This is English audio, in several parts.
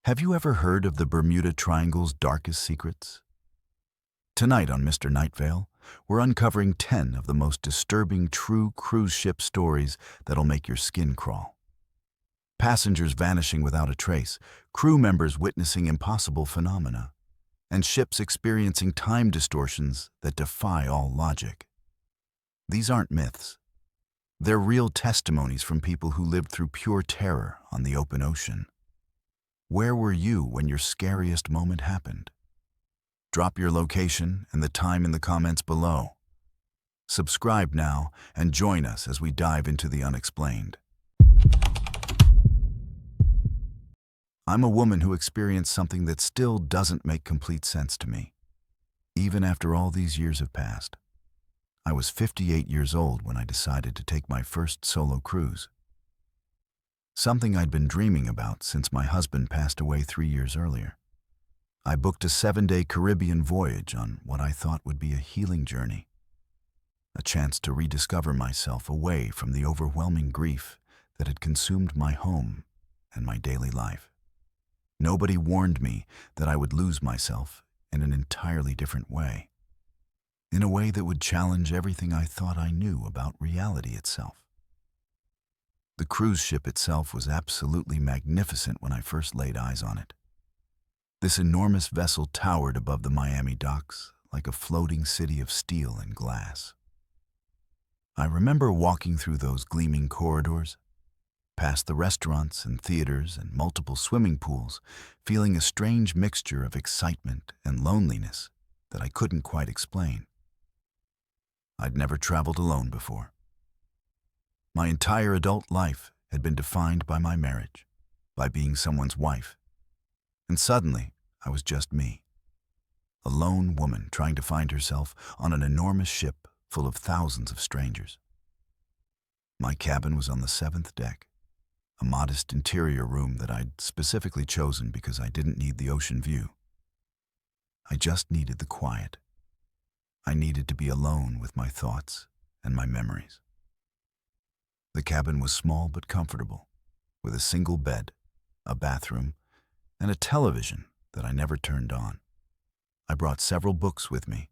Have you ever heard of the Bermuda Triangle's darkest secrets? Tonight on Mr. Nightvale, we're uncovering 10 of the most disturbing true cruise ship stories that'll make your skin crawl. Passengers vanishing without a trace, crew members witnessing impossible phenomena, and ships experiencing time distortions that defy all logic. These aren't myths. They're real testimonies from people who lived through pure terror on the open ocean. Where were you when your scariest moment happened? Drop your location and the time in the comments below. Subscribe now and join us as we dive into the unexplained. I'm a woman who experienced something that still doesn't make complete sense to me, even after all these years have passed. I was 58 years old when I decided to take my first solo cruise. Something I'd been dreaming about since my husband passed away 3 years earlier. I booked a 7-day Caribbean voyage on what I thought would be a healing journey, a chance to rediscover myself away from the overwhelming grief that had consumed my home and my daily life. Nobody warned me that I would lose myself in an entirely different way, in a way that would challenge everything I thought I knew about reality itself. The cruise ship itself was absolutely magnificent when I first laid eyes on it. This enormous vessel towered above the Miami docks like a floating city of steel and glass. I remember walking through those gleaming corridors, past the restaurants and theaters and multiple swimming pools, feeling a strange mixture of excitement and loneliness that I couldn't quite explain. I'd never traveled alone before. My entire adult life had been defined by my marriage, by being someone's wife. And suddenly, I was just me, a lone woman trying to find herself on an enormous ship full of thousands of strangers. My cabin was on the 7th deck, a modest interior room that I'd specifically chosen because I didn't need the ocean view. I just needed the quiet. I needed to be alone with my thoughts and my memories. The cabin was small but comfortable, with a single bed, a bathroom, and a television that I never turned on. I brought several books with me,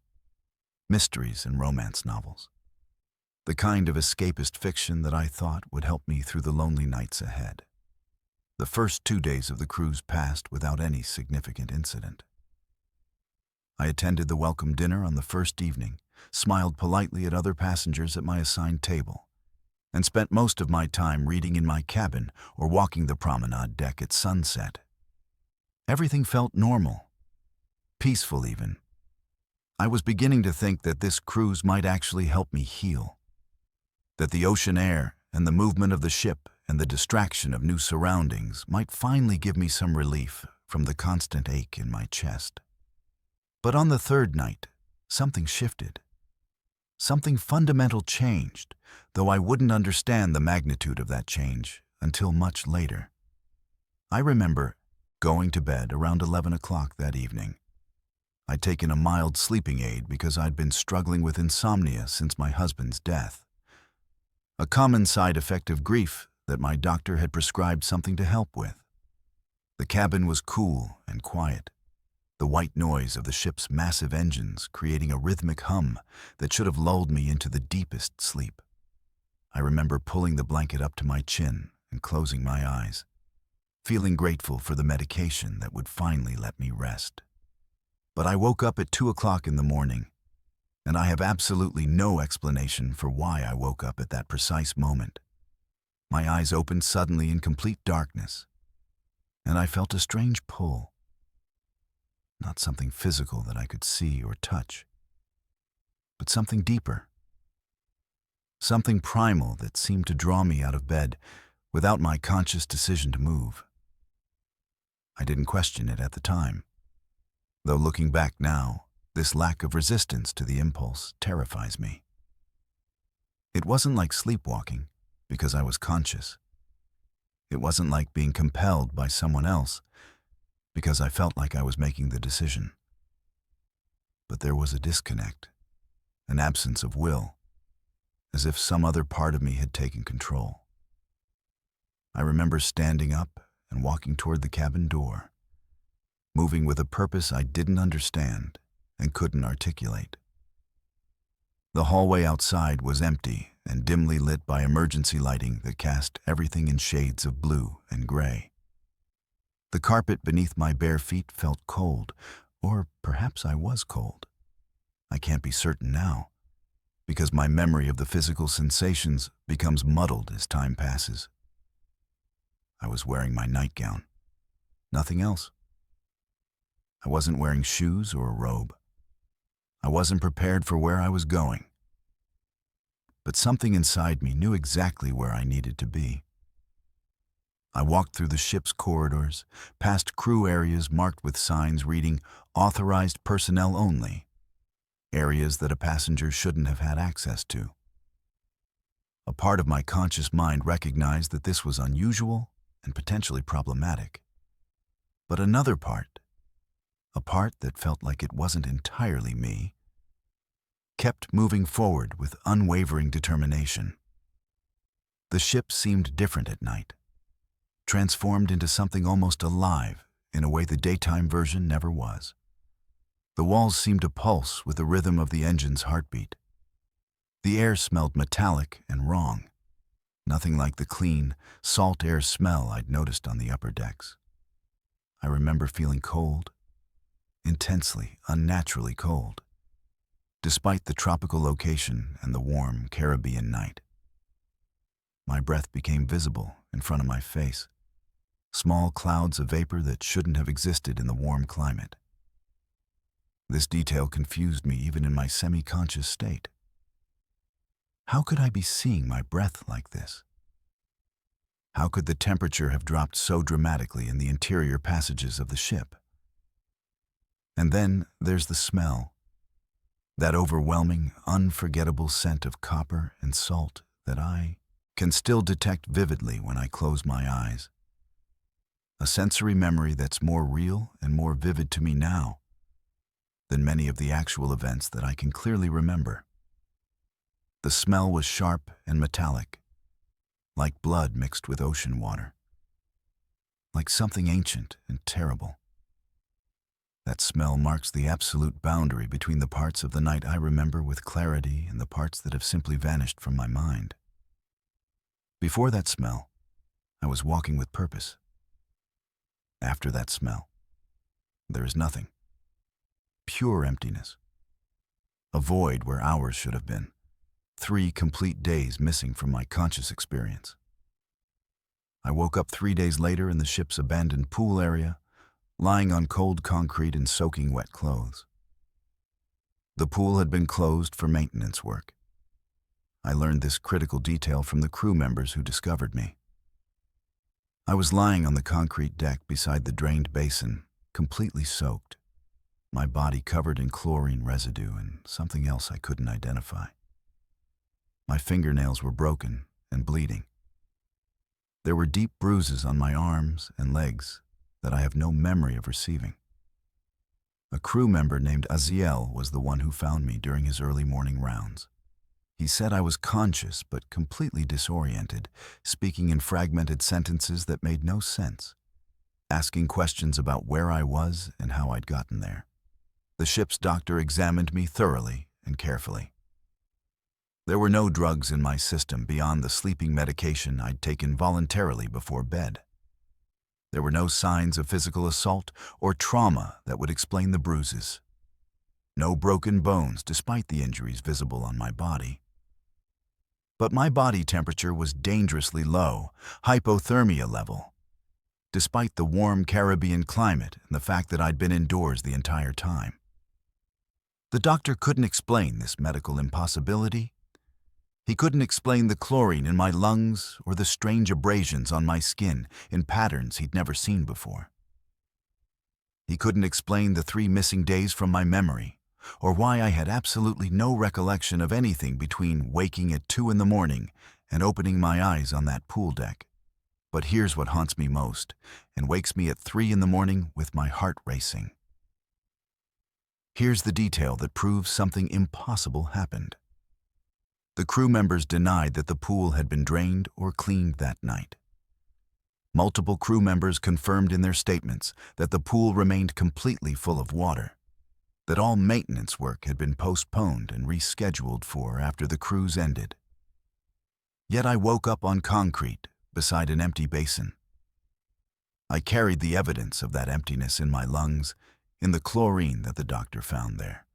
mysteries and romance novels, the kind of escapist fiction that I thought would help me through the lonely nights ahead. The first 2 days of the cruise passed without any significant incident. I attended the welcome dinner on the first evening, smiled politely at other passengers at my assigned table, and spent most of my time reading in my cabin or walking the promenade deck at sunset. Everything felt normal, peaceful even. I was beginning to think that this cruise might actually help me heal, that the ocean air and the movement of the ship and the distraction of new surroundings might finally give me some relief from the constant ache in my chest. But on the third night, something shifted. Something fundamental changed, though I wouldn't understand the magnitude of that change until much later. I remember going to bed around 11 o'clock that evening. I'd taken a mild sleeping aid because I'd been struggling with insomnia since my husband's death, a common side effect of grief that my doctor had prescribed something to help with. The cabin was cool and quiet, the white noise of the ship's massive engines creating a rhythmic hum that should have lulled me into the deepest sleep. I remember pulling the blanket up to my chin and closing my eyes, feeling grateful for the medication that would finally let me rest. But I woke up at 2 o'clock in the morning, and I have absolutely no explanation for why I woke up at that precise moment. My eyes opened suddenly in complete darkness, and I felt a strange pull. Not something physical that I could see or touch, but something deeper. Something primal that seemed to draw me out of bed without my conscious decision to move. I didn't question it at the time, though looking back now, this lack of resistance to the impulse terrifies me. It wasn't like sleepwalking, because I was conscious. It wasn't like being compelled by someone else, because I felt like I was making the decision. But there was a disconnect, an absence of will, as if some other part of me had taken control. I remember standing up and walking toward the cabin door, moving with a purpose I didn't understand and couldn't articulate. The hallway outside was empty and dimly lit by emergency lighting that cast everything in shades of blue and gray. The carpet beneath my bare feet felt cold, or perhaps I was cold. I can't be certain now, because my memory of the physical sensations becomes muddled as time passes. I was wearing my nightgown. Nothing else. I wasn't wearing shoes or a robe. I wasn't prepared for where I was going. But something inside me knew exactly where I needed to be. I walked through the ship's corridors, past crew areas marked with signs reading "Authorized personnel only," areas that a passenger shouldn't have had access to. A part of my conscious mind recognized that this was unusual and potentially problematic. But another part, a part that felt like it wasn't entirely me, kept moving forward with unwavering determination. The ship seemed different at night, transformed into something almost alive in a way the daytime version never was. The walls seemed to pulse with the rhythm of the engine's heartbeat. The air smelled metallic and wrong, nothing like the clean, salt air smell I'd noticed on the upper decks. I remember feeling cold, intensely, unnaturally cold, despite the tropical location and the warm Caribbean night. My breath became visible in front of my face, small clouds of vapor that shouldn't have existed in the warm climate. This detail confused me even in my semi-conscious state. How could I be seeing my breath like this? How could the temperature have dropped so dramatically in the interior passages of the ship? And then there's the smell, that overwhelming, unforgettable scent of copper and salt that I can still detect vividly when I close my eyes. A sensory memory that's more real and more vivid to me now than many of the actual events that I can clearly remember. The smell was sharp and metallic, like blood mixed with ocean water, like something ancient and terrible. That smell marks the absolute boundary between the parts of the night I remember with clarity and the parts that have simply vanished from my mind. Before that smell, I was walking with purpose. After that smell, there is nothing. Pure emptiness. A void where hours should have been. 3 complete days missing from my conscious experience. I woke up 3 days later in the ship's abandoned pool area, lying on cold concrete and soaking wet clothes. The pool had been closed for maintenance work. I learned this critical detail from the crew members who discovered me. I was lying on the concrete deck beside the drained basin, completely soaked, my body covered in chlorine residue and something else I couldn't identify. My fingernails were broken and bleeding. There were deep bruises on my arms and legs that I have no memory of receiving. A crew member named Aziel was the one who found me during his early morning rounds. He said I was conscious but completely disoriented, speaking in fragmented sentences that made no sense, asking questions about where I was and how I'd gotten there. The ship's doctor examined me thoroughly and carefully. There were no drugs in my system beyond the sleeping medication I'd taken voluntarily before bed. There were no signs of physical assault or trauma that would explain the bruises. No broken bones despite the injuries visible on my body. But my body temperature was dangerously low, hypothermia level, despite the warm Caribbean climate and the fact that I'd been indoors the entire time. The doctor couldn't explain this medical impossibility. He couldn't explain the chlorine in my lungs or the strange abrasions on my skin in patterns he'd never seen before. He couldn't explain the 3 missing days from my memory, or why I had absolutely no recollection of anything between waking at 2 in the morning and opening my eyes on that pool deck. But here's what haunts me most and wakes me at 3 in the morning with my heart racing. Here's the detail that proves something impossible happened. The crew members denied that the pool had been drained or cleaned that night. Multiple crew members confirmed in their statements that the pool remained completely full of water, that all maintenance work had been postponed and rescheduled for after the cruise ended. Yet I woke up on concrete beside an empty basin. I carried the evidence of that emptiness in my lungs, in the chlorine that the doctor found there.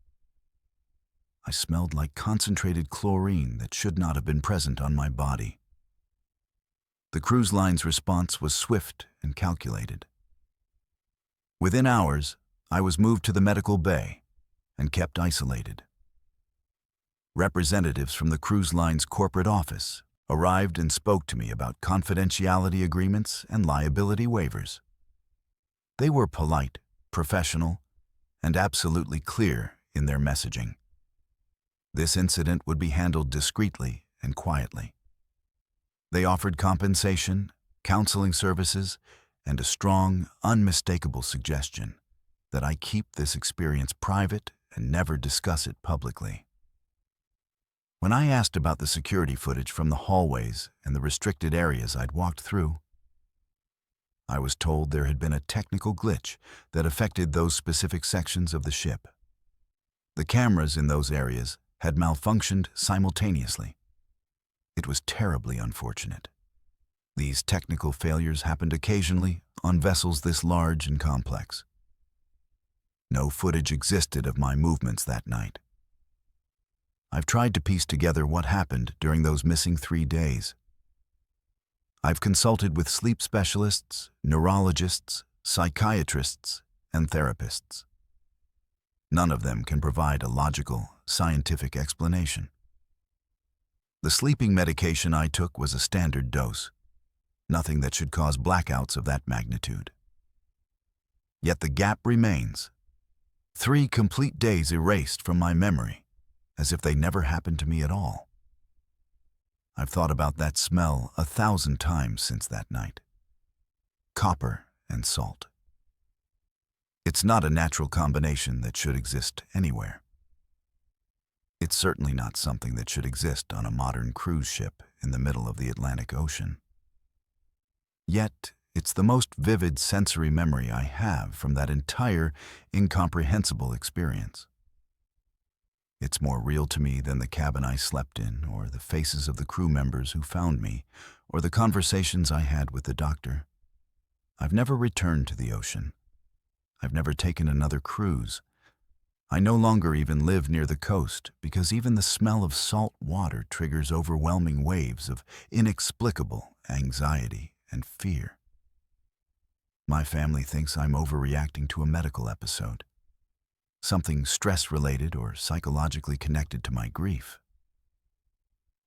I smelled like concentrated chlorine that should not have been present on my body. The cruise line's response was swift and calculated. Within hours, I was moved to the medical bay and kept isolated. Representatives from the cruise line's corporate office arrived and spoke to me about confidentiality agreements and liability waivers. They were polite, professional, and absolutely clear in their messaging. This incident would be handled discreetly and quietly. They offered compensation, counseling services, and a strong, unmistakable suggestion that I keep this experience private and never discuss it publicly. When I asked about the security footage from the hallways and the restricted areas I'd walked through, I was told there had been a technical glitch that affected those specific sections of the ship. The cameras in those areas had malfunctioned simultaneously. It was terribly unfortunate. These technical failures happened occasionally on vessels this large and complex. No footage existed of my movements that night. I've tried to piece together what happened during those missing 3 days. I've consulted with sleep specialists, neurologists, psychiatrists, and therapists. None of them can provide a logical, scientific explanation. The sleeping medication I took was a standard dose, nothing that should cause blackouts of that magnitude. Yet the gap remains. 3 complete days erased from my memory, as if they never happened to me at all. I've thought about that smell 1,000 times since that night. Copper and salt. It's not a natural combination that should exist anywhere. It's certainly not something that should exist on a modern cruise ship in the middle of the Atlantic Ocean. Yet, it's the most vivid sensory memory I have from that entire incomprehensible experience. It's more real to me than the cabin I slept in, or the faces of the crew members who found me, or the conversations I had with the doctor. I've never returned to the ocean. I've never taken another cruise. I no longer even live near the coast because even the smell of salt water triggers overwhelming waves of inexplicable anxiety and fear. My family thinks I'm overreacting to a medical episode, something stress-related or psychologically connected to my grief.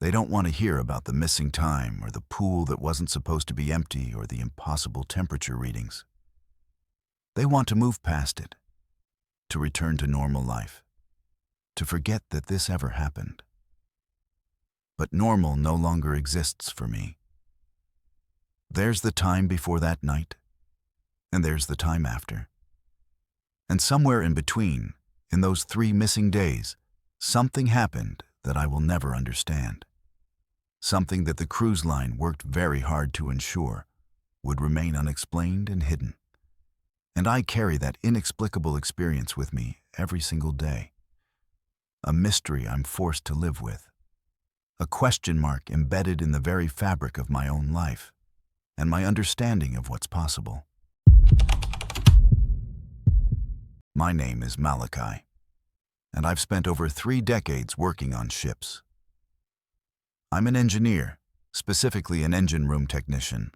They don't want to hear about the missing time or the pool that wasn't supposed to be empty or the impossible temperature readings. They want to move past it, to return to normal life, to forget that this ever happened. But normal no longer exists for me. There's the time before that night, and there's the time after. And somewhere in between, in those 3 missing days, something happened that I will never understand. Something that the cruise line worked very hard to ensure would remain unexplained and hidden. And I carry that inexplicable experience with me every single day. A mystery I'm forced to live with. A question mark embedded in the very fabric of my own life and my understanding of what's possible. My name is Malachi, and I've spent over 3 decades working on ships. I'm an engineer, specifically an engine room technician,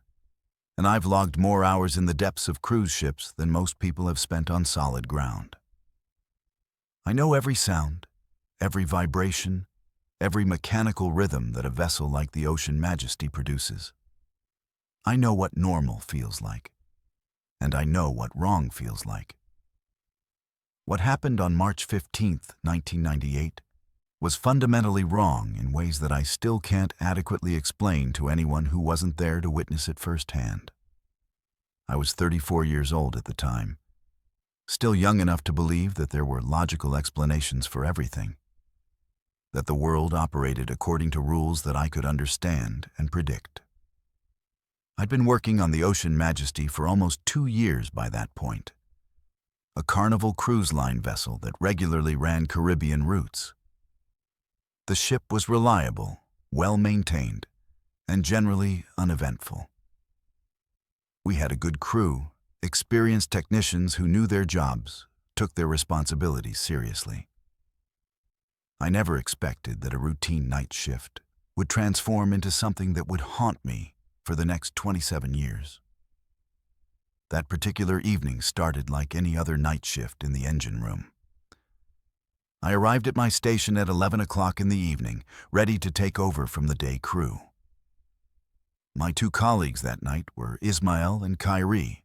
and I've logged more hours in the depths of cruise ships than most people have spent on solid ground. I know every sound, every vibration, every mechanical rhythm that a vessel like the Ocean Majesty produces. I know what normal feels like, and I know what wrong feels like. What happened on March 15th, 1998, was fundamentally wrong in ways that I still can't adequately explain to anyone who wasn't there to witness it firsthand. I was 34 years old at the time, still young enough to believe that there were logical explanations for everything, that the world operated according to rules that I could understand and predict. I'd been working on the Ocean Majesty for almost 2 years by that point, a Carnival cruise line vessel that regularly ran Caribbean routes. The ship was reliable, well-maintained, and generally uneventful. We had a good crew, experienced technicians who knew their jobs, took their responsibilities seriously. I never expected that a routine night shift would transform into something that would haunt me for the next 27 years. That particular evening started like any other night shift in the engine room. I arrived at my station at 11 o'clock in the evening, ready to take over from the day crew. My two colleagues that night were Ismail and Kyrie,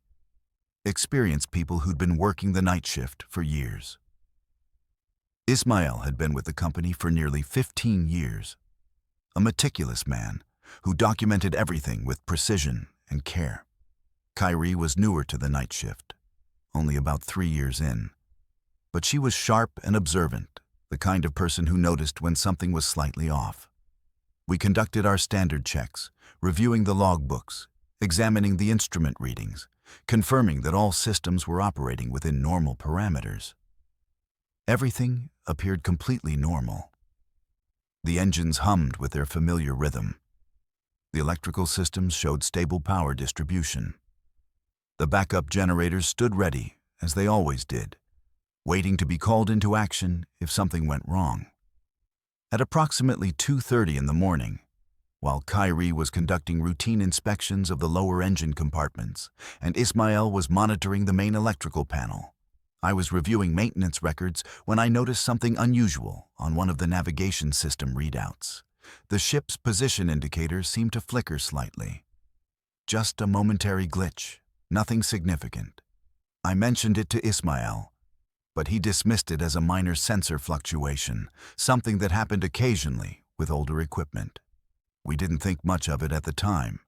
experienced people who'd been working the night shift for years. Ismail had been with the company for nearly 15 years, a meticulous man who documented everything with precision and care. Kyrie was newer to the night shift, only about 3 years in, but she was sharp and observant, the kind of person who noticed when something was slightly off. We conducted our standard checks, reviewing the logbooks, examining the instrument readings, confirming that all systems were operating within normal parameters. Everything appeared completely normal. The engines hummed with their familiar rhythm. The electrical systems showed stable power distribution. The backup generators stood ready, as they always did, waiting to be called into action if something went wrong. At approximately 2:30 in the morning, while Kyrie was conducting routine inspections of the lower engine compartments and Ismail was monitoring the main electrical panel, I was reviewing maintenance records when I noticed something unusual on one of the navigation system readouts. The ship's position indicator seemed to flicker slightly. Just a momentary glitch, nothing significant. I mentioned it to Ismail, but he dismissed it as a minor sensor fluctuation, something that happened occasionally with older equipment. We didn't think much of it at the time.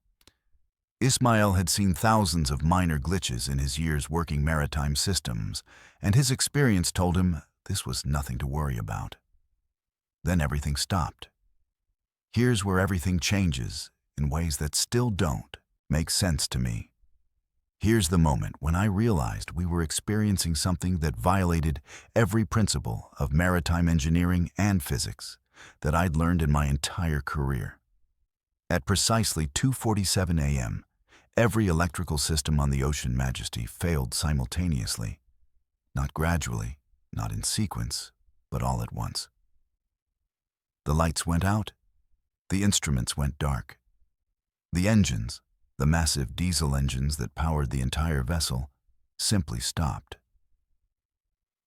Ismail had seen thousands of minor glitches in his years working maritime systems, and his experience told him this was nothing to worry about. Then everything stopped. Here's where everything changes in ways that still don't make sense to me. Here's the moment when I realized we were experiencing something that violated every principle of maritime engineering and physics that I'd learned in my entire career. At precisely 2:47 a.m., every electrical system on the Ocean Majesty failed simultaneously. Not gradually, not in sequence, but all at once. The lights went out. The instruments went dark. The engines, the massive diesel engines that powered the entire vessel, simply stopped.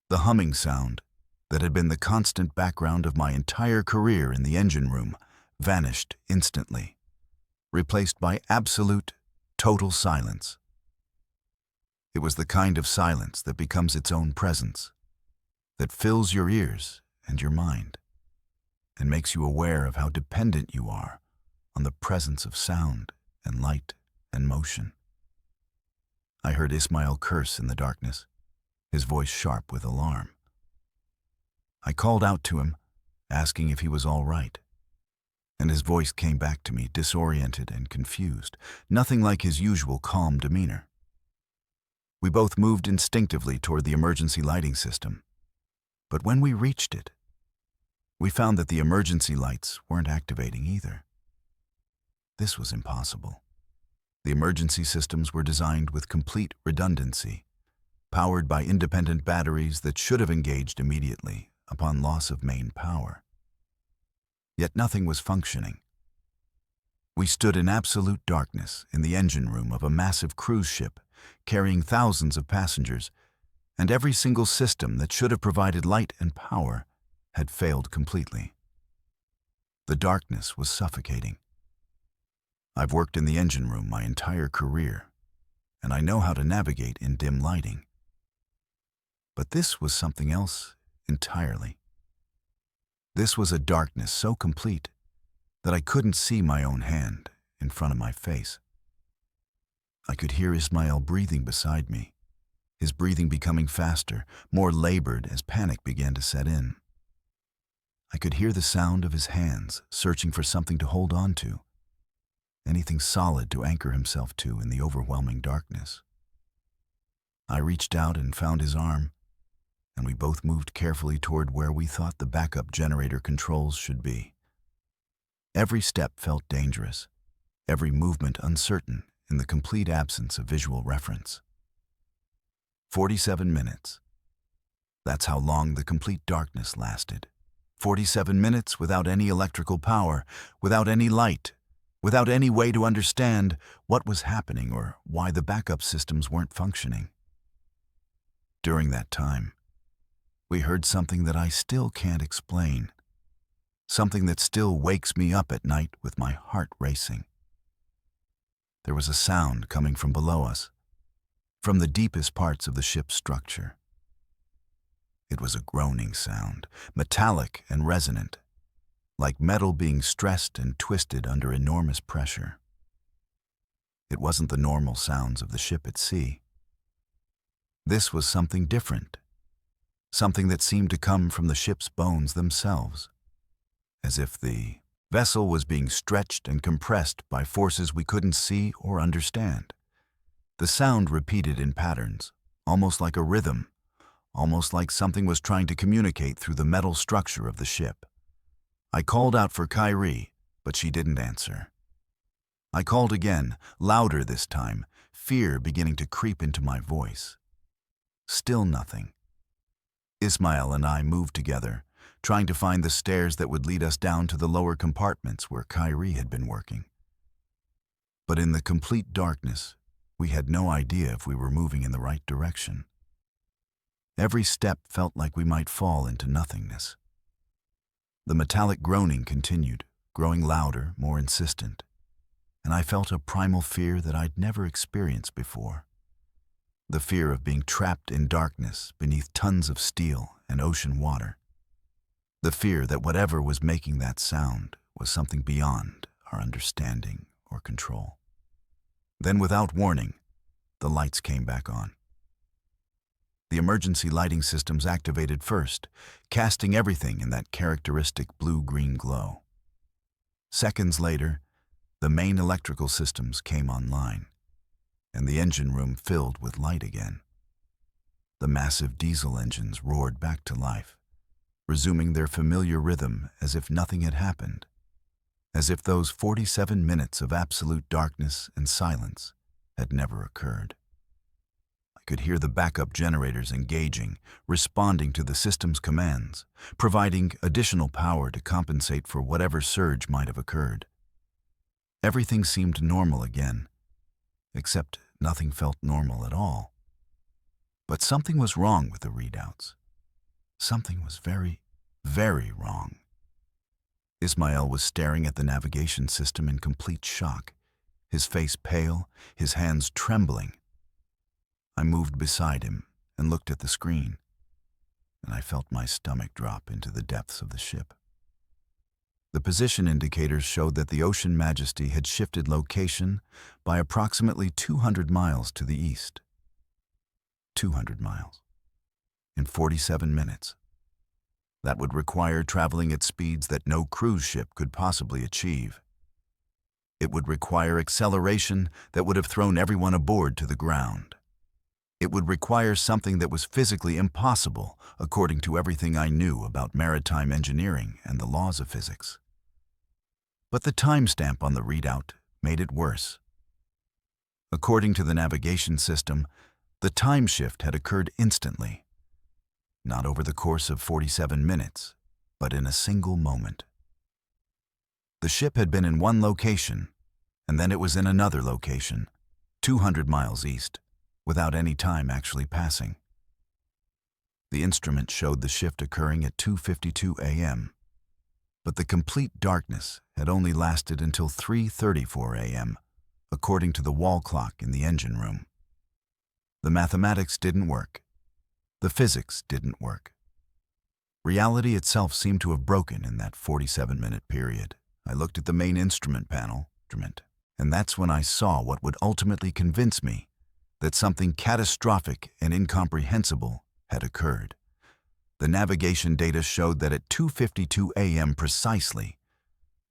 The humming sound that had been the constant background of my entire career in the engine room vanished instantly, replaced by absolute, total silence. It was the kind of silence that becomes its own presence, that fills your ears and your mind, and makes you aware of how dependent you are on the presence of sound and light and motion. I heard Ismail curse in the darkness, his voice sharp with alarm. I called out to him, asking if he was all right, and his voice came back to me disoriented and confused, nothing like his usual calm demeanor. We both moved instinctively toward the emergency lighting system, but when we reached it, we found that the emergency lights weren't activating either. This was impossible. The emergency systems were designed with complete redundancy, powered by independent batteries that should have engaged immediately upon loss of main power. Yet nothing was functioning. We stood in absolute darkness in the engine room of a massive cruise ship carrying thousands of passengers, and every single system that should have provided light and power had failed completely. The darkness was suffocating. I've worked in the engine room my entire career, and I know how to navigate in dim lighting. But this was something else entirely. This was a darkness so complete that I couldn't see my own hand in front of my face. I could hear Ismail breathing beside me, his breathing becoming faster, more labored as panic began to set in. I could hear the sound of his hands searching for something to hold on to. anything solid to anchor himself to in the overwhelming darkness. I reached out and found his arm, and we both moved carefully toward where we thought the backup generator controls should be. Every step felt dangerous, every movement uncertain in the complete absence of visual reference. 47 minutes. That's how long the complete darkness lasted. 47 minutes without any electrical power, without any light, without any way to understand what was happening or why the backup systems weren't functioning. During that time, we heard something that I still can't explain, something that still wakes me up at night with my heart racing. There was a sound coming from below us, from the deepest parts of the ship's structure. It was a groaning sound, metallic and resonant, like metal being stressed and twisted under enormous pressure. It wasn't the normal sounds of the ship at sea. This was something different, something that seemed to come from the ship's bones themselves, as if the vessel was being stretched and compressed by forces we couldn't see or understand. The sound repeated in patterns, almost like a rhythm, almost like something was trying to communicate through the metal structure of the ship. I called out for Kyrie, but she didn't answer. I called again, louder this time, fear beginning to creep into my voice. Still nothing. Ismail and I moved together, trying to find the stairs that would lead us down to the lower compartments where Kyrie had been working. But in the complete darkness, we had no idea if we were moving in the right direction. Every step felt like we might fall into nothingness. The metallic groaning continued, growing louder, more insistent, and I felt a primal fear that I'd never experienced before. The fear of being trapped in darkness beneath tons of steel and ocean water. The fear that whatever was making that sound was something beyond our understanding or control. Then, without warning, the lights came back on. The emergency lighting systems activated first, casting everything in that characteristic blue-green glow. Seconds later, the main electrical systems came online, and the engine room filled with light again. The massive diesel engines roared back to life, resuming their familiar rhythm as if nothing had happened, as if those 47 minutes of absolute darkness and silence had never occurred. I could hear the backup generators engaging, responding to the system's commands, providing additional power to compensate for whatever surge might have occurred. Everything seemed normal again, except nothing felt normal at all. But something was wrong with the readouts. Something was very, very wrong. Ismail was staring at the navigation system in complete shock, his face pale, his hands trembling. I moved beside him and looked at the screen, and I felt my stomach drop into the depths of the ship. The position indicators showed that the Ocean Majesty had shifted location by approximately 200 miles to the east. 200 miles. In 47 minutes. That would require traveling at speeds that no cruise ship could possibly achieve. It would require acceleration that would have thrown everyone aboard to the ground. It would require something that was physically impossible, according to everything I knew about maritime engineering and the laws of physics. But the timestamp on the readout made it worse. According to the navigation system, the time shift had occurred instantly. Not over the course of 47 minutes, but in a single moment. The ship had been in one location, and then it was in another location, 200 miles east, without any time actually passing. The instrument showed the shift occurring at 2:52 a.m., but the complete darkness had only lasted until 3:34 a.m., according to the wall clock in the engine room. The mathematics didn't work. The physics didn't work. Reality itself seemed to have broken in that 47-minute period. I looked at the main instrument panel, and that's when I saw what would ultimately convince me that something catastrophic and incomprehensible had occurred. The navigation data showed that at 2:52 a.m. precisely,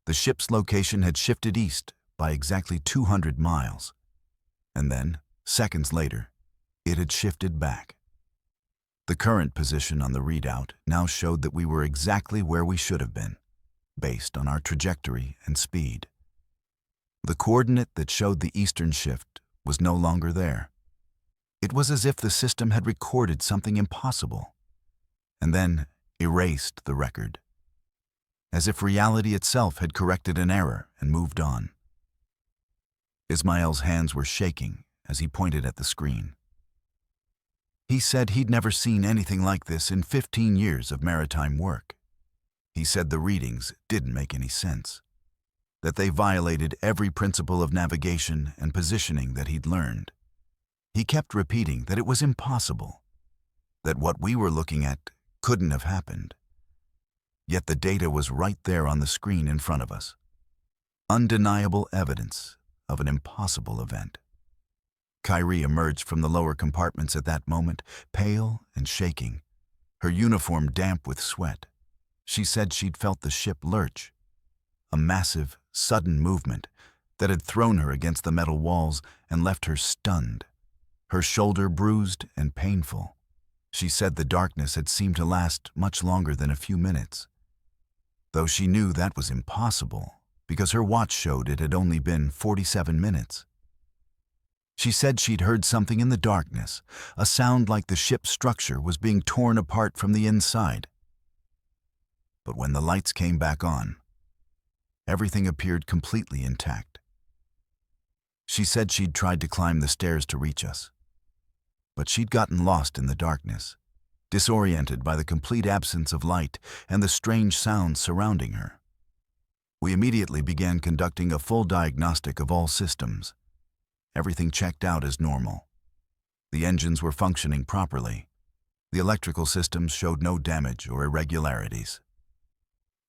the ship's location had shifted east by exactly 200 miles. And then, seconds later, it had shifted back. The current position on the readout now showed that we were exactly where we should have been, based on our trajectory and speed. The coordinate that showed the eastern shift was no longer there. It was as if the system had recorded something impossible, and then erased the record. As if reality itself had corrected an error and moved on. Ismail's hands were shaking as he pointed at the screen. He said he'd never seen anything like this in 15 years of maritime work. He said the readings didn't make any sense, that they violated every principle of navigation and positioning that he'd learned. He kept repeating that it was impossible, that what we were looking at couldn't have happened. Yet the data was right there on the screen in front of us. Undeniable evidence of an impossible event. Kyrie emerged from the lower compartments at that moment, pale and shaking, her uniform damp with sweat. She said she'd felt the ship lurch, a massive, sudden movement that had thrown her against the metal walls and left her stunned, her shoulder bruised and painful. She said the darkness had seemed to last much longer than a few minutes, though she knew that was impossible because her watch showed it had only been 47 minutes. She said she'd heard something in the darkness, a sound like the ship's structure was being torn apart from the inside. But when the lights came back on, everything appeared completely intact. She said she'd tried to climb the stairs to reach us, but she'd gotten lost in the darkness, disoriented by the complete absence of light and the strange sounds surrounding her. We immediately began conducting a full diagnostic of all systems. Everything checked out as normal. The engines were functioning properly. The electrical systems showed no damage or irregularities.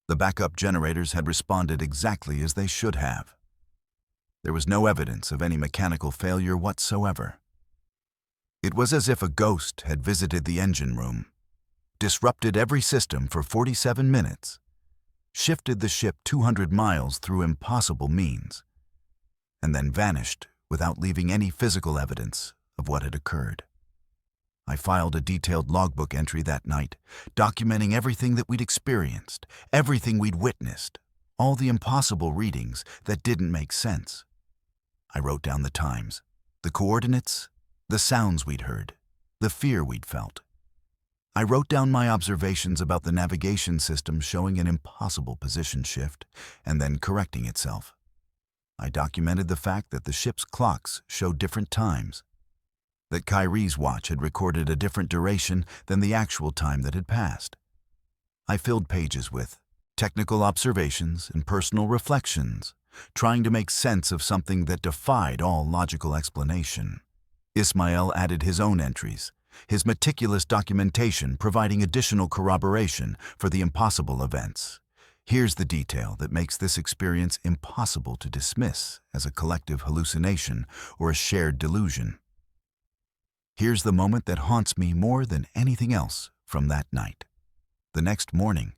The backup generators had responded exactly as they should have. There was no evidence of any mechanical failure whatsoever. It was as if a ghost had visited the engine room, disrupted every system for 47 minutes, shifted the ship 200 miles through impossible means, and then vanished without leaving any physical evidence of what had occurred. I filed a detailed logbook entry that night, documenting everything that we'd experienced, everything we'd witnessed, all the impossible readings that didn't make sense. I wrote down the times, the coordinates, the sounds we'd heard, the fear we'd felt. I wrote down my observations about the navigation system showing an impossible position shift and then correcting itself. I documented the fact that the ship's clocks showed different times, that Kyrie's watch had recorded a different duration than the actual time that had passed. I filled pages with technical observations and personal reflections, trying to make sense of something that defied all logical explanation. Ismail added his own entries, his meticulous documentation providing additional corroboration for the impossible events. Here's the detail that makes this experience impossible to dismiss as a collective hallucination or a shared delusion. Here's the moment that haunts me more than anything else from that night. The next morning,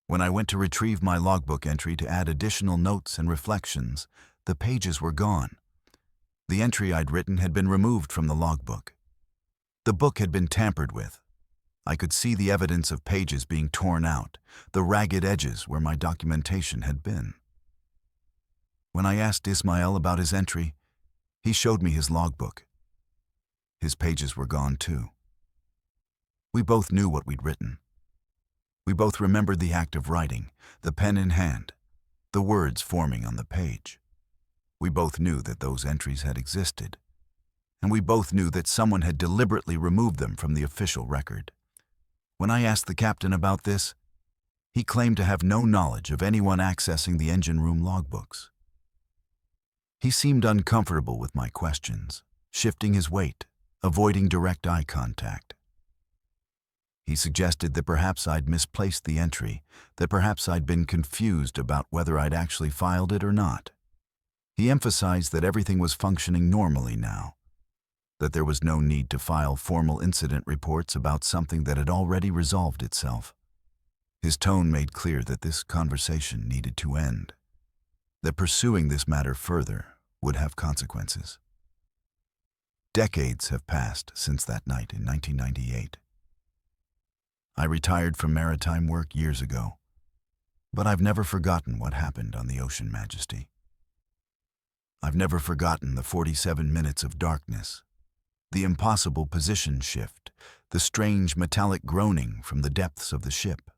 when I went to retrieve my logbook entry to add additional notes and reflections, the pages were gone. The entry I'd written had been removed from the logbook. The book had been tampered with. I could see the evidence of pages being torn out, the ragged edges where my documentation had been. When I asked Ismail about his entry, he showed me his logbook. His pages were gone too. We both knew what we'd written. We both remembered the act of writing, the pen in hand, the words forming on the page. We both knew that those entries had existed, and we both knew that someone had deliberately removed them from the official record. When I asked the captain about this, he claimed to have no knowledge of anyone accessing the engine room logbooks. He seemed uncomfortable with my questions, shifting his weight, avoiding direct eye contact. He suggested that perhaps I'd misplaced the entry, that perhaps I'd been confused about whether I'd actually filed it or not. He emphasized that everything was functioning normally now, that there was no need to file formal incident reports about something that had already resolved itself. His tone made clear that this conversation needed to end. that pursuing this matter further would have consequences. Decades have passed since that night in 1998. I retired from maritime work years ago, but I've never forgotten what happened on the Ocean Majesty. I've never forgotten the 47 minutes of darkness, the impossible position shift, the strange metallic groaning from the depths of the ship.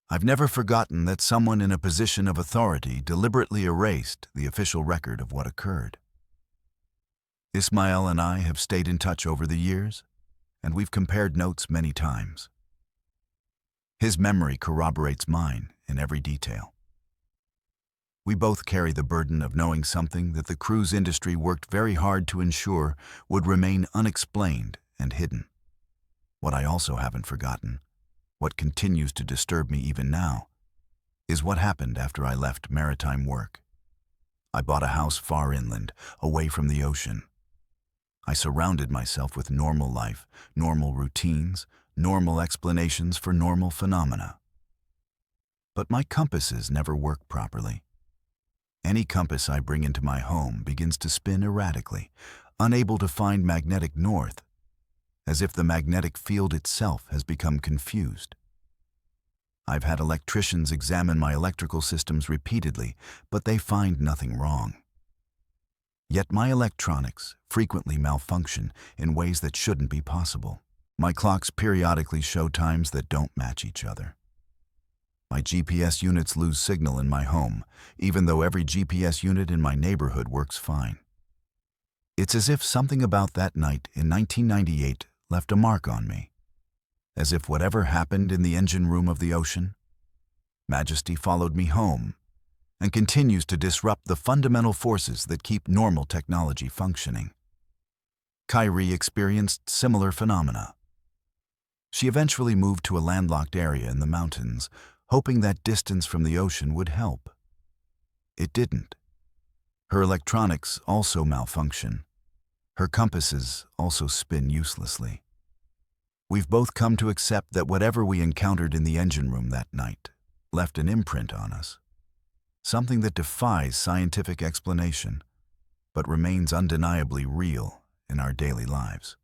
I've never forgotten that someone in a position of authority deliberately erased the official record of what occurred. Ismail and I have stayed in touch over the years, and we've compared notes many times. His memory corroborates mine in every detail. We both carry the burden of knowing something that the cruise industry worked very hard to ensure would remain unexplained and hidden. What I also haven't forgotten, what continues to disturb me even now, is what happened after I left maritime work. I bought a house far inland, away from the ocean. I surrounded myself with normal life, normal routines, normal explanations for normal phenomena. But my compasses never work properly. Any compass I bring into my home begins to spin erratically, unable to find magnetic north, as if the magnetic field itself has become confused. I've had electricians examine my electrical systems repeatedly, but they find nothing wrong. Yet my electronics frequently malfunction in ways that shouldn't be possible. My clocks periodically show times that don't match each other. My GPS units lose signal in my home, even though every GPS unit in my neighborhood works fine. It's as if something about that night in 1998 left a mark on me, as if whatever happened in the engine room of the Ocean Majesty followed me home and continues to disrupt the fundamental forces that keep normal technology functioning. Kyrie experienced similar phenomena. She eventually moved to a landlocked area in the mountains, hoping that distance from the ocean would help. It didn't. Her electronics also malfunction. Her compasses also spin uselessly. We've both come to accept that whatever we encountered in the engine room that night left an imprint on us, something that defies scientific explanation, but remains undeniably real in our daily lives.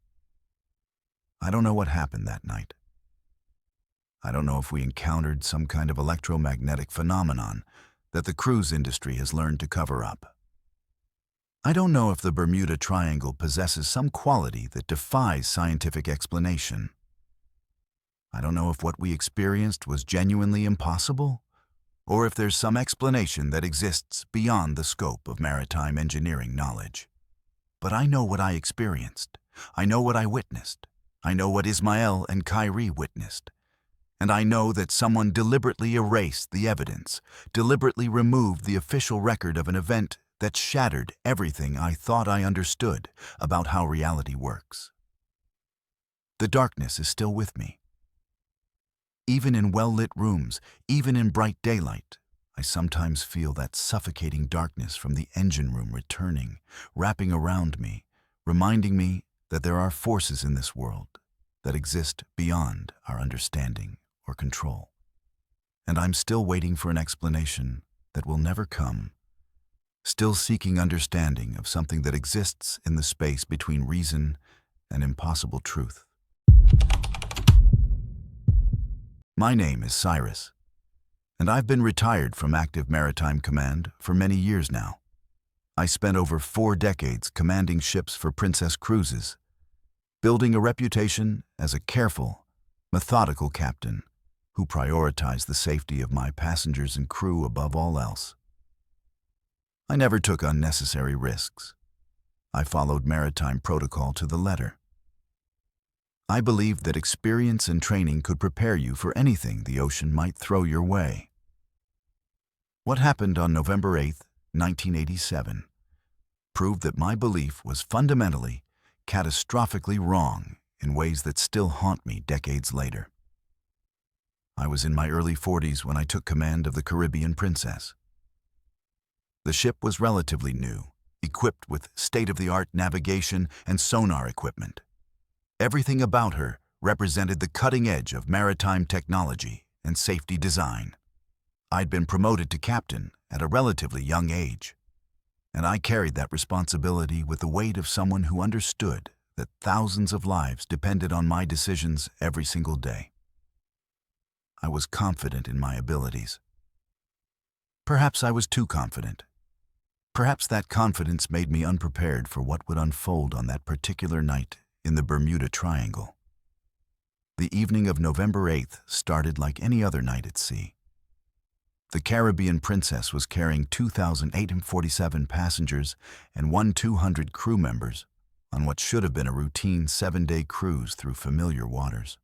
I don't know what happened that night. I don't know if we encountered some kind of electromagnetic phenomenon that the cruise industry has learned to cover up. I don't know if the Bermuda Triangle possesses some quality that defies scientific explanation. I don't know if what we experienced was genuinely impossible, or if there's some explanation that exists beyond the scope of maritime engineering knowledge. But I know what I experienced. I know what I witnessed. I know what Ismail and Kyrie witnessed. And I know that someone deliberately erased the evidence, deliberately removed the official record of an event that shattered everything I thought I understood about how reality works. The darkness is still with me. Even in well-lit rooms, even in bright daylight, I sometimes feel that suffocating darkness from the engine room returning, wrapping around me, reminding me that there are forces in this world that exist beyond our understanding or control. And I'm still waiting for an explanation that will never come, still seeking understanding of something that exists in the space between reason and impossible truth. My name is Cyrus, and I've been retired from active maritime command for many years now. I spent over 4 decades commanding ships for Princess Cruises, building a reputation as a careful, methodical captain who prioritized the safety of my passengers and crew above all else. I never took unnecessary risks. I followed maritime protocol to the letter. I believed that experience and training could prepare you for anything the ocean might throw your way. What happened on November 8, 1987, proved that my belief was fundamentally, catastrophically wrong in ways that still haunt me decades later. I was in my early 40s when I took command of the Caribbean Princess. The ship was relatively new, equipped with state-of-the-art navigation and sonar equipment. Everything about her represented the cutting edge of maritime technology and safety design. I'd been promoted to captain at a relatively young age, and I carried that responsibility with the weight of someone who understood that thousands of lives depended on my decisions every single day. I was confident in my abilities. Perhaps I was too confident. Perhaps that confidence made me unprepared for what would unfold on that particular night in the Bermuda Triangle. The evening of November 8th started like any other night at sea. The Caribbean Princess was carrying 2,847 passengers and 200 crew members on what should have been a routine 7-day cruise through familiar waters.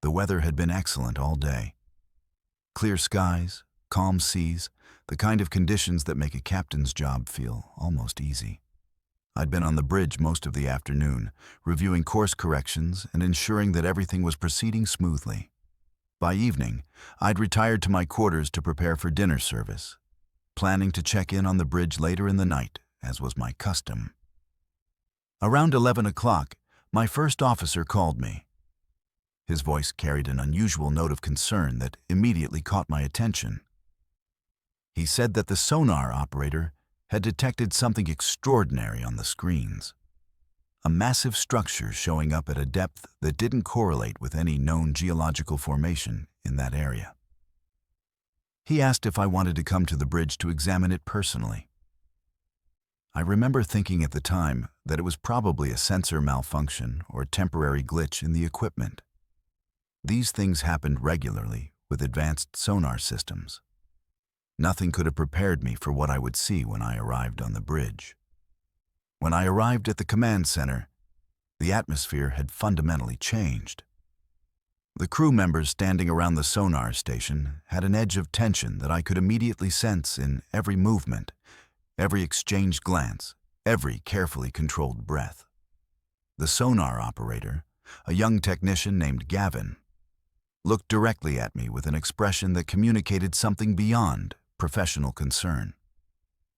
The weather had been excellent all day. Clear skies, calm seas, the kind of conditions that make a captain's job feel almost easy. I'd been on the bridge most of the afternoon, reviewing course corrections and ensuring that everything was proceeding smoothly. By evening, I'd retired to my quarters to prepare for dinner service, planning to check in on the bridge later in the night, as was my custom. Around 11 o'clock, my first officer called me. His voice carried an unusual note of concern that immediately caught my attention. He said that the sonar operator had detected something extraordinary on the screens. A massive structure showing up at a depth that didn't correlate with any known geological formation in that area. He asked if I wanted to come to the bridge to examine it personally. I remember thinking at the time that it was probably a sensor malfunction or a temporary glitch in the equipment. These things happened regularly with advanced sonar systems. Nothing could have prepared me for what I would see when I arrived on the bridge. When I arrived at the command center, the atmosphere had fundamentally changed. The crew members standing around the sonar station had an edge of tension that I could immediately sense in every movement, every exchanged glance, every carefully controlled breath. The sonar operator, a young technician named Gavin, looked directly at me with an expression that communicated something beyond professional concern.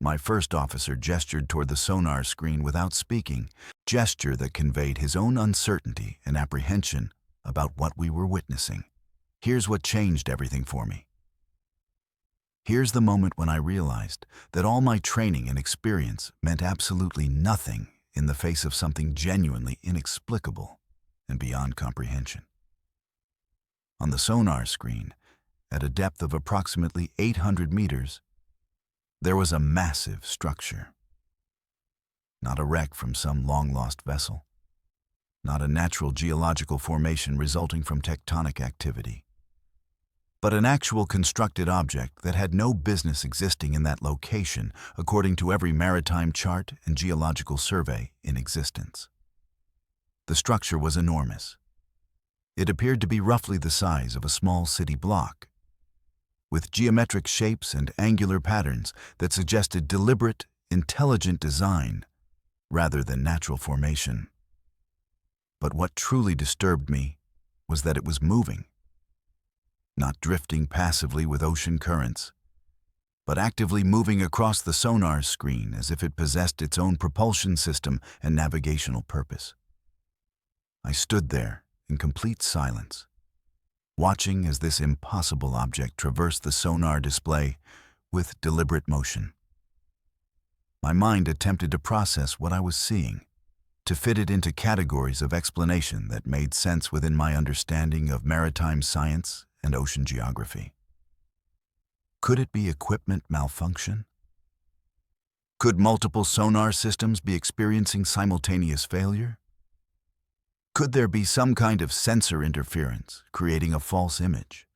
My first officer gestured toward the sonar screen without speaking, gesture that conveyed his own uncertainty and apprehension about what we were witnessing. Here's what changed everything for me. Here's the moment when I realized that all my training and experience meant absolutely nothing in the face of something genuinely inexplicable and beyond comprehension. On the sonar screen, at a depth of approximately 800 meters, there was a massive structure. Not a wreck from some long-lost vessel. Not a natural geological formation resulting from tectonic activity. But an actual constructed object that had no business existing in that location according to every maritime chart and geological survey in existence. The structure was enormous. It appeared to be roughly the size of a small city block, with geometric shapes and angular patterns that suggested deliberate, intelligent design rather than natural formation. But what truly disturbed me was that it was moving, not drifting passively with ocean currents, but actively moving across the sonar screen as if it possessed its own propulsion system and navigational purpose. I stood there in complete silence, watching as this impossible object traversed the sonar display with deliberate motion. My mind attempted to process what I was seeing, to fit it into categories of explanation that made sense within my understanding of maritime science and ocean geography. Could it be equipment malfunction? Could multiple sonar systems be experiencing simultaneous failure? Could there be some kind of sensor interference, creating a false image?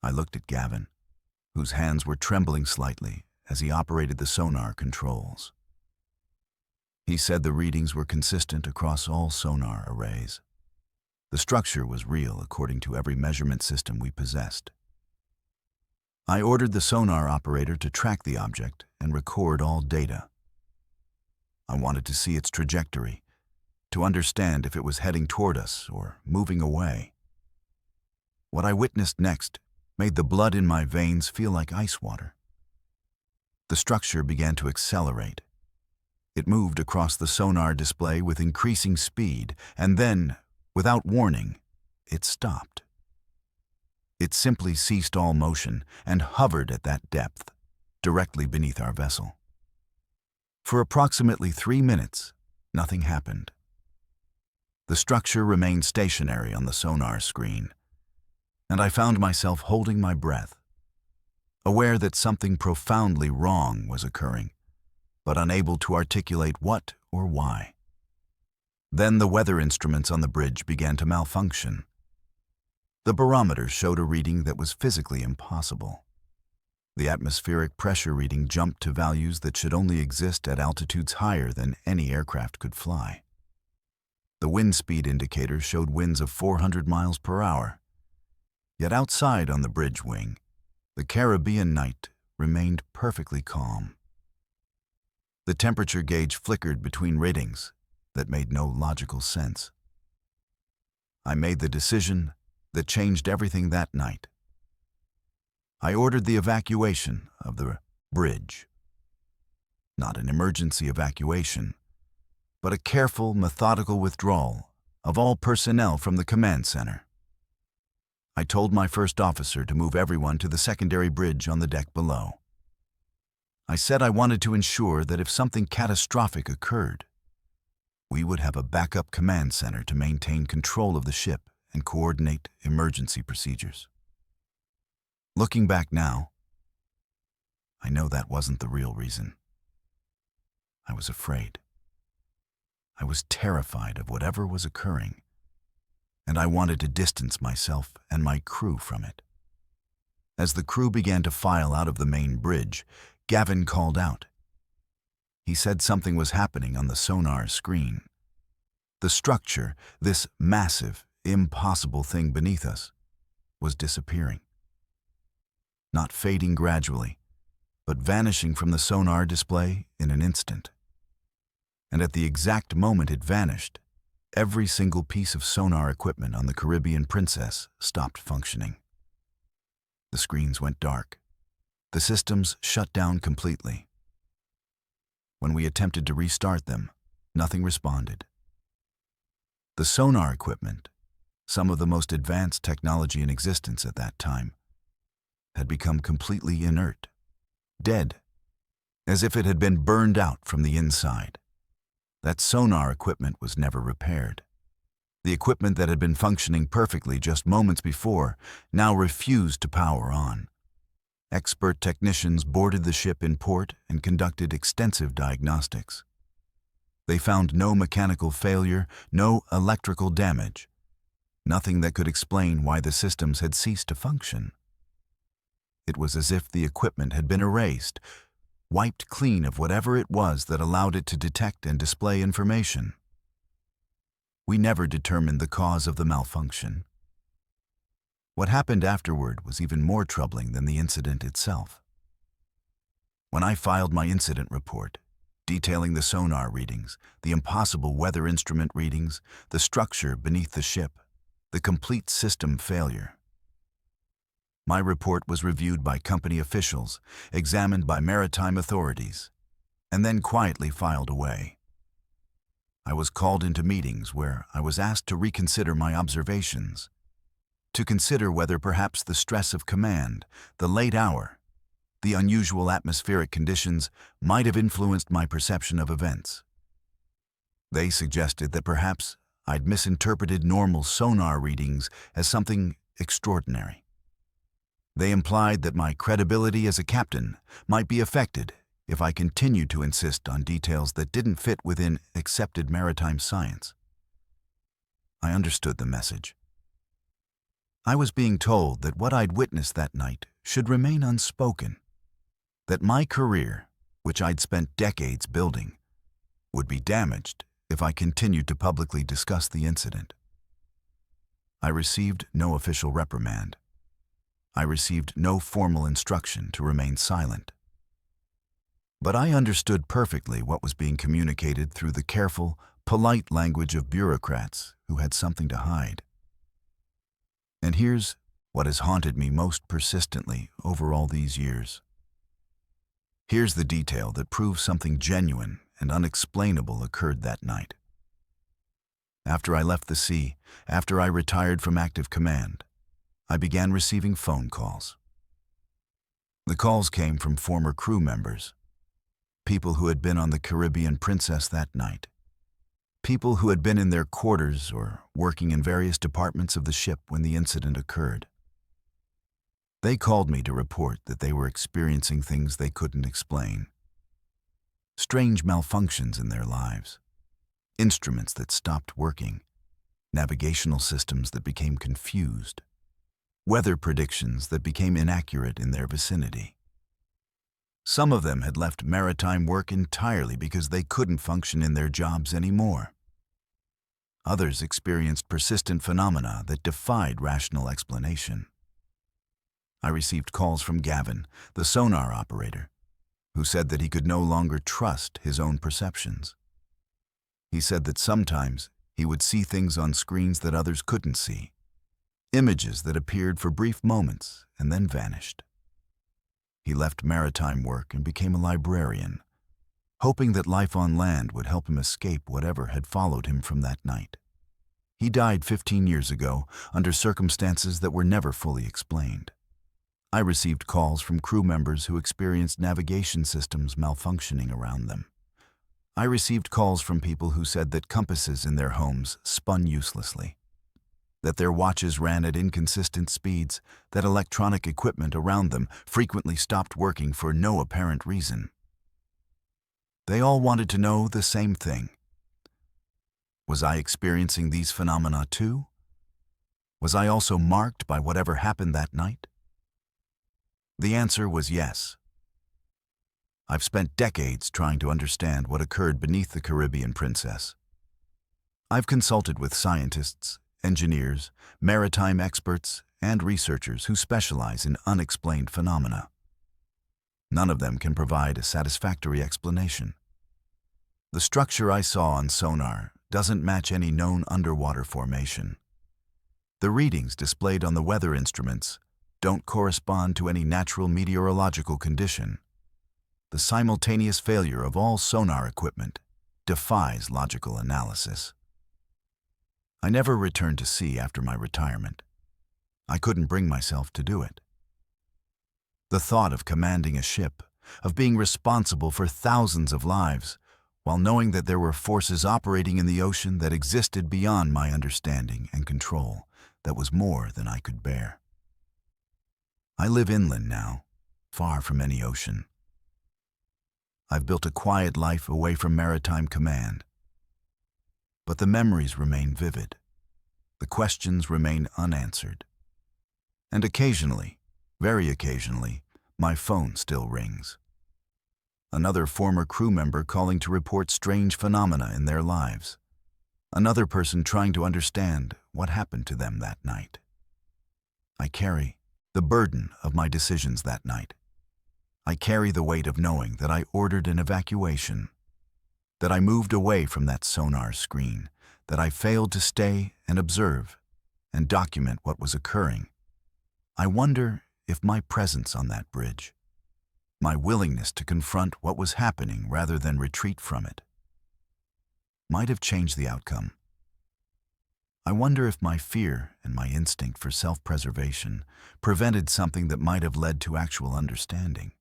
I looked at Gavin, whose hands were trembling slightly as he operated the sonar controls. He said the readings were consistent across all sonar arrays. The structure was real according to every measurement system we possessed. I ordered the sonar operator to track the object and record all data. I wanted to see its trajectory, to understand if it was heading toward us or moving away. What I witnessed next made the blood in my veins feel like ice water. The structure began to accelerate. It moved across the sonar display with increasing speed, and then, without warning, it stopped. It simply ceased all motion and hovered at that depth, directly beneath our vessel. For approximately 3 minutes, nothing happened. The structure remained stationary on the sonar screen, and I found myself holding my breath, aware that something profoundly wrong was occurring, but unable to articulate what or why. Then the weather instruments on the bridge began to malfunction. The barometer showed a reading that was physically impossible. The atmospheric pressure reading jumped to values that should only exist at altitudes higher than any aircraft could fly. The wind speed indicator showed winds of 400 miles per hour. Yet outside on the bridge wing, the Caribbean night remained perfectly calm. The temperature gauge flickered between readings that made no logical sense. I made the decision that changed everything that night. I ordered the evacuation of the bridge. Not an emergency evacuation, but a careful, methodical withdrawal of all personnel from the command center. I told my first officer to move everyone to the secondary bridge on the deck below. I said I wanted to ensure that if something catastrophic occurred, we would have a backup command center to maintain control of the ship and coordinate emergency procedures. Looking back now, I know that wasn't the real reason. I was afraid. I was terrified of whatever was occurring, and I wanted to distance myself and my crew from it. As the crew began to file out of the main bridge, Gavin called out. He said something was happening on the sonar screen. The structure, this massive, impossible thing beneath us, was disappearing. Not fading gradually, but vanishing from the sonar display in an instant. And at the exact moment it vanished, every single piece of sonar equipment on the Caribbean Princess stopped functioning. The screens went dark. The systems shut down completely. When we attempted to restart them, nothing responded. The sonar equipment, some of the most advanced technology in existence at that time, had become completely inert, dead, as if it had been burned out from the inside. That sonar equipment was never repaired. The equipment that had been functioning perfectly just moments before now refused to power on. Expert technicians boarded the ship in port and conducted extensive diagnostics. They found no mechanical failure, no electrical damage, nothing that could explain why the systems had ceased to function. It was as if the equipment had been erased, wiped clean of whatever it was that allowed it to detect and display information. We never determined the cause of the malfunction. What happened afterward was even more troubling than the incident itself. When I filed my incident report, detailing the sonar readings, the impossible weather instrument readings, the structure beneath the ship, the complete system failure, my report was reviewed by company officials, examined by maritime authorities, and then quietly filed away. I was called into meetings where I was asked to reconsider my observations, to consider whether perhaps the stress of command, the late hour, the unusual atmospheric conditions might have influenced my perception of events. They suggested that perhaps I'd misinterpreted normal sonar readings as something extraordinary. They implied that my credibility as a captain might be affected if I continued to insist on details that didn't fit within accepted maritime science. I understood the message. I was being told that what I'd witnessed that night should remain unspoken, that my career, which I'd spent decades building, would be damaged if I continued to publicly discuss the incident. I received no official reprimand. I received no formal instruction to remain silent. But I understood perfectly what was being communicated through the careful, polite language of bureaucrats who had something to hide. And here's what has haunted me most persistently over all these years. Here's the detail that proves something genuine and unexplainable occurred that night. After I left the sea, after I retired from active command, I began receiving phone calls. The calls came from former crew members, people who had been on the Caribbean Princess that night, people who had been in their quarters or working in various departments of the ship when the incident occurred. They called me to report that they were experiencing things they couldn't explain. Strange malfunctions in their lives, instruments that stopped working, navigational systems that became confused, weather predictions that became inaccurate in their vicinity. Some of them had left maritime work entirely because they couldn't function in their jobs anymore. Others experienced persistent phenomena that defied rational explanation. I received calls from Gavin, the sonar operator, who said that he could no longer trust his own perceptions. He said that sometimes he would see things on screens that others couldn't see, images that appeared for brief moments and then vanished. He left maritime work and became a librarian, hoping that life on land would help him escape whatever had followed him from that night. He died 15 years ago under circumstances that were never fully explained. I received calls from crew members who experienced navigation systems malfunctioning around them. I received calls from people who said that compasses in their homes spun uselessly, that their watches ran at inconsistent speeds, that electronic equipment around them frequently stopped working for no apparent reason. They all wanted to know the same thing. Was I experiencing these phenomena too? Was I also marked by whatever happened that night? The answer was yes. I've spent decades trying to understand what occurred beneath the Caribbean Princess. I've consulted with scientists, engineers, maritime experts, and researchers who specialize in unexplained phenomena. None of them can provide a satisfactory explanation. The structure I saw on sonar doesn't match any known underwater formation. The readings displayed on the weather instruments don't correspond to any natural meteorological condition. The simultaneous failure of all sonar equipment defies logical analysis. I never returned to sea after my retirement. I couldn't bring myself to do it. The thought of commanding a ship, of being responsible for thousands of lives, while knowing that there were forces operating in the ocean that existed beyond my understanding and control, that was more than I could bear. I live inland now, far from any ocean. I've built a quiet life away from maritime command. But the memories remain vivid. The questions remain unanswered. And occasionally, very occasionally, my phone still rings. Another former crew member calling to report strange phenomena in their lives. Another person trying to understand what happened to them that night. I carry the burden of my decisions that night. I carry the weight of knowing that I ordered an evacuation, that I moved away from that sonar screen, that I failed to stay and observe and document what was occurring. I wonder if my presence on that bridge, my willingness to confront what was happening rather than retreat from it, might have changed the outcome. I wonder if my fear and my instinct for self-preservation prevented something that might have led to actual understanding.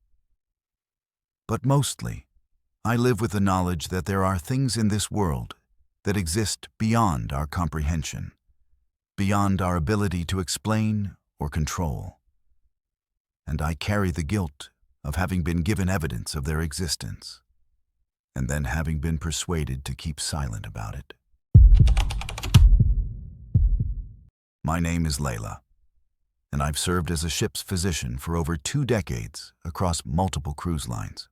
But mostly, I live with the knowledge that there are things in this world that exist beyond our comprehension, beyond our ability to explain or control. And I carry the guilt of having been given evidence of their existence, and then having been persuaded to keep silent about it. My name is Layla, and I've served as a ship's physician for over 2 decades across multiple cruise lines.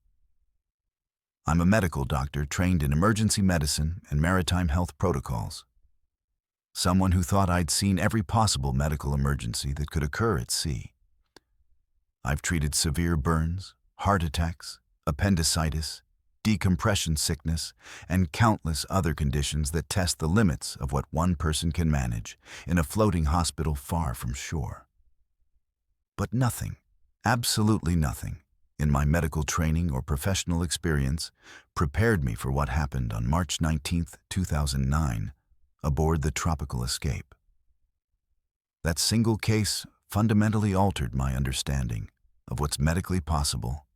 I'm a medical doctor trained in emergency medicine and maritime health protocols. Someone who thought I'd seen every possible medical emergency that could occur at sea. I've treated severe burns, heart attacks, appendicitis, decompression sickness, and countless other conditions that test the limits of what one person can manage in a floating hospital far from shore. But nothing, absolutely nothing, in my medical training or professional experience prepared me for what happened on March 19, 2009, aboard the Tropical Escape. That single case fundamentally altered my understanding of what's medically possible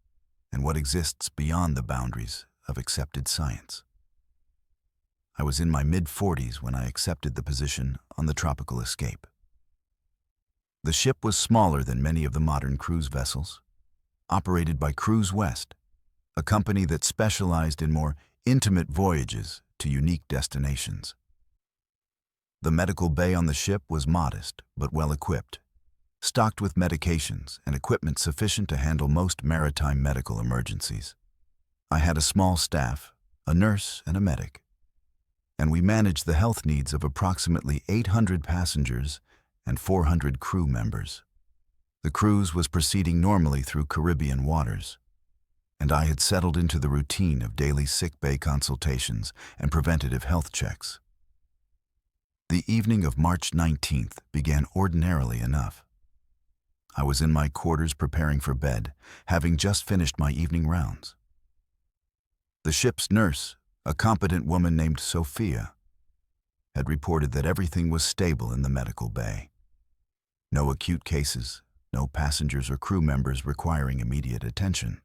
and what exists beyond the boundaries of accepted science. I was in my mid-40s when I accepted the position on the Tropical Escape. The ship was smaller than many of the modern cruise vessels, operated by Cruise West, a company that specialized in more intimate voyages to unique destinations. The medical bay on the ship was modest but well-equipped, stocked with medications and equipment sufficient to handle most maritime medical emergencies. I had a small staff, a nurse and a medic, and we managed the health needs of approximately 800 passengers and 400 crew members. The cruise was proceeding normally through Caribbean waters, and I had settled into the routine of daily sick bay consultations and preventative health checks. The evening of March 19th began ordinarily enough. I was in my quarters preparing for bed, having just finished my evening rounds. The ship's nurse, a competent woman named Sophia, had reported that everything was stable in the medical bay. No acute cases, no passengers or crew members requiring immediate attention.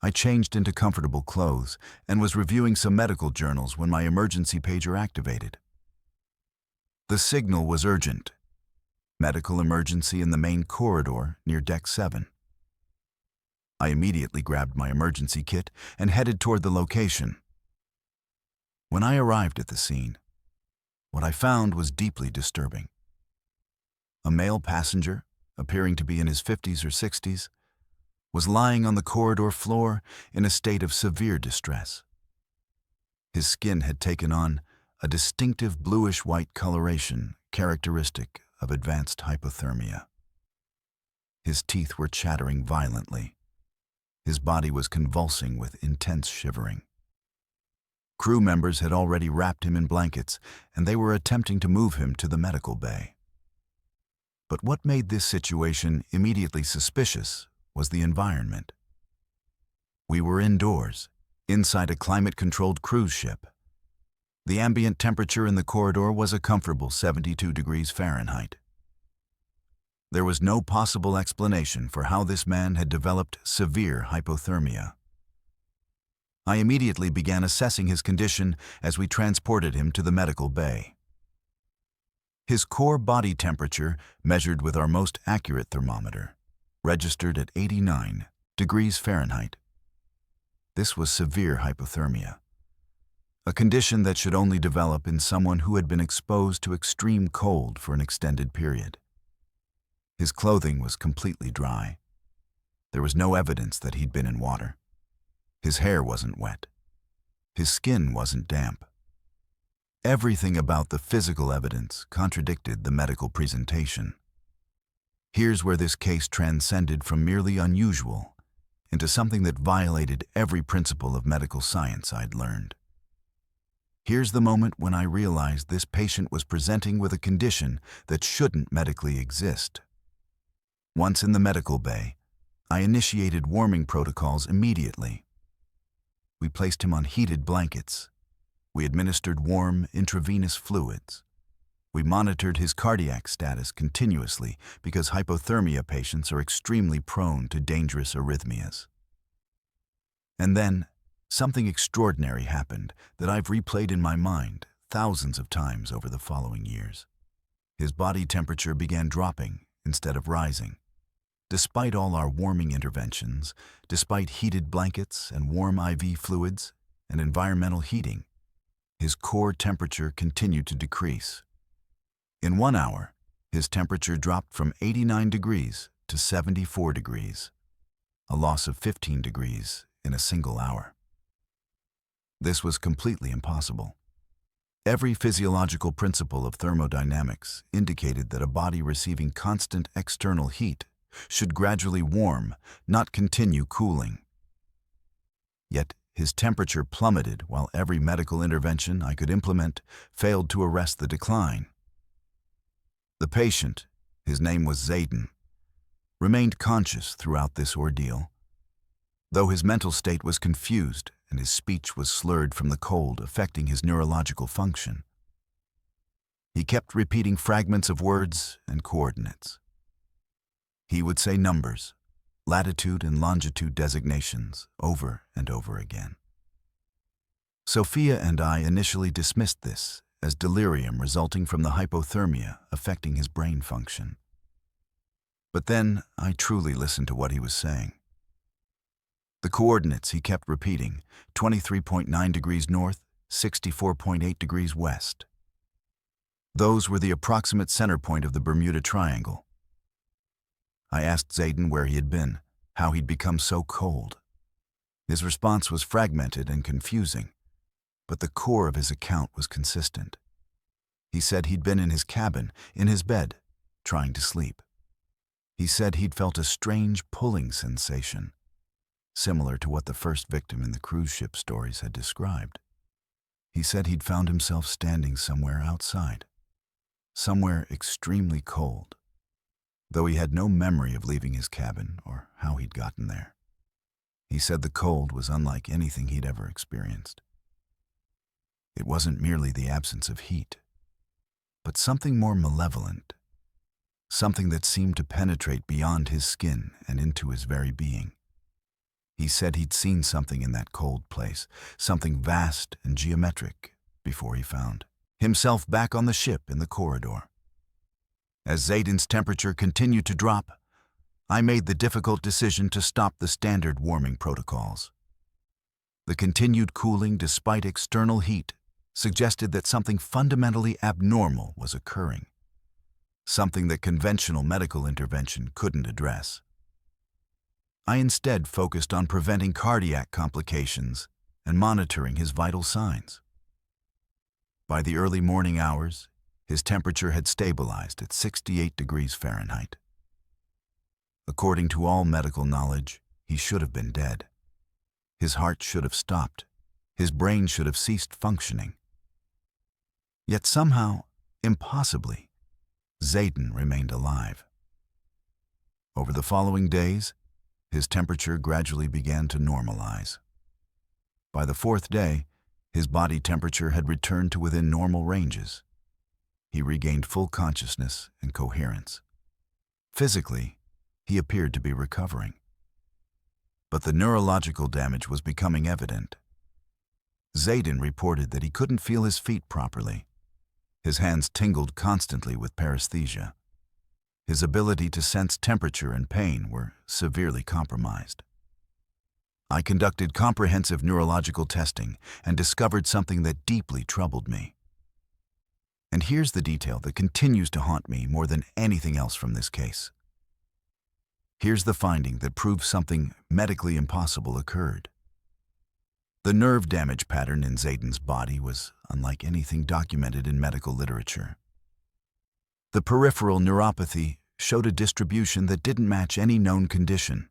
I changed into comfortable clothes and was reviewing some medical journals when my emergency pager activated. The signal was urgent. Medical emergency in the main corridor near Deck 7. I immediately grabbed my emergency kit and headed toward the location. When I arrived at the scene, what I found was deeply disturbing. A male passenger, appearing to be in his 50s or 60s, was lying on the corridor floor in a state of severe distress. His skin had taken on a distinctive bluish-white coloration characteristic of advanced hypothermia. His teeth were chattering violently. His body was convulsing with intense shivering. Crew members had already wrapped him in blankets, and they were attempting to move him to the medical bay. But what made this situation immediately suspicious was the environment. We were indoors, inside a climate-controlled cruise ship. The ambient temperature in the corridor was a comfortable 72 degrees Fahrenheit. There was no possible explanation for how this man had developed severe hypothermia. I immediately began assessing his condition as we transported him to the medical bay. His core body temperature, measured with our most accurate thermometer, registered at 89 degrees Fahrenheit. This was severe hypothermia, a condition that should only develop in someone who had been exposed to extreme cold for an extended period. His clothing was completely dry. There was no evidence that he'd been in water. His hair wasn't wet. His skin wasn't damp. Everything about the physical evidence contradicted the medical presentation. Here's where this case transcended from merely unusual into something that violated every principle of medical science I'd learned. Here's the moment when I realized this patient was presenting with a condition that shouldn't medically exist. Once in the medical bay, I initiated warming protocols immediately. We placed him on heated blankets. We administered warm intravenous fluids. We monitored his cardiac status continuously because hypothermia patients are extremely prone to dangerous arrhythmias. And then, something extraordinary happened that I've replayed in my mind thousands of times over the following years. His body temperature began dropping instead of rising. Despite all our warming interventions, despite heated blankets and warm IV fluids and environmental heating, his core temperature continued to decrease. In 1 hour, his temperature dropped from 89 degrees to 74 degrees, a loss of 15 degrees in a single hour. This was completely impossible. Every physiological principle of thermodynamics indicated that a body receiving constant external heat should gradually warm, not continue cooling. Yet his temperature plummeted while every medical intervention I could implement failed to arrest the decline. The patient, his name was Zayden, remained conscious throughout this ordeal, though his mental state was confused and his speech was slurred from the cold affecting his neurological function. He kept repeating fragments of words and coordinates. He would say numbers, latitude and longitude designations, over and over again. Sophia and I initially dismissed this as delirium resulting from the hypothermia affecting his brain function. But then I truly listened to what he was saying. The coordinates he kept repeating, 23.9 degrees north, 64.8 degrees west. Those were the approximate center point of the Bermuda Triangle. I asked Zayden where he had been, how he'd become so cold. His response was fragmented and confusing, but the core of his account was consistent. He said he'd been in his cabin, in his bed, trying to sleep. He said he'd felt a strange pulling sensation, similar to what the first victim in the cruise ship stories had described. He said he'd found himself standing somewhere outside, somewhere extremely cold, though he had no memory of leaving his cabin or how he'd gotten there. He said the cold was unlike anything he'd ever experienced. It wasn't merely the absence of heat, but something more malevolent, something that seemed to penetrate beyond his skin and into his very being. He said he'd seen something in that cold place, something vast and geometric, before he found himself back on the ship in the corridor. As Zayden's temperature continued to drop, I made the difficult decision to stop the standard warming protocols. The continued cooling despite external heat suggested that something fundamentally abnormal was occurring, something that conventional medical intervention couldn't address. I instead focused on preventing cardiac complications and monitoring his vital signs. By the early morning hours, his temperature had stabilized at 68 degrees Fahrenheit. According to all medical knowledge, he should have been dead. His heart should have stopped. His brain should have ceased functioning. Yet somehow, impossibly, Zayden remained alive. Over the following days, his temperature gradually began to normalize. By the fourth day, his body temperature had returned to within normal ranges. He regained full consciousness and coherence. Physically, he appeared to be recovering. But the neurological damage was becoming evident. Zayden reported that he couldn't feel his feet properly. His hands tingled constantly with paresthesia. His ability to sense temperature and pain were severely compromised. I conducted comprehensive neurological testing and discovered something that deeply troubled me. And here's the detail that continues to haunt me more than anything else from this case. Here's the finding that proves something medically impossible occurred. The nerve damage pattern in Zayden's body was unlike anything documented in medical literature. The peripheral neuropathy showed a distribution that didn't match any known condition.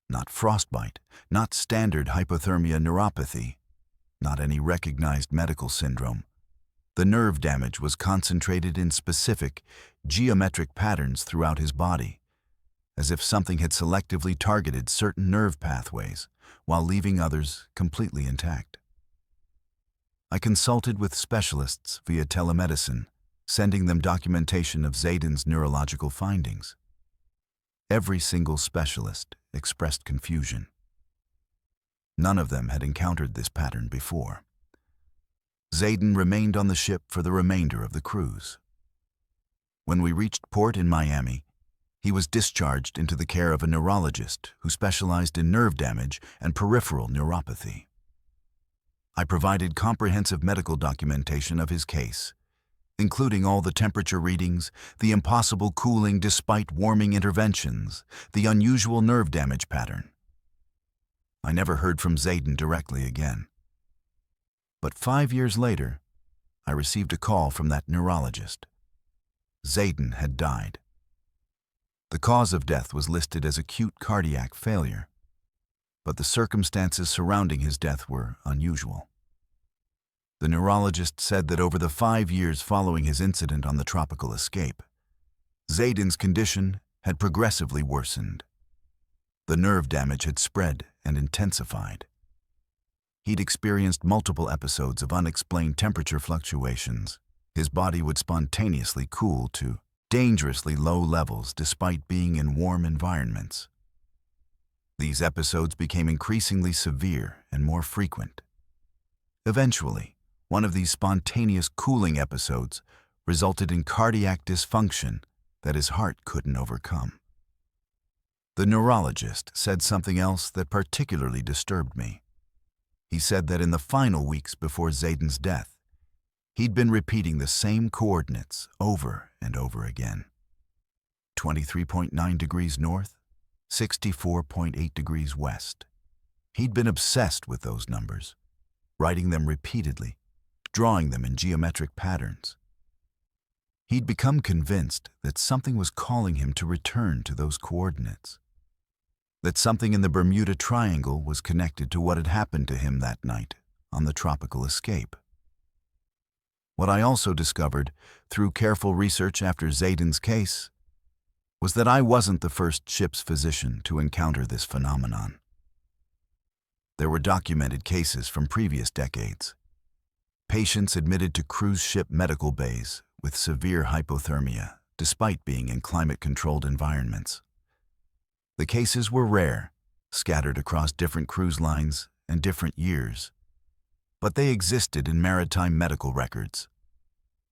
Not frostbite, not standard hypothermia neuropathy, not any recognized medical syndrome. The nerve damage was concentrated in specific, geometric patterns throughout his body, as if something had selectively targeted certain nerve pathways while leaving others completely intact. I consulted with specialists via telemedicine, sending them documentation of Zayden's neurological findings. Every single specialist expressed confusion. None of them had encountered this pattern before. Zayden remained on the ship for the remainder of the cruise. When we reached port in Miami, he was discharged into the care of a neurologist who specialized in nerve damage and peripheral neuropathy. I provided comprehensive medical documentation of his case, including all the temperature readings, the impossible cooling despite warming interventions, the unusual nerve damage pattern. I never heard from Zayden directly again. But 5 years later, I received a call from that neurologist. Zayden had died. The cause of death was listed as acute cardiac failure, but the circumstances surrounding his death were unusual. The neurologist said that over the 5 years following his incident on the tropical escape, Zayden's condition had progressively worsened. The nerve damage had spread and intensified. He'd experienced multiple episodes of unexplained temperature fluctuations. His body would spontaneously cool to dangerously low levels despite being in warm environments. These episodes became increasingly severe and more frequent. Eventually, one of these spontaneous cooling episodes resulted in cardiac dysfunction that his heart couldn't overcome. The neurologist said something else that particularly disturbed me. He said that in the final weeks before Zayden's death, he'd been repeating the same coordinates over and over again. 23.9 degrees north, 64.8 degrees west. He'd been obsessed with those numbers, writing them repeatedly, drawing them in geometric patterns. He'd become convinced that something was calling him to return to those coordinates, that something in the Bermuda Triangle was connected to what had happened to him that night on the tropical escape. What I also discovered through careful research after Zayden's case was that I wasn't the first ship's physician to encounter this phenomenon. There were documented cases from previous decades. Patients admitted to cruise ship medical bays with severe hypothermia despite being in climate-controlled environments. The cases were rare, scattered across different cruise lines and different years, but they existed in maritime medical records.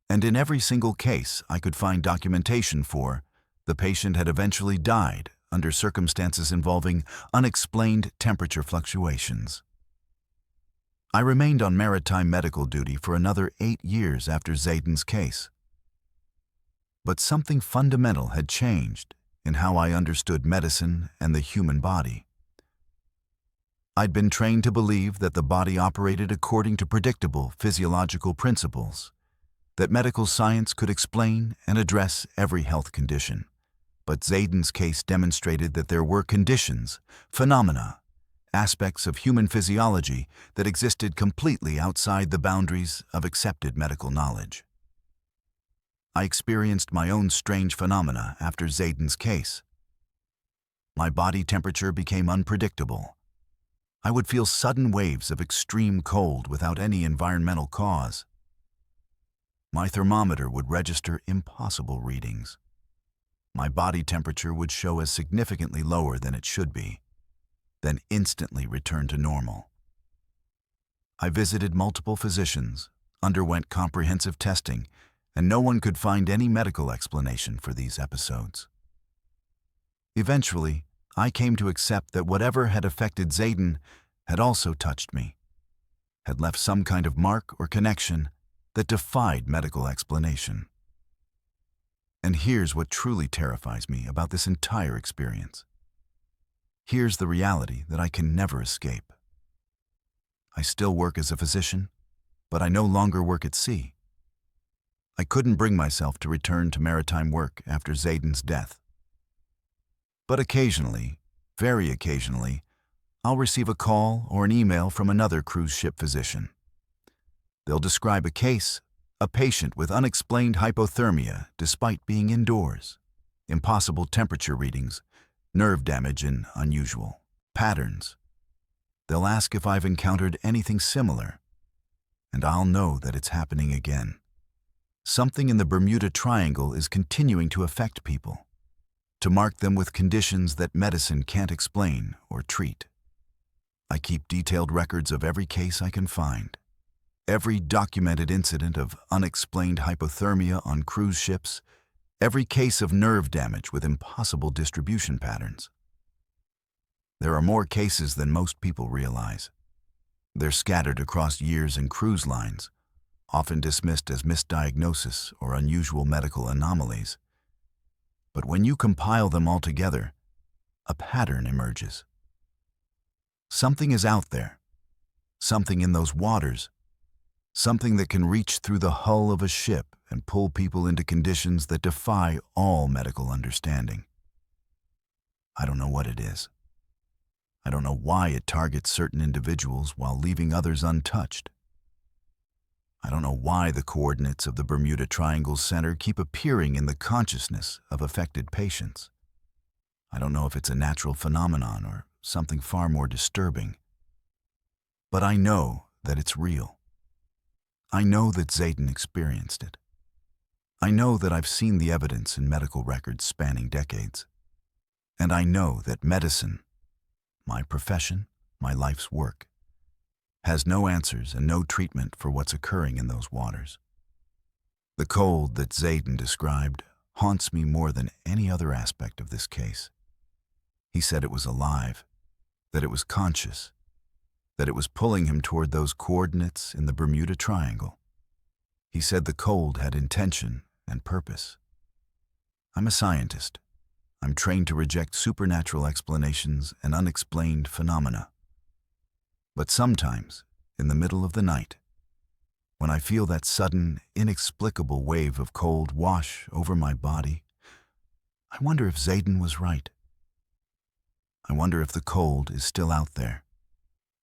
And in every single case I could find documentation for, the patient had eventually died under circumstances involving unexplained temperature fluctuations. I remained on maritime medical duty for another 8 years after Zayden's case. But something fundamental had changed in how I understood medicine and the human body. I'd been trained to believe that the body operated according to predictable physiological principles, that medical science could explain and address every health condition. But Zayden's case demonstrated that there were conditions, phenomena, aspects of human physiology that existed completely outside the boundaries of accepted medical knowledge. I experienced my own strange phenomena after Zayden's case. My body temperature became unpredictable. I would feel sudden waves of extreme cold without any environmental cause. My thermometer would register impossible readings. My body temperature would show as significantly lower than it should be, then instantly return to normal. I visited multiple physicians, underwent comprehensive testing, and no one could find any medical explanation for these episodes. Eventually, I came to accept that whatever had affected Zayden had also touched me, had left some kind of mark or connection that defied medical explanation. And here's what truly terrifies me about this entire experience. Here's the reality that I can never escape. I still work as a physician, but I no longer work at sea. I couldn't bring myself to return to maritime work after Zayden's death. But occasionally, very occasionally, I'll receive a call or an email from another cruise ship physician. They'll describe a case, a patient with unexplained hypothermia despite being indoors, impossible temperature readings, nerve damage and unusual patterns. They'll ask if I've encountered anything similar, and I'll know that it's happening again. Something in the Bermuda Triangle is continuing to affect people, to mark them with conditions that medicine can't explain or treat. I keep detailed records of every case I can find. Every documented incident of unexplained hypothermia on cruise ships, every case of nerve damage with impossible distribution patterns. There are more cases than most people realize. They're scattered across years and cruise lines, often dismissed as misdiagnosis or unusual medical anomalies. But when you compile them all together, a pattern emerges. Something is out there, something in those waters, something that can reach through the hull of a ship and pull people into conditions that defy all medical understanding. I don't know what it is. I don't know why it targets certain individuals while leaving others untouched. I don't know why the coordinates of the Bermuda Triangle Center keep appearing in the consciousness of affected patients. I don't know if it's a natural phenomenon or something far more disturbing. But I know that it's real. I know that Zayden experienced it. I know that I've seen the evidence in medical records spanning decades. And I know that medicine, my profession, my life's work, has no answers and no treatment for what's occurring in those waters. The cold that Zayden described haunts me more than any other aspect of this case. He said it was alive, that it was conscious, that it was pulling him toward those coordinates in the Bermuda Triangle. He said the cold had intention and purpose. I'm a scientist. I'm trained to reject supernatural explanations and unexplained phenomena. But sometimes, in the middle of the night, when I feel that sudden, inexplicable wave of cold wash over my body, I wonder if Zayden was right. I wonder if the cold is still out there,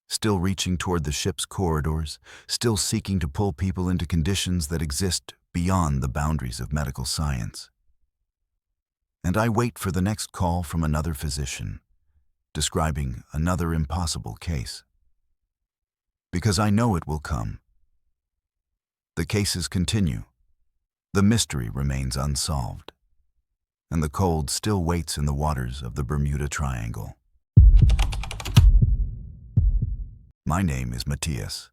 still reaching toward the ship's corridors, still seeking to pull people into conditions that exist beyond the boundaries of medical science. And I wait for the next call from another physician, describing another impossible case. Because I know it will come. The cases continue. The mystery remains unsolved. And the cold still waits in the waters of the Bermuda Triangle. My name is Matthias,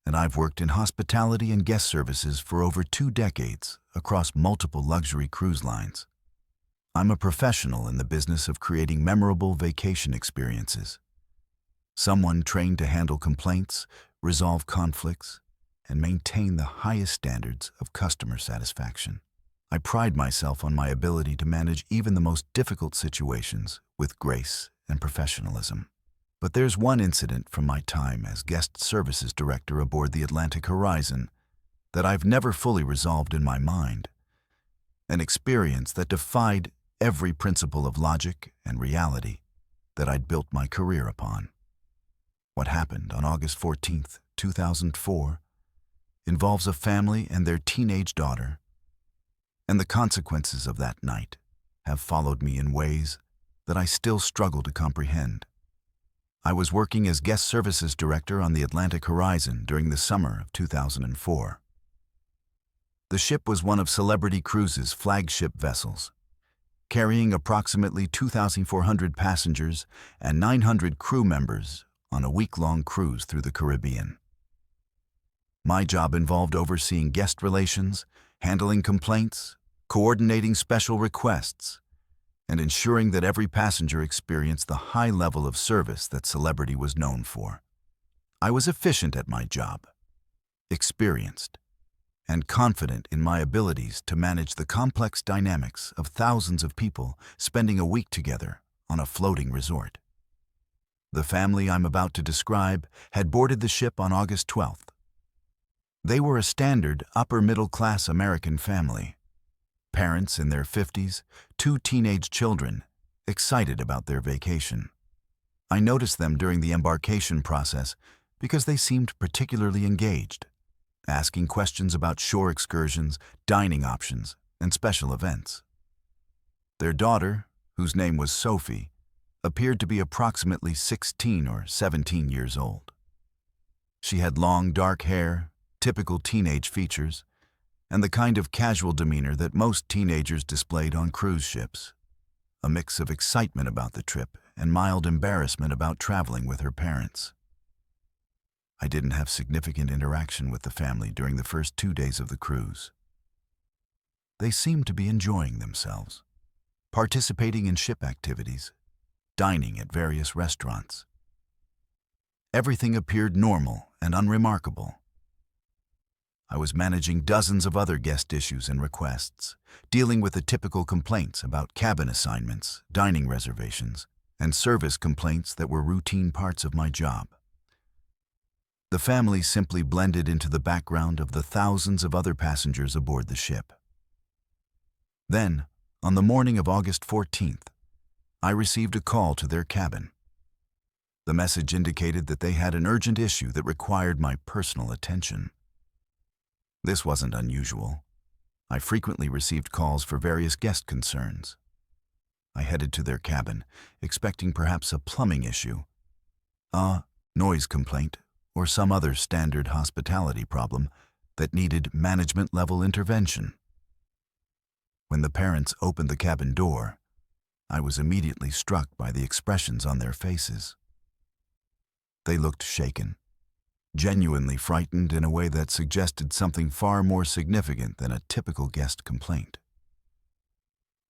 and I've worked in hospitality and guest services for over 2 decades across multiple luxury cruise lines. I'm a professional in the business of creating memorable vacation experiences. Someone trained to handle complaints, resolve conflicts, and maintain the highest standards of customer satisfaction. I pride myself on my ability to manage even the most difficult situations with grace and professionalism. But there's one incident from my time as guest services director aboard the Atlantic Horizon that I've never fully resolved in my mind. An experience that defied every principle of logic and reality that I'd built my career upon. What happened on August 14th, 2004, involves a family and their teenage daughter, and the consequences of that night have followed me in ways that I still struggle to comprehend. I was working as guest services director on the Atlantic Horizon during the summer of 2004. The ship was one of Celebrity Cruises' flagship vessels, carrying approximately 2,400 passengers and 900 crew members on a week-long cruise through the Caribbean. My job involved overseeing guest relations, handling complaints, coordinating special requests, and ensuring that every passenger experienced the high level of service that Celebrity was known for. I was efficient at my job, experienced, and confident in my abilities to manage the complex dynamics of thousands of people spending a week together on a floating resort. The family I'm about to describe had boarded the ship on August 12th. They were a standard upper-middle-class American family. Parents in their 50s, 2 teenage children, excited about their vacation. I noticed them during the embarkation process because they seemed particularly engaged, asking questions about shore excursions, dining options, and special events. Their daughter, whose name was Sophie, appeared to be approximately 16 or 17 years old. She had long, dark hair, typical teenage features, and the kind of casual demeanor that most teenagers displayed on cruise ships, a mix of excitement about the trip and mild embarrassment about traveling with her parents. I didn't have significant interaction with the family during the first 2 days of the cruise. They seemed to be enjoying themselves, participating in ship activities, dining at various restaurants. Everything appeared normal and unremarkable. I was managing dozens of other guest issues and requests, dealing with the typical complaints about cabin assignments, dining reservations, and service complaints that were routine parts of my job. The family simply blended into the background of the thousands of other passengers aboard the ship. Then, on the morning of August 14th, I received a call to their cabin. The message indicated that they had an urgent issue that required my personal attention. This wasn't unusual. I frequently received calls for various guest concerns. I headed to their cabin, expecting perhaps a plumbing issue, a noise complaint, or some other standard hospitality problem that needed management-level intervention. When the parents opened the cabin door, I was immediately struck by the expressions on their faces. They looked shaken, genuinely frightened in a way that suggested something far more significant than a typical guest complaint.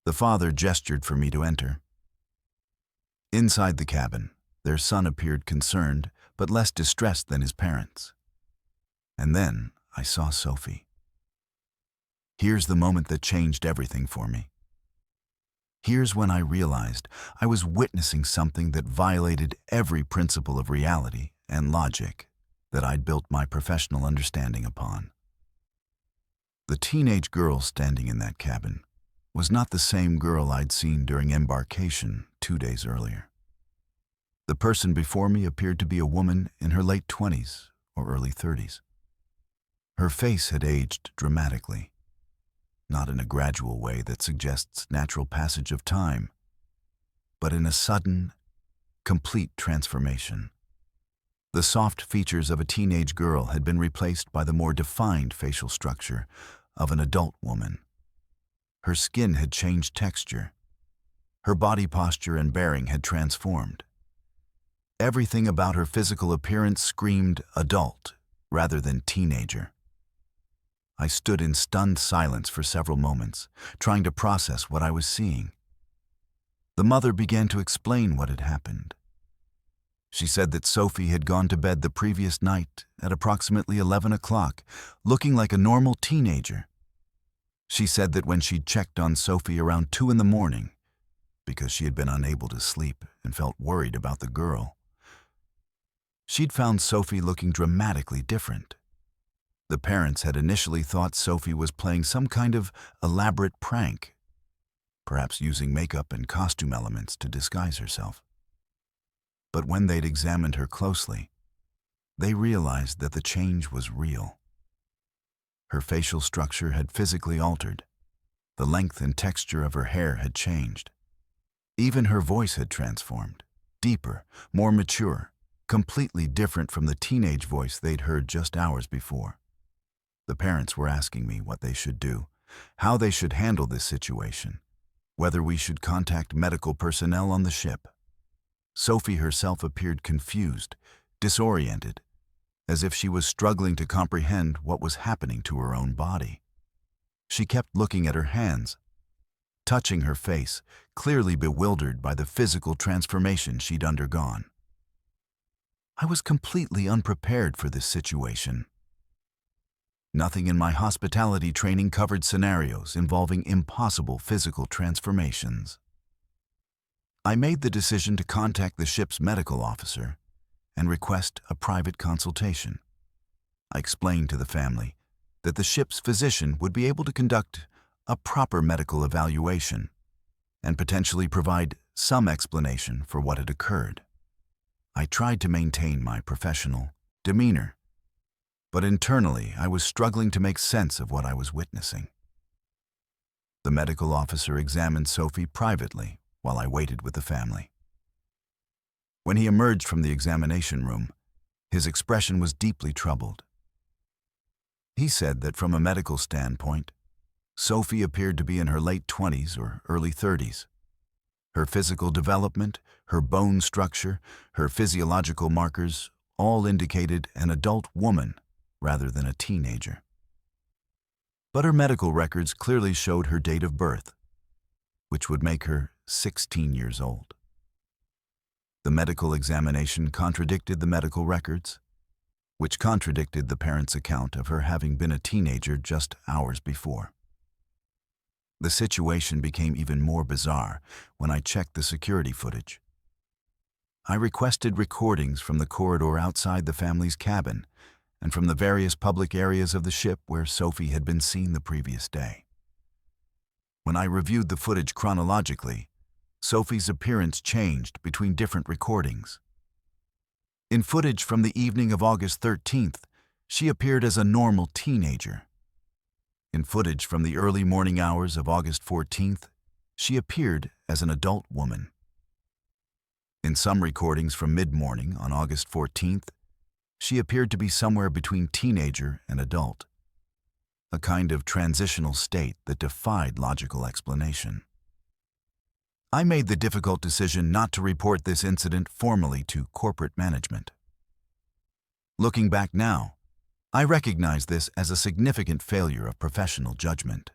The father gestured for me to enter. Inside the cabin, their son appeared concerned, but less distressed than his parents. And then I saw Sophie. Here's the moment that changed everything for me. Here's when I realized I was witnessing something that violated every principle of reality and logic that I'd built my professional understanding upon. The teenage girl standing in that cabin was not the same girl I'd seen during embarkation 2 days earlier. The person before me appeared to be a woman in her late 20s or early 30s. Her face had aged dramatically, not in a gradual way that suggests natural passage of time, but in a sudden, complete transformation. The soft features of a teenage girl had been replaced by the more defined facial structure of an adult woman. Her skin had changed texture. Her body posture and bearing had transformed. Everything about her physical appearance screamed adult rather than teenager. I stood in stunned silence for several moments, trying to process what I was seeing. The mother began to explain what had happened. She said that Sophie had gone to bed the previous night at approximately 11 o'clock, looking like a normal teenager. She said that when she'd checked on Sophie around 2 in the morning, because she had been unable to sleep and felt worried about the girl, she'd found Sophie looking dramatically different. The parents had initially thought Sophie was playing some kind of elaborate prank, perhaps using makeup and costume elements to disguise herself. But when they'd examined her closely, they realized that the change was real. Her facial structure had physically altered. The length and texture of her hair had changed. Even her voice had transformed, deeper, more mature, completely different from the teenage voice they'd heard just hours before. The parents were asking me what they should do, how they should handle this situation, whether we should contact medical personnel on the ship. Sophie herself appeared confused, disoriented, as if she was struggling to comprehend what was happening to her own body. She kept looking at her hands, touching her face, clearly bewildered by the physical transformation she'd undergone. I was completely unprepared for this situation. Nothing in my hospitality training covered scenarios involving impossible physical transformations. I made the decision to contact the ship's medical officer and request a private consultation. I explained to the family that the ship's physician would be able to conduct a proper medical evaluation and potentially provide some explanation for what had occurred. I tried to maintain my professional demeanor, but internally I was struggling to make sense of what I was witnessing. The medical officer examined Sophie privately while I waited with the family. When he emerged from the examination room, his expression was deeply troubled. He said that from a medical standpoint, Sophie appeared to be in her late 20s or early 30s. Her physical development, her bone structure, her physiological markers all indicated an adult woman rather than a teenager. But her medical records clearly showed her date of birth, which would make her 16 years old. The medical examination contradicted the medical records, which contradicted the parents' account of her having been a teenager just hours before. The situation became even more bizarre when I checked the security footage. I requested recordings from the corridor outside the family's cabin and from the various public areas of the ship where Sophie had been seen the previous day. When I reviewed the footage chronologically, Sophie's appearance changed between different recordings. In footage from the evening of August 13th, she appeared as a normal teenager. In footage from the early morning hours of August 14th, she appeared as an adult woman. In some recordings from mid-morning on August 14th, she appeared to be somewhere between teenager and adult. a kind of transitional state that defied logical explanation. I made the difficult decision not to report this incident formally to corporate management. Looking back now, I recognize this as a significant failure of professional judgment.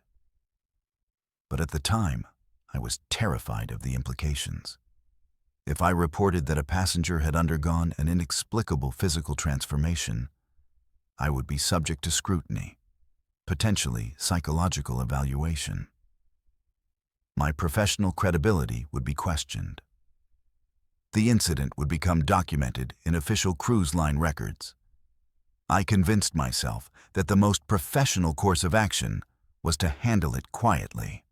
But at the time, I was terrified of the implications. If I reported that a passenger had undergone an inexplicable physical transformation, I would be subject to scrutiny, potentially psychological evaluation. My professional credibility would be questioned. The incident would become documented in official cruise line records. I convinced myself that the most professional course of action was to handle it quietly.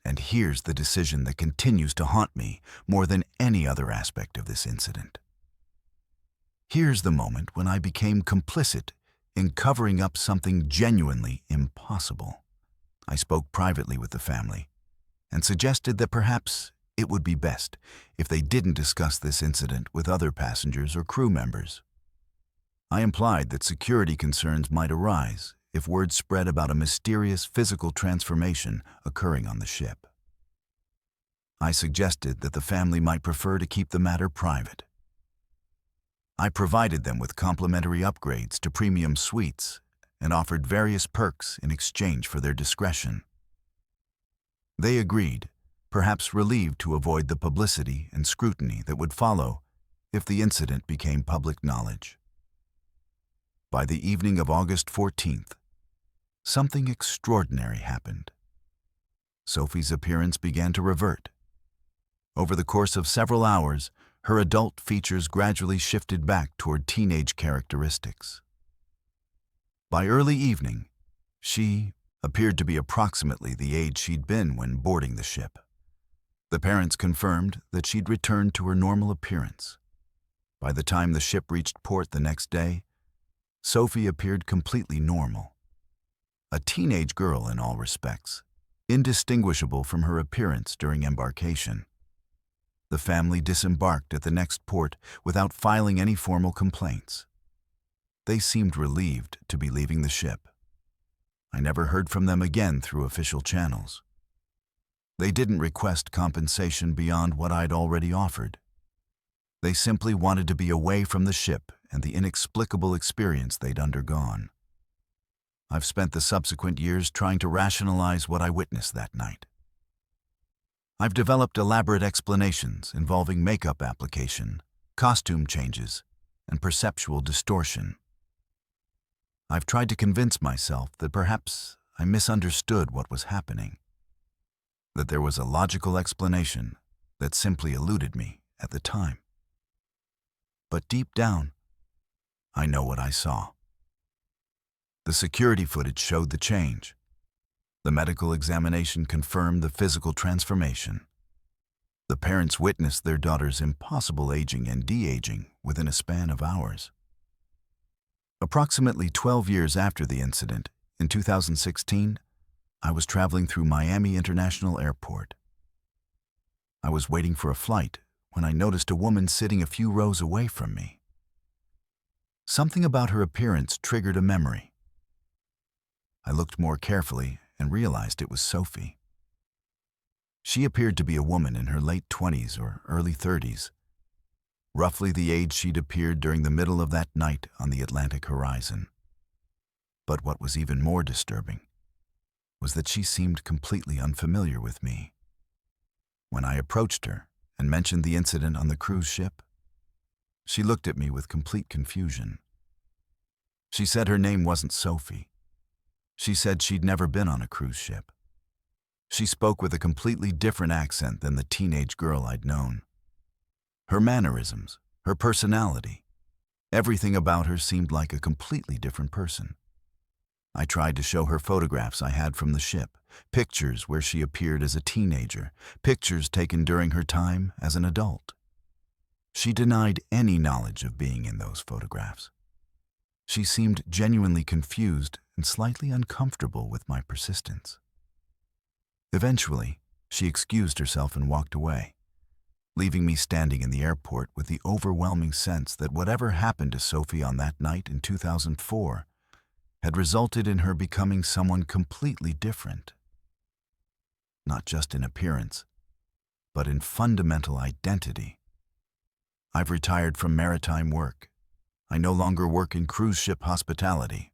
And here's the decision that continues to haunt me more than any other aspect of this incident. Here's the moment when I became complicit in covering up something genuinely impossible. I spoke privately with the family and suggested that perhaps it would be best if they didn't discuss this incident with other passengers or crew members. I implied that security concerns might arise if word spread about a mysterious physical transformation occurring on the ship. I suggested that the family might prefer to keep the matter private. I provided them with complimentary upgrades to premium suites and offered various perks in exchange for their discretion. They agreed, perhaps relieved to avoid the publicity and scrutiny that would follow if the incident became public knowledge. By the evening of August 14th, something extraordinary happened. Sophie's appearance began to revert. Over the course of several hours, her adult features gradually shifted back toward teenage characteristics. By early evening, she appeared to be approximately the age she'd been when boarding the ship. The parents confirmed that she'd returned to her normal appearance. By the time the ship reached port the next day, Sophie appeared completely normal. A teenage girl in all respects, indistinguishable from her appearance during embarkation. The family disembarked at the next port without filing any formal complaints. They seemed relieved to be leaving the ship. I never heard from them again through official channels. They didn't request compensation beyond what I'd already offered. They simply wanted to be away from the ship and the inexplicable experience they'd undergone. I've spent the subsequent years trying to rationalize what I witnessed that night. I've developed elaborate explanations involving makeup application, costume changes, and perceptual distortion. I've tried to convince myself that perhaps I misunderstood what was happening, that there was a logical explanation that simply eluded me at the time. But deep down, I know what I saw. The security footage showed the change. The medical examination confirmed the physical transformation. The parents witnessed their daughter's impossible aging and de-aging within a span of hours. Approximately 12 years after the incident, in 2016, I was traveling through Miami International Airport. I was waiting for a flight when I noticed a woman sitting a few rows away from me. Something about her appearance triggered a memory. I looked more carefully and realized it was Sophie. She appeared to be a woman in her late 20s or early 30s, roughly the age she'd appeared during the middle of that night on the Atlantic horizon. But what was even more disturbing was that she seemed completely unfamiliar with me. When I approached her and mentioned the incident on the cruise ship, she looked at me with complete confusion. She said her name wasn't Sophie. She said she'd never been on a cruise ship. She spoke with a completely different accent than the teenage girl I'd known. Her mannerisms, her personality, everything about her seemed like a completely different person. I tried to show her photographs I had from the ship, pictures where she appeared as a teenager, pictures taken during her time as an adult. She denied any knowledge of being in those photographs. She seemed genuinely confused and slightly uncomfortable with my persistence. Eventually, she excused herself and walked away, leaving me standing in the airport with the overwhelming sense that whatever happened to Sophie on that night in 2004 had resulted in her becoming someone completely different, not just in appearance, but in fundamental identity. I've retired from maritime work. I no longer work in cruise ship hospitality,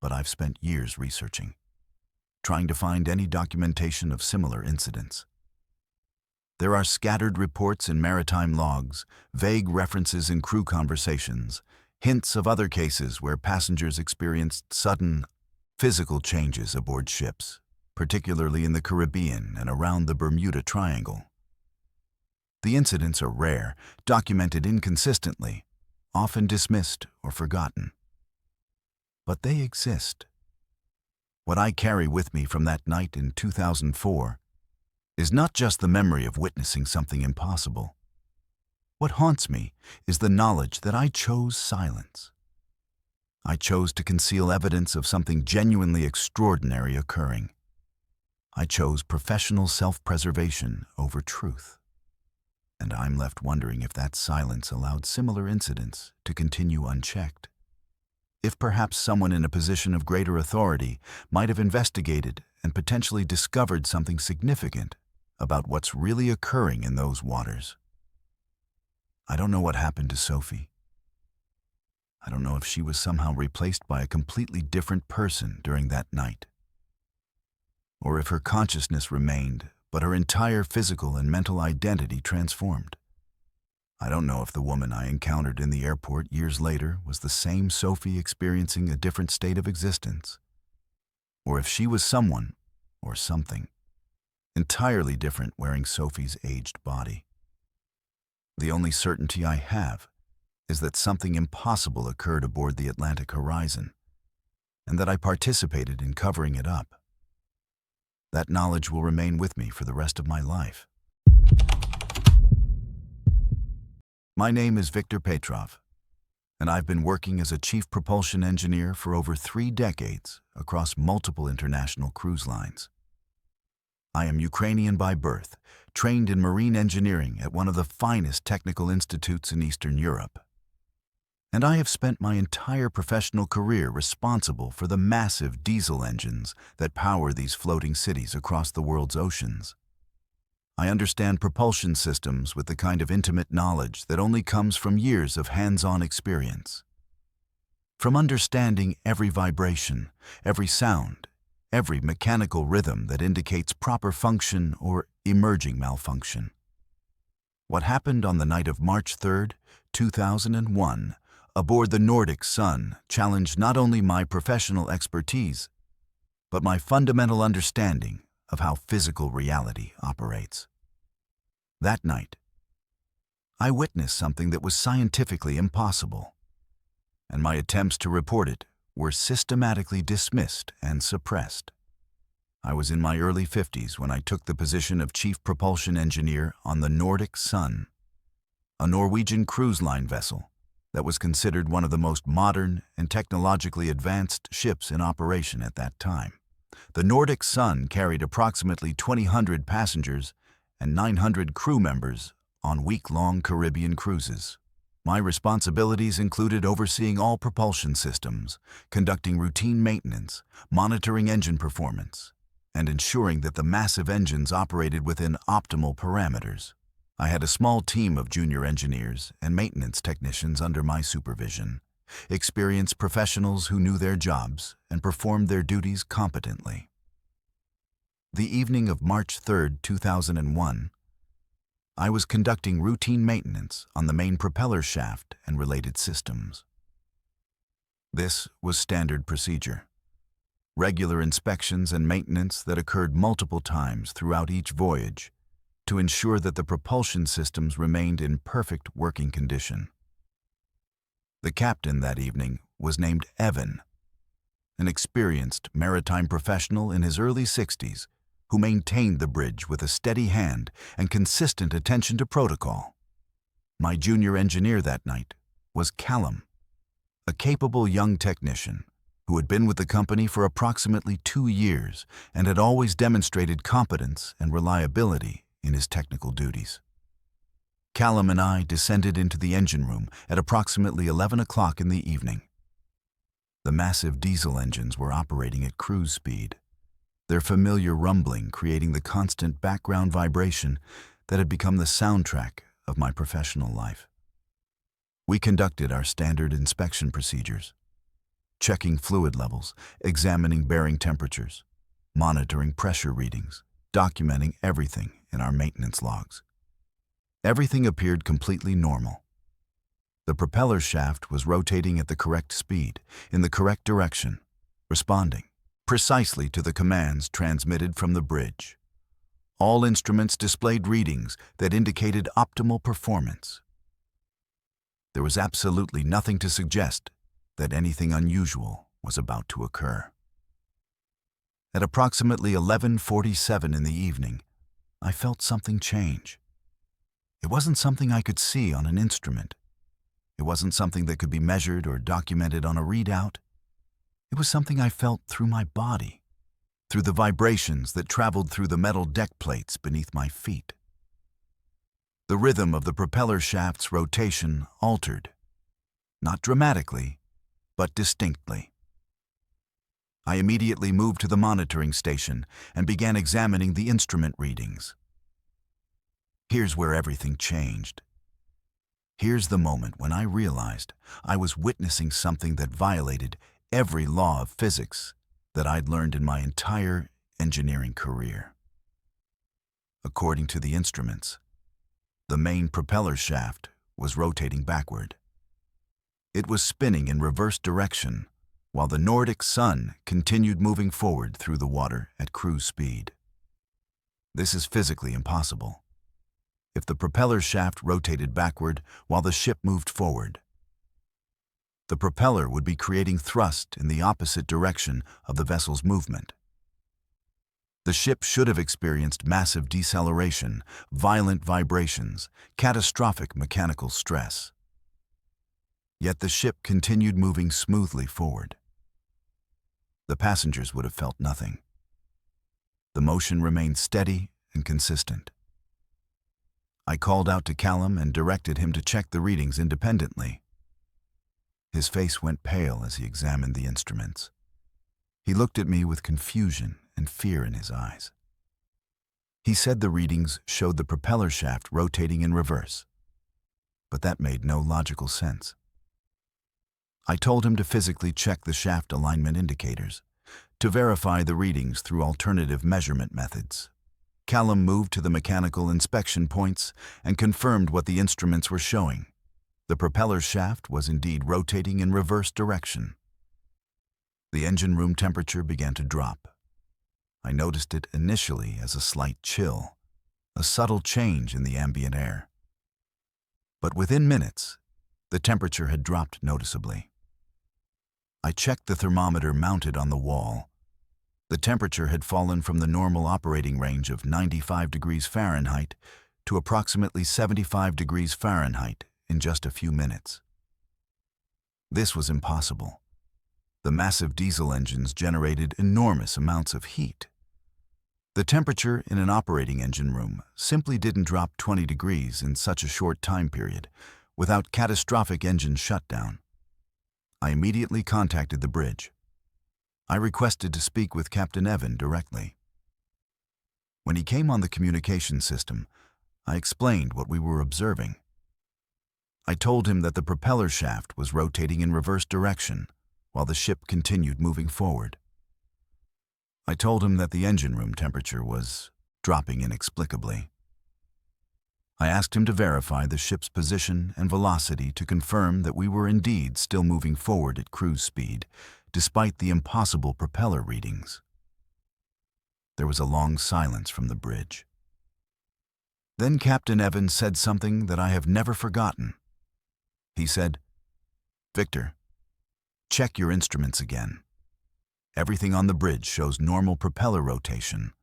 but I've spent years researching, trying to find any documentation of similar incidents. There are scattered reports in maritime logs, vague references in crew conversations, hints of other cases where passengers experienced sudden, physical changes aboard ships, particularly in the Caribbean and around the Bermuda Triangle. The incidents are rare, documented inconsistently, often dismissed or forgotten. But they exist. What I carry with me from that night in 2004 is not just the memory of witnessing something impossible. What haunts me is the knowledge that I chose silence. I chose to conceal evidence of something genuinely extraordinary occurring. I chose professional self-preservation over truth. And I'm left wondering if that silence allowed similar incidents to continue unchecked. If perhaps someone in a position of greater authority might have investigated and potentially discovered something significant about what's really occurring in those waters. I don't know what happened to Sophie. I don't know if she was somehow replaced by a completely different person during that night, or if her consciousness remained, but her entire physical and mental identity transformed. I don't know if the woman I encountered in the airport years later was the same Sophie experiencing a different state of existence, or if she was someone, or something, entirely different wearing Sophie's aged body. The only certainty I have is that something impossible occurred aboard the Atlantic horizon, and that I participated in covering it up. That knowledge will remain with me for the rest of my life. My name is Victor Petrov, and I've been working as a chief propulsion engineer for over 3 decades across multiple international cruise lines. I am Ukrainian by birth, trained in marine engineering at one of the finest technical institutes in Eastern Europe. And I have spent my entire professional career responsible for the massive diesel engines that power these floating cities across the world's oceans. I understand propulsion systems with the kind of intimate knowledge that only comes from years of hands-on experience. From understanding every vibration, every sound, every mechanical rhythm that indicates proper function or emerging malfunction. What happened on the night of March 3rd, 2001, aboard the Nordic Sun challenged not only my professional expertise, but my fundamental understanding of how physical reality operates. That night, I witnessed something that was scientifically impossible, and my attempts to report it were systematically dismissed and suppressed. I was in my early 50s when I took the position of chief propulsion engineer on the Nordic Sun, a Norwegian cruise line vessel that was considered one of the most modern and technologically advanced ships in operation at that time. The Nordic Sun carried approximately 2,000 passengers and 900 crew members on week-long Caribbean cruises. My responsibilities included overseeing all propulsion systems, conducting routine maintenance, monitoring engine performance, and ensuring that the massive engines operated within optimal parameters. I had a small team of junior engineers and maintenance technicians under my supervision, experienced professionals who knew their jobs and performed their duties competently. The evening of March 3rd, 2001, I was conducting routine maintenance on the main propeller shaft and related systems. This was standard procedure. Regular inspections and maintenance that occurred multiple times throughout each voyage to ensure that the propulsion systems remained in perfect working condition. The captain that evening was named Evan, an experienced maritime professional in his early 60s who maintained the bridge with a steady hand and consistent attention to protocol. My junior engineer that night was Callum, a capable young technician who had been with the company for approximately 2 years and had always demonstrated competence and reliability in his technical duties. Callum and I descended into the engine room at approximately 11 o'clock in the evening. The massive diesel engines were operating at cruise speed, their familiar rumbling creating the constant background vibration that had become the soundtrack of my professional life. We conducted our standard inspection procedures, checking fluid levels, examining bearing temperatures, monitoring pressure readings, documenting everything in our maintenance logs. Everything appeared completely normal. The propeller shaft was rotating at the correct speed, in the correct direction, responding precisely to the commands transmitted from the bridge. All instruments displayed readings that indicated optimal performance. There was absolutely nothing to suggest that anything unusual was about to occur. At approximately 11:47 in the evening, I felt something change. It wasn't something I could see on an instrument. It wasn't something that could be measured or documented on a readout. It was something I felt through my body, through the vibrations that traveled through the metal deck plates beneath my feet. The rhythm of the propeller shaft's rotation altered, not dramatically, but distinctly. I immediately moved to the monitoring station and began examining the instrument readings. Here's where everything changed. Here's the moment when I realized I was witnessing something that violated every law of physics that I'd learned in my entire engineering career. According to the instruments, the main propeller shaft was rotating backward. It was spinning in reverse direction, while the Nordic sun continued moving forward through the water at cruise speed. This is physically impossible. If the propeller shaft rotated backward while the ship moved forward, the propeller would be creating thrust in the opposite direction of the vessel's movement. The ship should have experienced massive deceleration, violent vibrations, catastrophic mechanical stress. Yet the ship continued moving smoothly forward. The passengers would have felt nothing. The motion remained steady and consistent. I called out to Callum and directed him to check the readings independently. His face went pale as he examined the instruments. He looked at me with confusion and fear in his eyes. He said the readings showed the propeller shaft rotating in reverse, but that made no logical sense. I told him to physically check the shaft alignment indicators, to verify the readings through alternative measurement methods. Callum moved to the mechanical inspection points and confirmed what the instruments were showing. The propeller shaft was indeed rotating in reverse direction. The engine room temperature began to drop. I noticed it initially as a slight chill, a subtle change in the ambient air. But within minutes, the temperature had dropped noticeably. I checked the thermometer mounted on the wall. The temperature had fallen from the normal operating range of 95 degrees Fahrenheit to approximately 75 degrees Fahrenheit in just a few minutes. This was impossible. The massive diesel engines generated enormous amounts of heat. The temperature in an operating engine room simply didn't drop 20 degrees in such a short time period without catastrophic engine shutdown. I immediately contacted the bridge. I requested to speak with Captain Evan directly. When he came on the communication system, I explained what we were observing. I told him that the propeller shaft was rotating in reverse direction while the ship continued moving forward. I told him that the engine room temperature was dropping inexplicably. I asked him to verify the ship's position and velocity to confirm that we were indeed still moving forward at cruise speed, despite the impossible propeller readings. There was a long silence from the bridge. Then Captain Evans said something that I have never forgotten. He said, "Victor, check your instruments again. Everything on the bridge shows normal propeller rotation.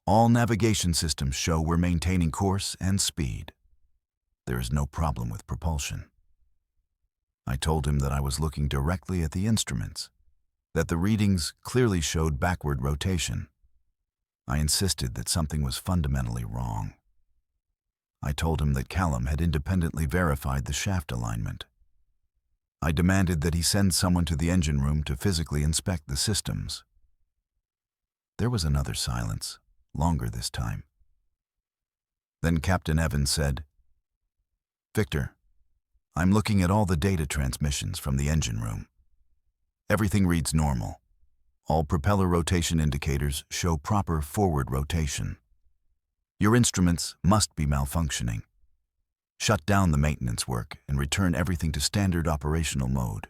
All navigation systems show we're maintaining course and speed. There is no problem with propulsion." I told him that I was looking directly at the instruments, that the readings clearly showed backward rotation. I insisted that something was fundamentally wrong. I told him that Callum had independently verified the shaft alignment. I demanded that he send someone to the engine room to physically inspect the systems. There was another silence, longer this time. Then Captain Evans said, "Victor, I'm looking at all the data transmissions from the engine room. Everything reads normal. All propeller rotation indicators show proper forward rotation. Your instruments must be malfunctioning. Shut down the maintenance work and return everything to standard operational mode."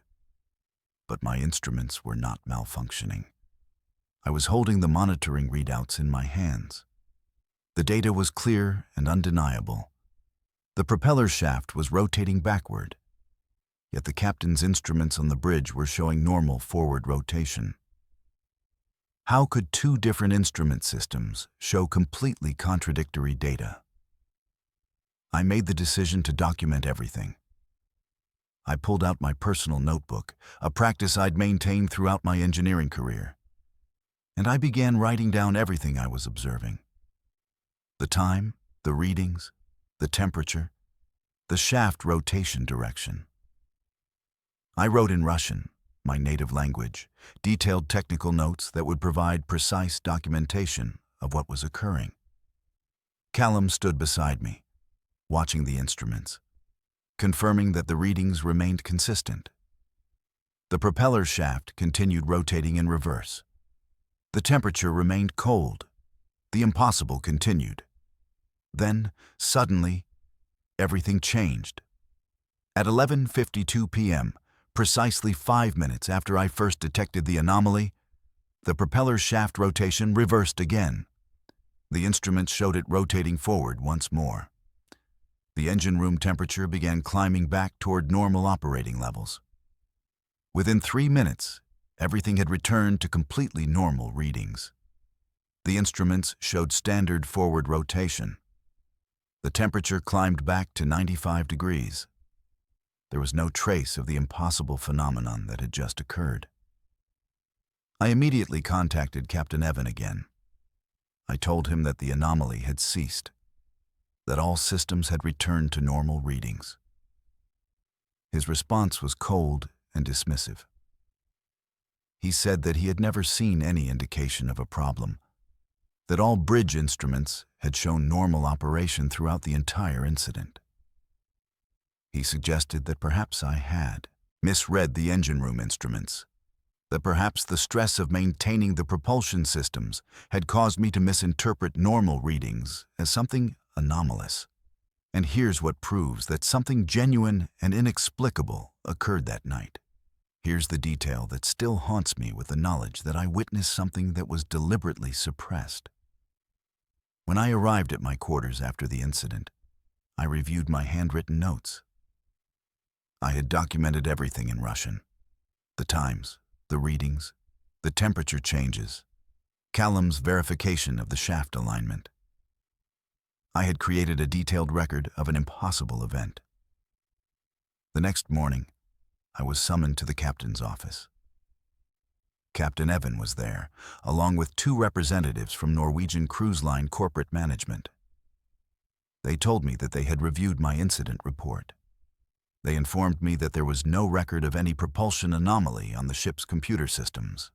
But my instruments were not malfunctioning. I was holding the monitoring readouts in my hands. The data was clear and undeniable. The propeller shaft was rotating backward, yet the captain's instruments on the bridge were showing normal forward rotation. How could two different instrument systems show completely contradictory data? I made the decision to document everything. I pulled out my personal notebook, a practice I'd maintained throughout my engineering career, and I began writing down everything I was observing. The time, the readings, the temperature, the shaft rotation direction. I wrote in Russian, my native language, detailed technical notes that would provide precise documentation of what was occurring. Callum stood beside me, watching the instruments, confirming that the readings remained consistent. The propeller shaft continued rotating in reverse. The temperature remained cold. The impossible continued. Then, suddenly, everything changed. At 11:52 p.m., precisely 5 minutes after I first detected the anomaly, the propeller shaft rotation reversed again. The instruments showed it rotating forward once more. The engine room temperature began climbing back toward normal operating levels. Within 3 minutes, everything had returned to completely normal readings. The instruments showed standard forward rotation. The temperature climbed back to 95 degrees. There was no trace of the impossible phenomenon that had just occurred. I immediately contacted Captain Evan again. I told him that the anomaly had ceased, that all systems had returned to normal readings. His response was cold and dismissive. He said that he had never seen any indication of a problem, that all bridge instruments had shown normal operation throughout the entire incident. He suggested that perhaps I had misread the engine room instruments, that perhaps the stress of maintaining the propulsion systems had caused me to misinterpret normal readings as something anomalous. And here's what proves that something genuine and inexplicable occurred that night. Here's the detail that still haunts me with the knowledge that I witnessed something that was deliberately suppressed. When I arrived at my quarters after the incident, I reviewed my handwritten notes. I had documented everything in Russian: the times, the readings, the temperature changes, Callum's verification of the shaft alignment. I had created a detailed record of an impossible event. The next morning, I was summoned to the captain's office. Captain Evan was there, along with 2 representatives from Norwegian Cruise Line corporate management. They told me that they had reviewed my incident report. They informed me that there was no record of any propulsion anomaly on the ship's computer systems.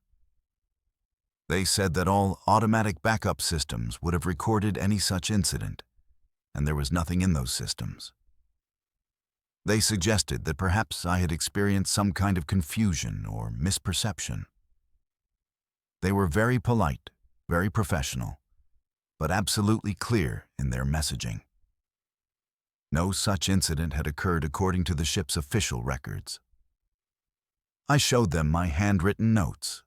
They said that all automatic backup systems would have recorded any such incident, and there was nothing in those systems. They suggested that perhaps I had experienced some kind of confusion or misperception. They were very polite, very professional, but absolutely clear in their messaging. No such incident had occurred according to the ship's official records. I showed them my handwritten notes.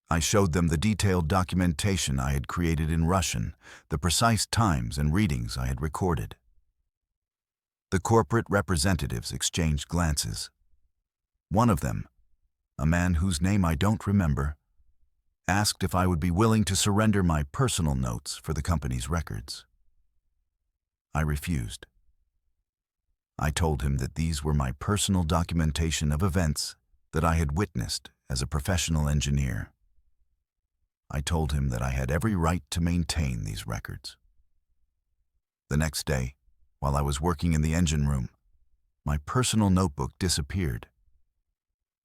I showed them the detailed documentation I had created in Russian, the precise times and readings I had recorded. The corporate representatives exchanged glances. One of them, a man whose name I don't remember, asked if I would be willing to surrender my personal notes for the company's records. I refused. I told him that these were my personal documentation of events that I had witnessed as a professional engineer. I told him that I had every right to maintain these records. The next day, while I was working in the engine room, my personal notebook disappeared.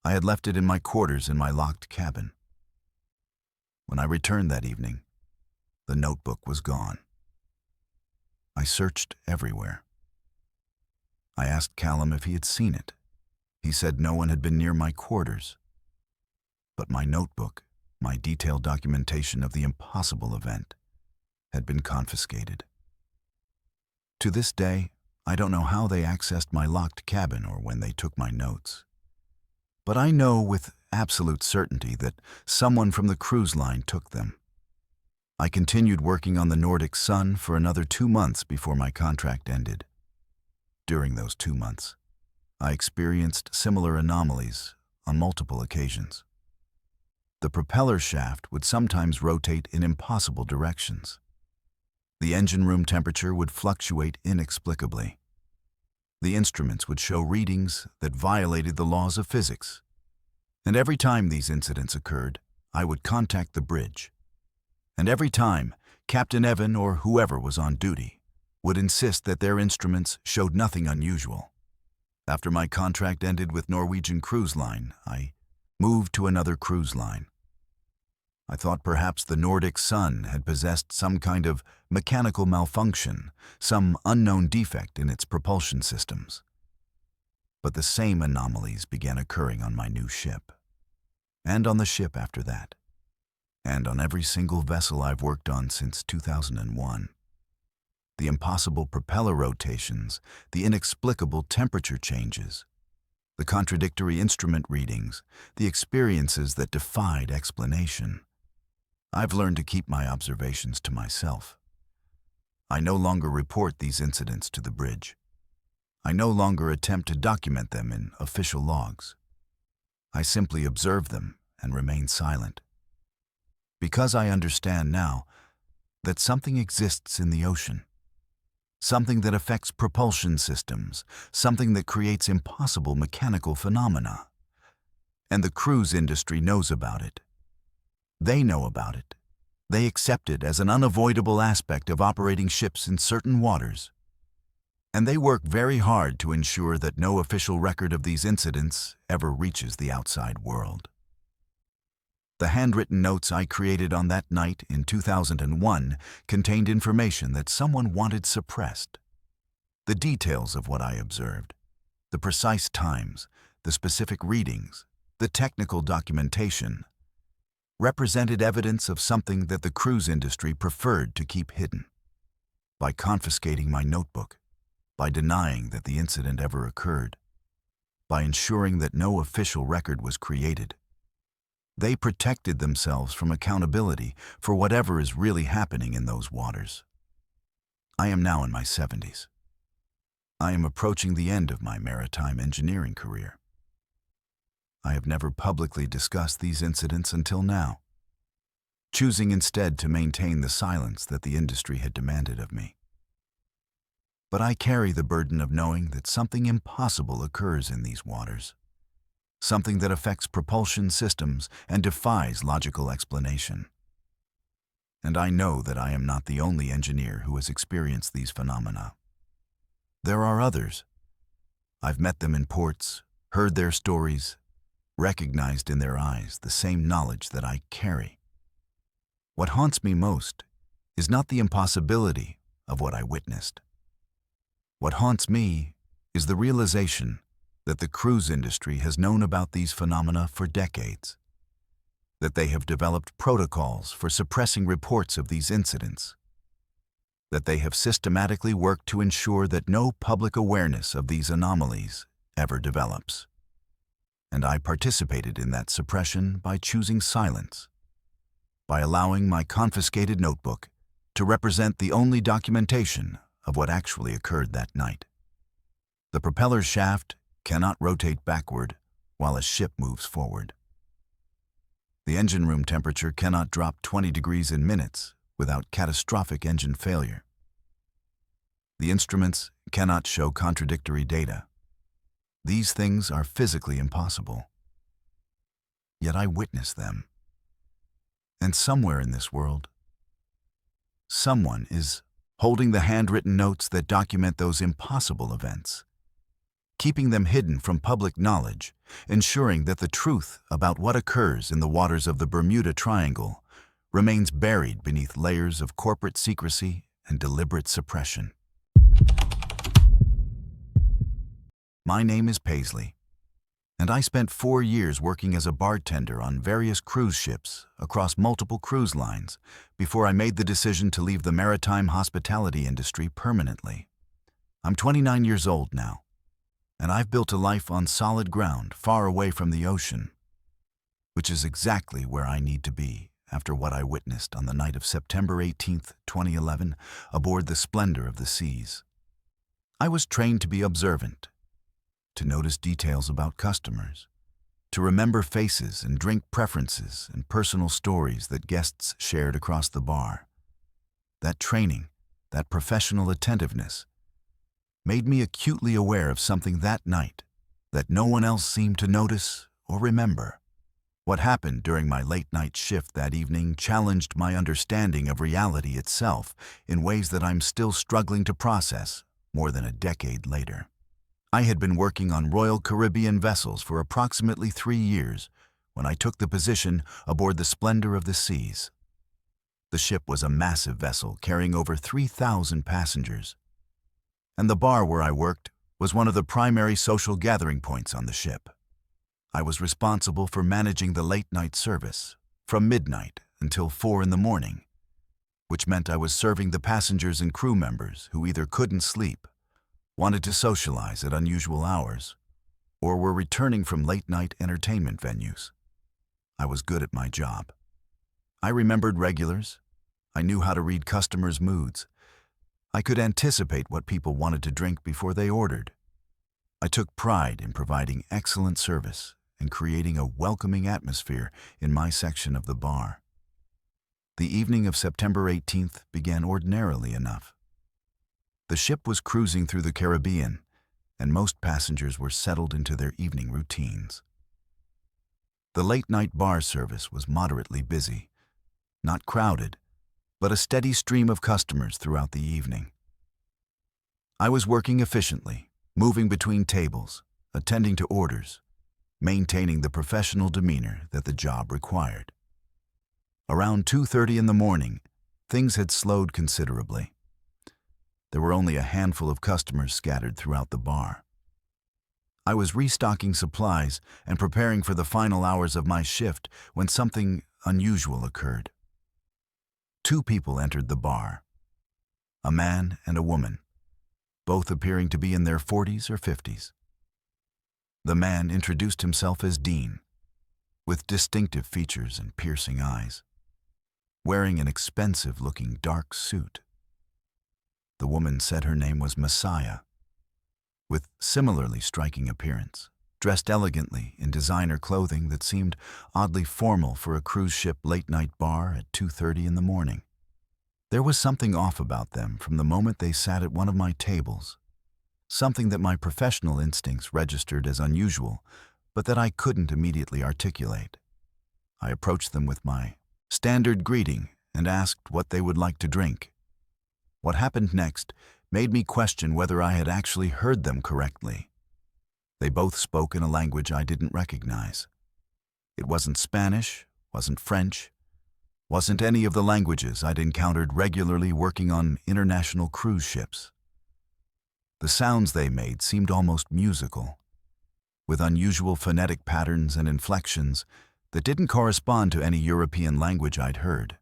I had left it in my quarters in my locked cabin. When I returned that evening, the notebook was gone. I searched everywhere. I asked Callum if he had seen it. He said no one had been near my quarters. But my notebook, my detailed documentation of the impossible event, had been confiscated. To this day, I don't know how they accessed my locked cabin or when they took my notes. But I know with absolute certainty that someone from the cruise line took them. I continued working on the Nordic Sun for another 2 months before my contract ended. During those 2 months, I experienced similar anomalies on multiple occasions. The propeller shaft would sometimes rotate in impossible directions. The engine room temperature would fluctuate inexplicably. The instruments would show readings that violated the laws of physics. And every time these incidents occurred, I would contact the bridge. And every time, Captain Evan or whoever was on duty would insist that their instruments showed nothing unusual. After my contract ended with Norwegian Cruise Line, I moved to another cruise line. I thought perhaps the Nordic Sun had possessed some kind of mechanical malfunction, some unknown defect in its propulsion systems. But the same anomalies began occurring on my new ship, and on the ship after that, and on every single vessel I've worked on since 2001. The impossible propeller rotations, the inexplicable temperature changes, the contradictory instrument readings, the experiences that defied explanation. I've learned to keep my observations to myself. I no longer report these incidents to the bridge. I no longer attempt to document them in official logs. I simply observe them and remain silent. Because I understand now that something exists in the ocean, something that affects propulsion systems, something that creates impossible mechanical phenomena. And the cruise industry knows about it. They know about it. They accept it as an unavoidable aspect of operating ships in certain waters. And they work very hard to ensure that no official record of these incidents ever reaches the outside world. The handwritten notes I created on that night in 2001 contained information that someone wanted suppressed. The details of what I observed, the precise times, the specific readings, the technical documentation, represented evidence of something that the cruise industry preferred to keep hidden. By confiscating my notebook, by denying that the incident ever occurred, by ensuring that no official record was created, they protected themselves from accountability for whatever is really happening in those waters. I am now in my 70s. I am approaching the end of my maritime engineering career. I have never publicly discussed these incidents until now, choosing instead to maintain the silence that the industry had demanded of me. But I carry the burden of knowing that something impossible occurs in these waters, something that affects propulsion systems and defies logical explanation. And I know that I am not the only engineer who has experienced these phenomena. There are others. I've met them in ports, heard their stories, recognized in their eyes the same knowledge that I carry. What haunts me most is not the impossibility of what I witnessed. What haunts me is the realization that the cruise industry has known about these phenomena for decades, that they have developed protocols for suppressing reports of these incidents, that they have systematically worked to ensure that no public awareness of these anomalies ever develops. And I participated in that suppression by choosing silence, by allowing my confiscated notebook to represent the only documentation of what actually occurred that night. The propeller shaft cannot rotate backward while a ship moves forward. The engine room temperature cannot drop 20 degrees in minutes without catastrophic engine failure. The instruments cannot show contradictory data. These things are physically impossible. Yet I witness them. And somewhere in this world, someone is holding the handwritten notes that document those impossible events. keeping them hidden from public knowledge, ensuring that the truth about what occurs in the waters of the Bermuda Triangle remains buried beneath layers of corporate secrecy and deliberate suppression. My name is Paisley, and I spent 4 years working as a bartender on various cruise ships across multiple cruise lines before I made the decision to leave the maritime hospitality industry permanently. I'm 29 years old now, and I've built a life on solid ground far away from the ocean, which is exactly where I need to be after what I witnessed on the night of September 18, 2011, aboard the Splendor of the Seas. I was trained to be observant, to notice details about customers, to remember faces and drink preferences and personal stories that guests shared across the bar. That training, that professional attentiveness, made me acutely aware of something that night that no one else seemed to notice or remember. What happened during my late-night shift that evening challenged my understanding of reality itself in ways that I'm still struggling to process more than a decade later. I had been working on Royal Caribbean vessels for approximately 3 years when I took the position aboard the Splendor of the Seas. The ship was a massive vessel carrying over 3,000 passengers, and the bar where I worked was one of the primary social gathering points on the ship. I was responsible for managing the late-night service from midnight until 4 in the morning, which meant I was serving the passengers and crew members who either couldn't sleep, wanted to socialize at unusual hours, or were returning from late-night entertainment venues. I was good at my job. I remembered regulars. I knew how to read customers' moods. I could anticipate what people wanted to drink before they ordered. I took pride in providing excellent service and creating a welcoming atmosphere in my section of the bar. The evening of September 18th began ordinarily enough. The ship was cruising through the Caribbean, and most passengers were settled into their evening routines. The late-night bar service was moderately busy, not crowded, but a steady stream of customers throughout the evening. I was working efficiently, moving between tables, attending to orders, maintaining the professional demeanor that the job required. Around 2:30 in the morning, things had slowed considerably. There were only a handful of customers scattered throughout the bar. I was restocking supplies and preparing for the final hours of my shift when something unusual occurred. 2 people entered the bar, a man and a woman, both appearing to be in their 40s or 50s. The man introduced himself as Dean, with distinctive features and piercing eyes, wearing an expensive-looking dark suit. The woman said her name was Messiah, with similarly striking appearance, dressed elegantly in designer clothing that seemed oddly formal for a cruise ship late-night bar at 2:30 in the morning. There was something off about them from the moment they sat at one of my tables, something that my professional instincts registered as unusual, but that I couldn't immediately articulate. I approached them with my standard greeting and asked what they would like to drink. What happened next made me question whether I had actually heard them correctly. They both spoke in a language I didn't recognize. It wasn't Spanish, wasn't French, wasn't any of the languages I'd encountered regularly working on international cruise ships. The sounds they made seemed almost musical, with unusual phonetic patterns and inflections that didn't correspond to any European language I'd heard.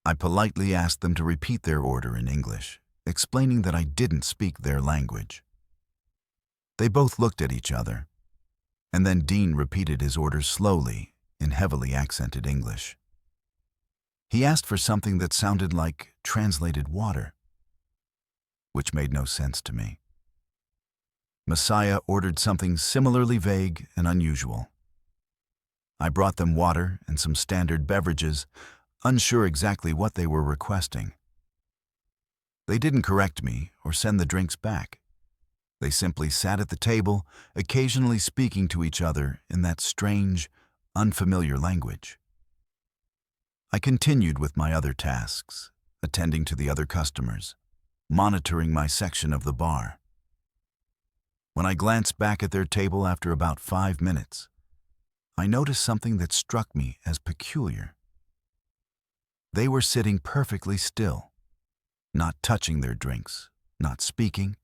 I politely asked them to repeat their order in English, explaining that I didn't speak their language. They both looked at each other, and then Dean repeated his order slowly in heavily accented English. He asked for something that sounded like translated water, which made no sense to me. Messiah ordered something similarly vague and unusual. I brought them water and some standard beverages, unsure exactly what they were requesting. They didn't correct me or send the drinks back. They simply sat at the table, occasionally speaking to each other in that strange, unfamiliar language. I continued with my other tasks, attending to the other customers, monitoring my section of the bar. When I glanced back at their table after about 5 minutes, I noticed something that struck me as peculiar. They were sitting perfectly still, not touching their drinks, not speaking,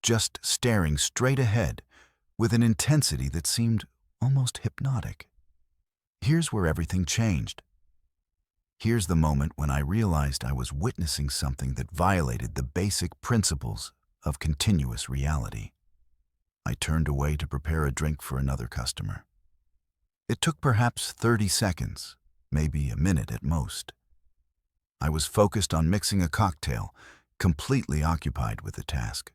just staring straight ahead with an intensity that seemed almost hypnotic. Here's where everything changed. Here's the moment when I realized I was witnessing something that violated the basic principles of continuous reality. I turned away to prepare a drink for another customer. It took perhaps 30 seconds, maybe a minute at most. I was focused on mixing a cocktail, completely occupied with the task.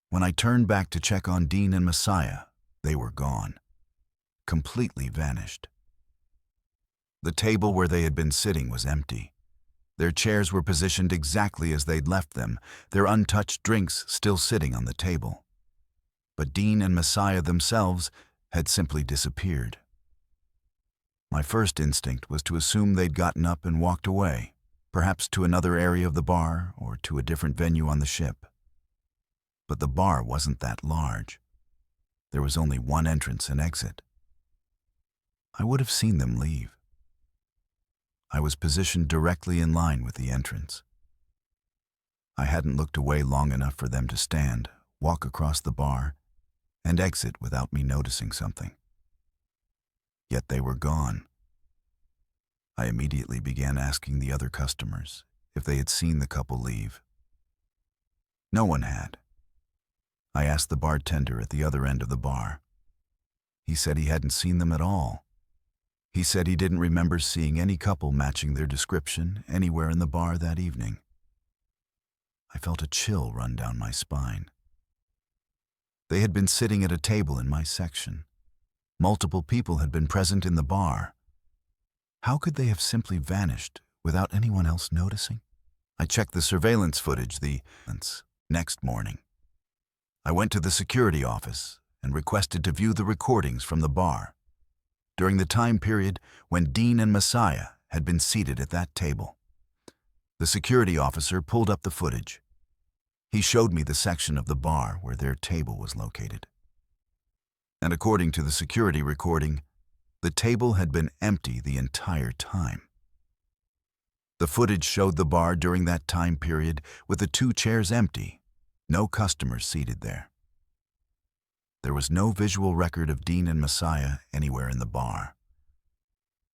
When I turned back to check on Dean and Messiah, they were gone, completely vanished. The table where they had been sitting was empty. Their chairs were positioned exactly as they'd left them, their untouched drinks still sitting on the table. But Dean and Messiah themselves had simply disappeared. My first instinct was to assume they'd gotten up and walked away, perhaps to another area of the bar or to a different venue on the ship. But the bar wasn't that large. There was only one entrance and exit. I would have seen them leave. I was positioned directly in line with the entrance. I hadn't looked away long enough for them to stand, walk across the bar, and exit without me noticing something. Yet they were gone. I immediately began asking the other customers if they had seen the couple leave. No one had. I asked the bartender at the other end of the bar. He said he hadn't seen them at all. He said he didn't remember seeing any couple matching their description anywhere in the bar that evening. I felt a chill run down my spine. They had been sitting at a table in my section. Multiple people had been present in the bar. How could they have simply vanished without anyone else noticing? I checked the surveillance footage the next morning. I went to the security office and requested to view the recordings from the bar during the time period when Dean and Messiah had been seated at that table. The security officer pulled up the footage. He showed me the section of the bar where their table was located. And according to the security recording, the table had been empty the entire time. The footage showed the bar during that time period with the 2 chairs empty, no customers seated there. There was no visual record of Dean and Messiah anywhere in the bar.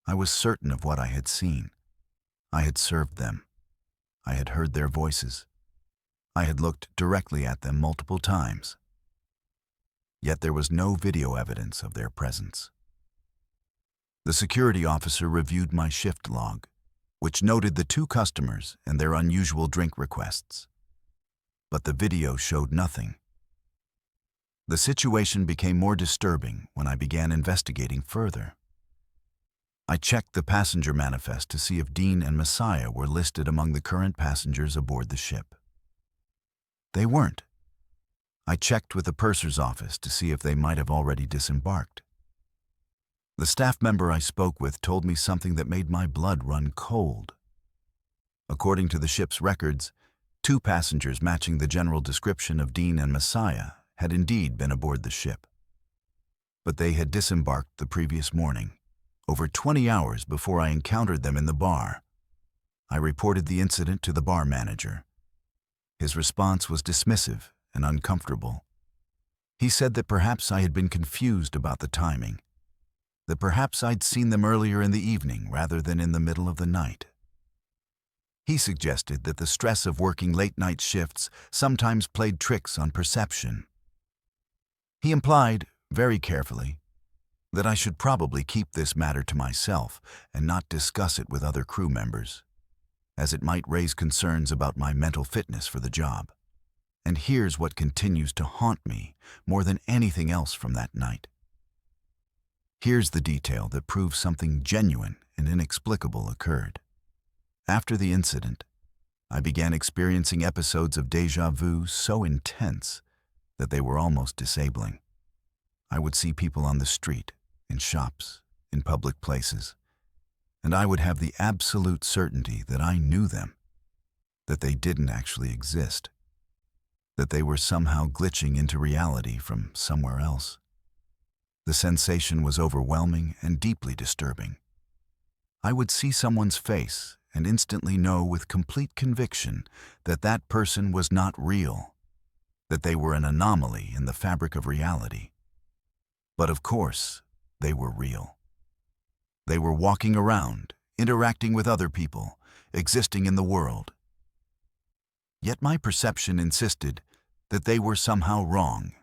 I was certain of what I had seen. I had served them. I had heard their voices. I had looked directly at them multiple times. Yet there was no video evidence of their presence. The security officer reviewed my shift log, which noted the 2 customers and their unusual drink requests. But the video showed nothing. The situation became more disturbing when I began investigating further. I checked the passenger manifest to see if Dean and Messiah were listed among the current passengers aboard the ship. They weren't. I checked with the purser's office to see if they might have already disembarked. The staff member I spoke with told me something that made my blood run cold. According to the ship's records, 2 passengers matching the general description of Dean and Messiah had indeed been aboard the ship. But they had disembarked the previous morning, over 20 hours before I encountered them in the bar. I reported the incident to the bar manager. His response was dismissive and uncomfortable. He said that perhaps I had been confused about the timing, that perhaps I'd seen them earlier in the evening rather than in the middle of the night. He suggested that the stress of working late-night shifts sometimes played tricks on perception. He implied, very carefully, that I should probably keep this matter to myself and not discuss it with other crew members, as it might raise concerns about my mental fitness for the job. And here's what continues to haunt me more than anything else from that night. Here's the detail that proves something genuine and inexplicable occurred. After the incident, I began experiencing episodes of déjà vu so intense that they were almost disabling. I would see people on the street, in shops, in public places, and I would have the absolute certainty that I knew them, that they didn't actually exist, that they were somehow glitching into reality from somewhere else. The sensation was overwhelming and deeply disturbing. I would see someone's face and instantly know with complete conviction that that person was not real, that they were an anomaly in the fabric of reality. But of course, they were real. They were walking around, interacting with other people, existing in the world. Yet my perception insisted that they were somehow wrong,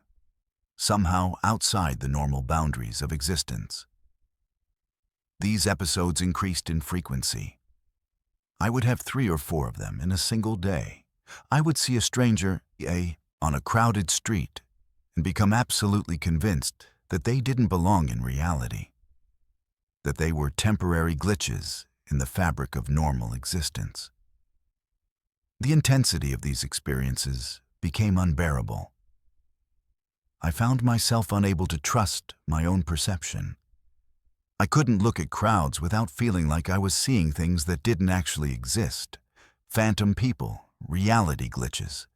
somehow outside the normal boundaries of existence. These episodes increased in frequency. I would have 3 or 4 of them in a single day. I would see a stranger, on a crowded street, and become absolutely convinced that they didn't belong in reality, that they were temporary glitches in the fabric of normal existence. The intensity of these experiences became unbearable. I found myself unable to trust my own perception. I couldn't look at crowds without feeling like I was seeing things that didn't actually exist. Phantom people, reality glitches,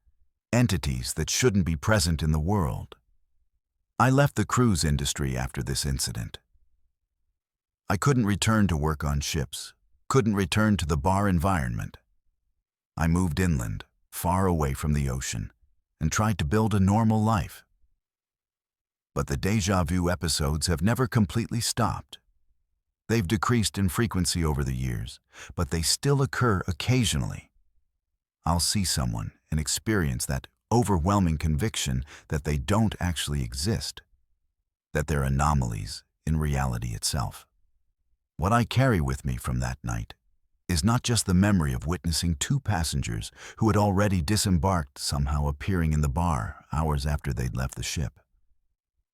entities that shouldn't be present in the world. I left the cruise industry after this incident. I couldn't return to work on ships, couldn't return to the bar environment. I moved inland, far away from the ocean, and tried to build a normal life. But the déjà vu episodes have never completely stopped. They've decreased in frequency over the years, but they still occur occasionally. I'll see someone and experience that overwhelming conviction that they don't actually exist, that they're anomalies in reality itself. What I carry with me from that night is not just the memory of witnessing 2 passengers who had already disembarked somehow appearing in the bar hours after they'd left the ship.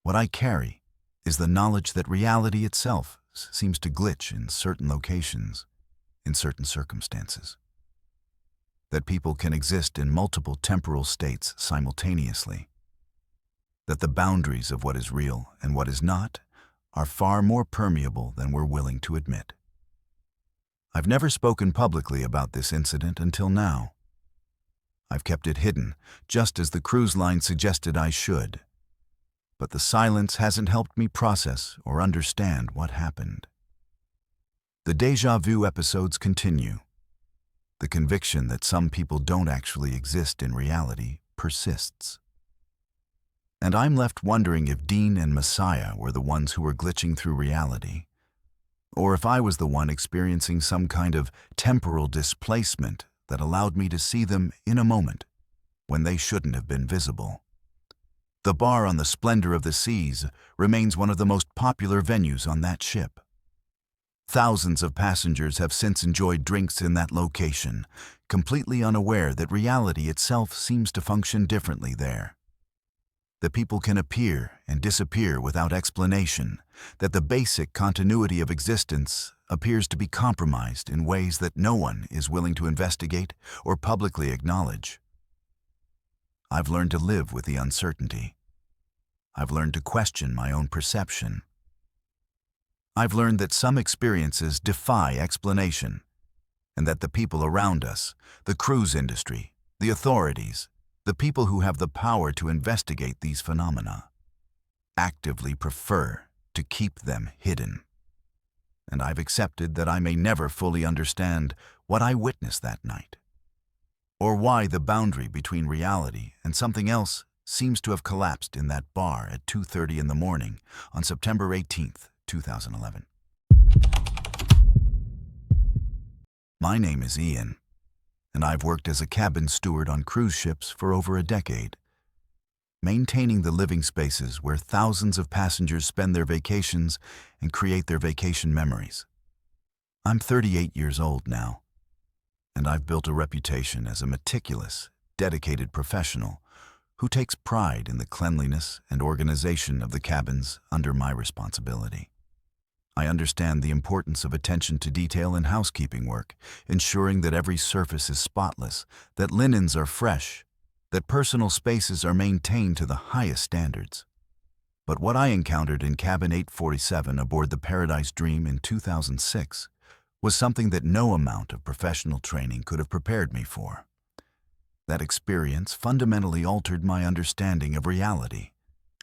What I carry is the knowledge that reality itself seems to glitch in certain locations, in certain circumstances. That people can exist in multiple temporal states simultaneously. That the boundaries of what is real and what is not are far more permeable than we're willing to admit. I've never spoken publicly about this incident until now. I've kept it hidden, just as the cruise line suggested I should. But the silence hasn't helped me process or understand what happened. The déjà vu episodes continue. The conviction that some people don't actually exist in reality persists. And I'm left wondering if Dean and Messiah were the ones who were glitching through reality, or if I was the one experiencing some kind of temporal displacement that allowed me to see them in a moment when they shouldn't have been visible. The bar on the Splendor of the Seas remains one of the most popular venues on that ship. Thousands of passengers have since enjoyed drinks in that location, completely unaware that reality itself seems to function differently there. That people can appear and disappear without explanation, that the basic continuity of existence appears to be compromised in ways that no one is willing to investigate or publicly acknowledge. I've learned to live with the uncertainty. I've learned to question my own perception. I've learned that some experiences defy explanation, and that the people around us, the cruise industry, the authorities, the people who have the power to investigate these phenomena, actively prefer to keep them hidden. And I've accepted that I may never fully understand what I witnessed that night, or why the boundary between reality and something else seems to have collapsed in that bar at 2:30 in the morning on September 18th, 2011. My name is Ian, and I've worked as a cabin steward on cruise ships for over a decade, maintaining the living spaces where thousands of passengers spend their vacations and create their vacation memories. I'm 38 years old now, and I've built a reputation as a meticulous, dedicated professional who takes pride in the cleanliness and organization of the cabins under my responsibility. I understand the importance of attention to detail in housekeeping work, ensuring that every surface is spotless, that linens are fresh, that personal spaces are maintained to the highest standards. But what I encountered in cabin 847 aboard the Paradise Dream in 2006 was something that no amount of professional training could have prepared me for. That experience fundamentally altered my understanding of reality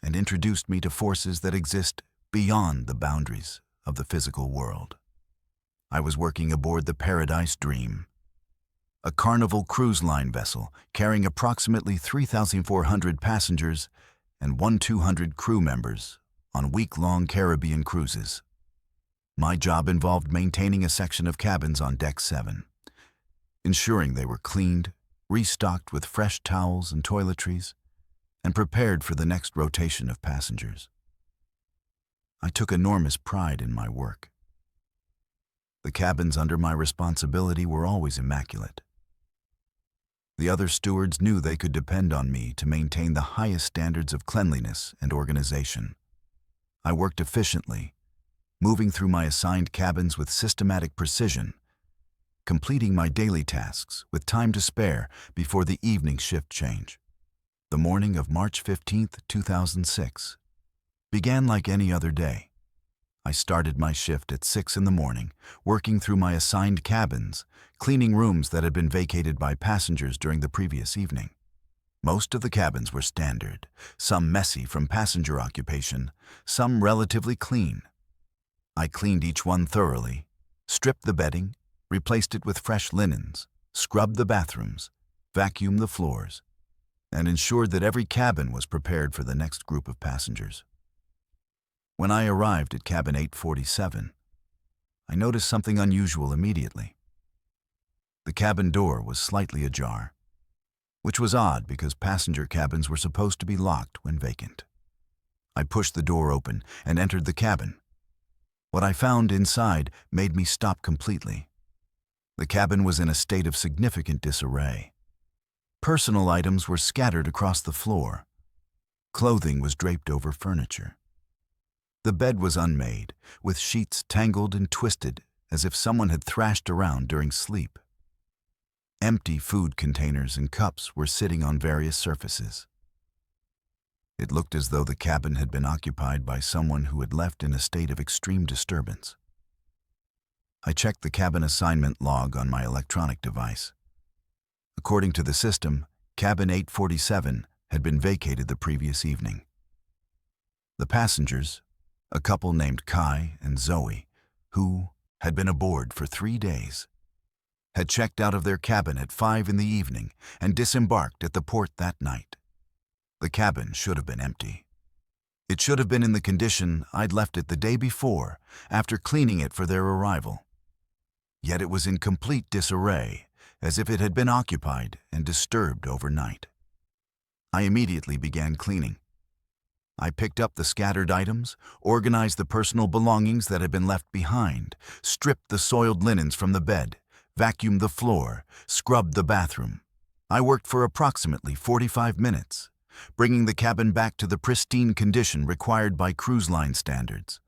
and introduced me to forces that exist beyond the boundaries of the physical world. I was working aboard the Paradise Dream, a Carnival cruise line vessel carrying approximately 3,400 passengers and 1,200 crew members on week-long Caribbean cruises. My job involved maintaining a section of cabins on Deck 7, ensuring they were cleaned, restocked with fresh towels and toiletries, and prepared for the next rotation of passengers. I took enormous pride in my work. The cabins under my responsibility were always immaculate. The other stewards knew they could depend on me to maintain the highest standards of cleanliness and organization. I worked efficiently, moving through my assigned cabins with systematic precision, completing my daily tasks with time to spare before the evening shift change. The morning of March 15, 2006, began like any other day. I started my shift at 6 in the morning, working through my assigned cabins, cleaning rooms that had been vacated by passengers during the previous evening. Most of the cabins were standard, some messy from passenger occupation, some relatively clean. I cleaned each one thoroughly, stripped the bedding, replaced it with fresh linens, scrubbed the bathrooms, vacuumed the floors, and ensured that every cabin was prepared for the next group of passengers. When I arrived at cabin 847, I noticed something unusual immediately. The cabin door was slightly ajar, which was odd because passenger cabins were supposed to be locked when vacant. I pushed the door open and entered the cabin. What I found inside made me stop completely. The cabin was in a state of significant disarray. Personal items were scattered across the floor. Clothing was draped over furniture. The bed was unmade, with sheets tangled and twisted as if someone had thrashed around during sleep. Empty food containers and cups were sitting on various surfaces. It looked as though the cabin had been occupied by someone who had left in a state of extreme disturbance. I checked the cabin assignment log on my electronic device. According to the system, cabin 847 had been vacated the previous evening. The passengers, a couple named Kai and Zoe, who had been aboard for 3 days, had checked out of their cabin at 5 in the evening and disembarked at the port that night. The cabin should have been empty. It should have been in the condition I'd left it the day before, after cleaning it for their arrival. Yet it was in complete disarray, as if it had been occupied and disturbed overnight. I immediately began cleaning. I picked up the scattered items, organized the personal belongings that had been left behind, stripped the soiled linens from the bed, vacuumed the floor, scrubbed the bathroom. I worked for approximately 45 minutes, bringing the cabin back to the pristine condition required by cruise line standards.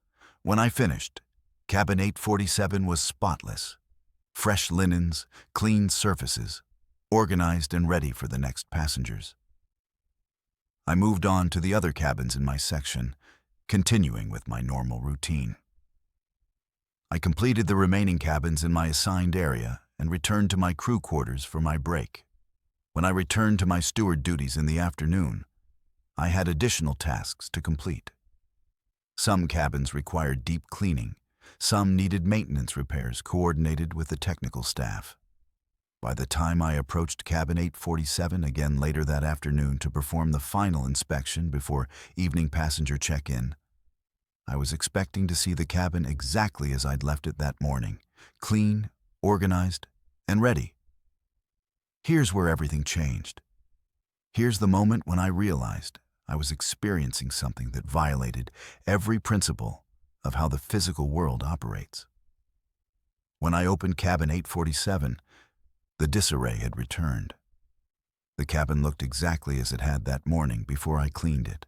When I finished, cabin 847 was spotless. Fresh linens, clean surfaces, organized and ready for the next passengers. I moved on to the other cabins in my section, continuing with my normal routine. I completed the remaining cabins in my assigned area and returned to my crew quarters for my break. When I returned to my steward duties in the afternoon, I had additional tasks to complete. Some cabins required deep cleaning, some needed maintenance repairs coordinated with the technical staff. By the time I approached cabin 847 again later that afternoon to perform the final inspection before evening passenger check-in, I was expecting to see the cabin exactly as I'd left it that morning, clean, organized, and ready. Here's where everything changed. Here's the moment when I realized I was experiencing something that violated every principle of how the physical world operates. When I opened cabin 847, the disarray had returned. The cabin looked exactly as it had that morning before I cleaned it.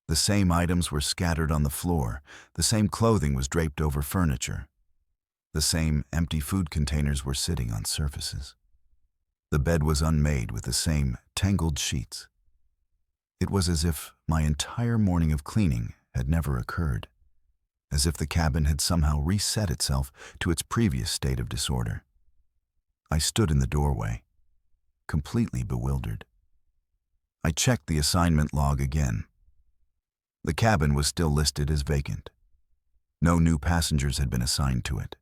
The same items were scattered on the floor, the same clothing was draped over furniture. The same empty food containers were sitting on surfaces. The bed was unmade with the same tangled sheets. It was as if my entire morning of cleaning had never occurred, as if the cabin had somehow reset itself to its previous state of disorder. I stood in the doorway, completely bewildered. I checked the assignment log again. The cabin was still listed as vacant. No new passengers had been assigned to it.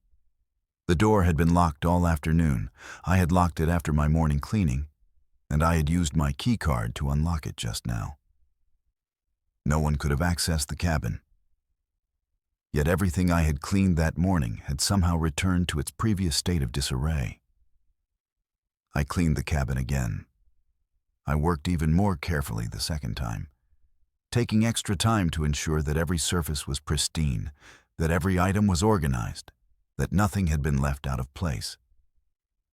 The door had been locked all afternoon. I had locked it after my morning cleaning, and I had used my key card to unlock it just now. No one could have accessed the cabin. Yet everything I had cleaned that morning had somehow returned to its previous state of disarray. I cleaned the cabin again. I worked even more carefully the second time, taking extra time to ensure that every surface was pristine, that every item was organized, that nothing had been left out of place.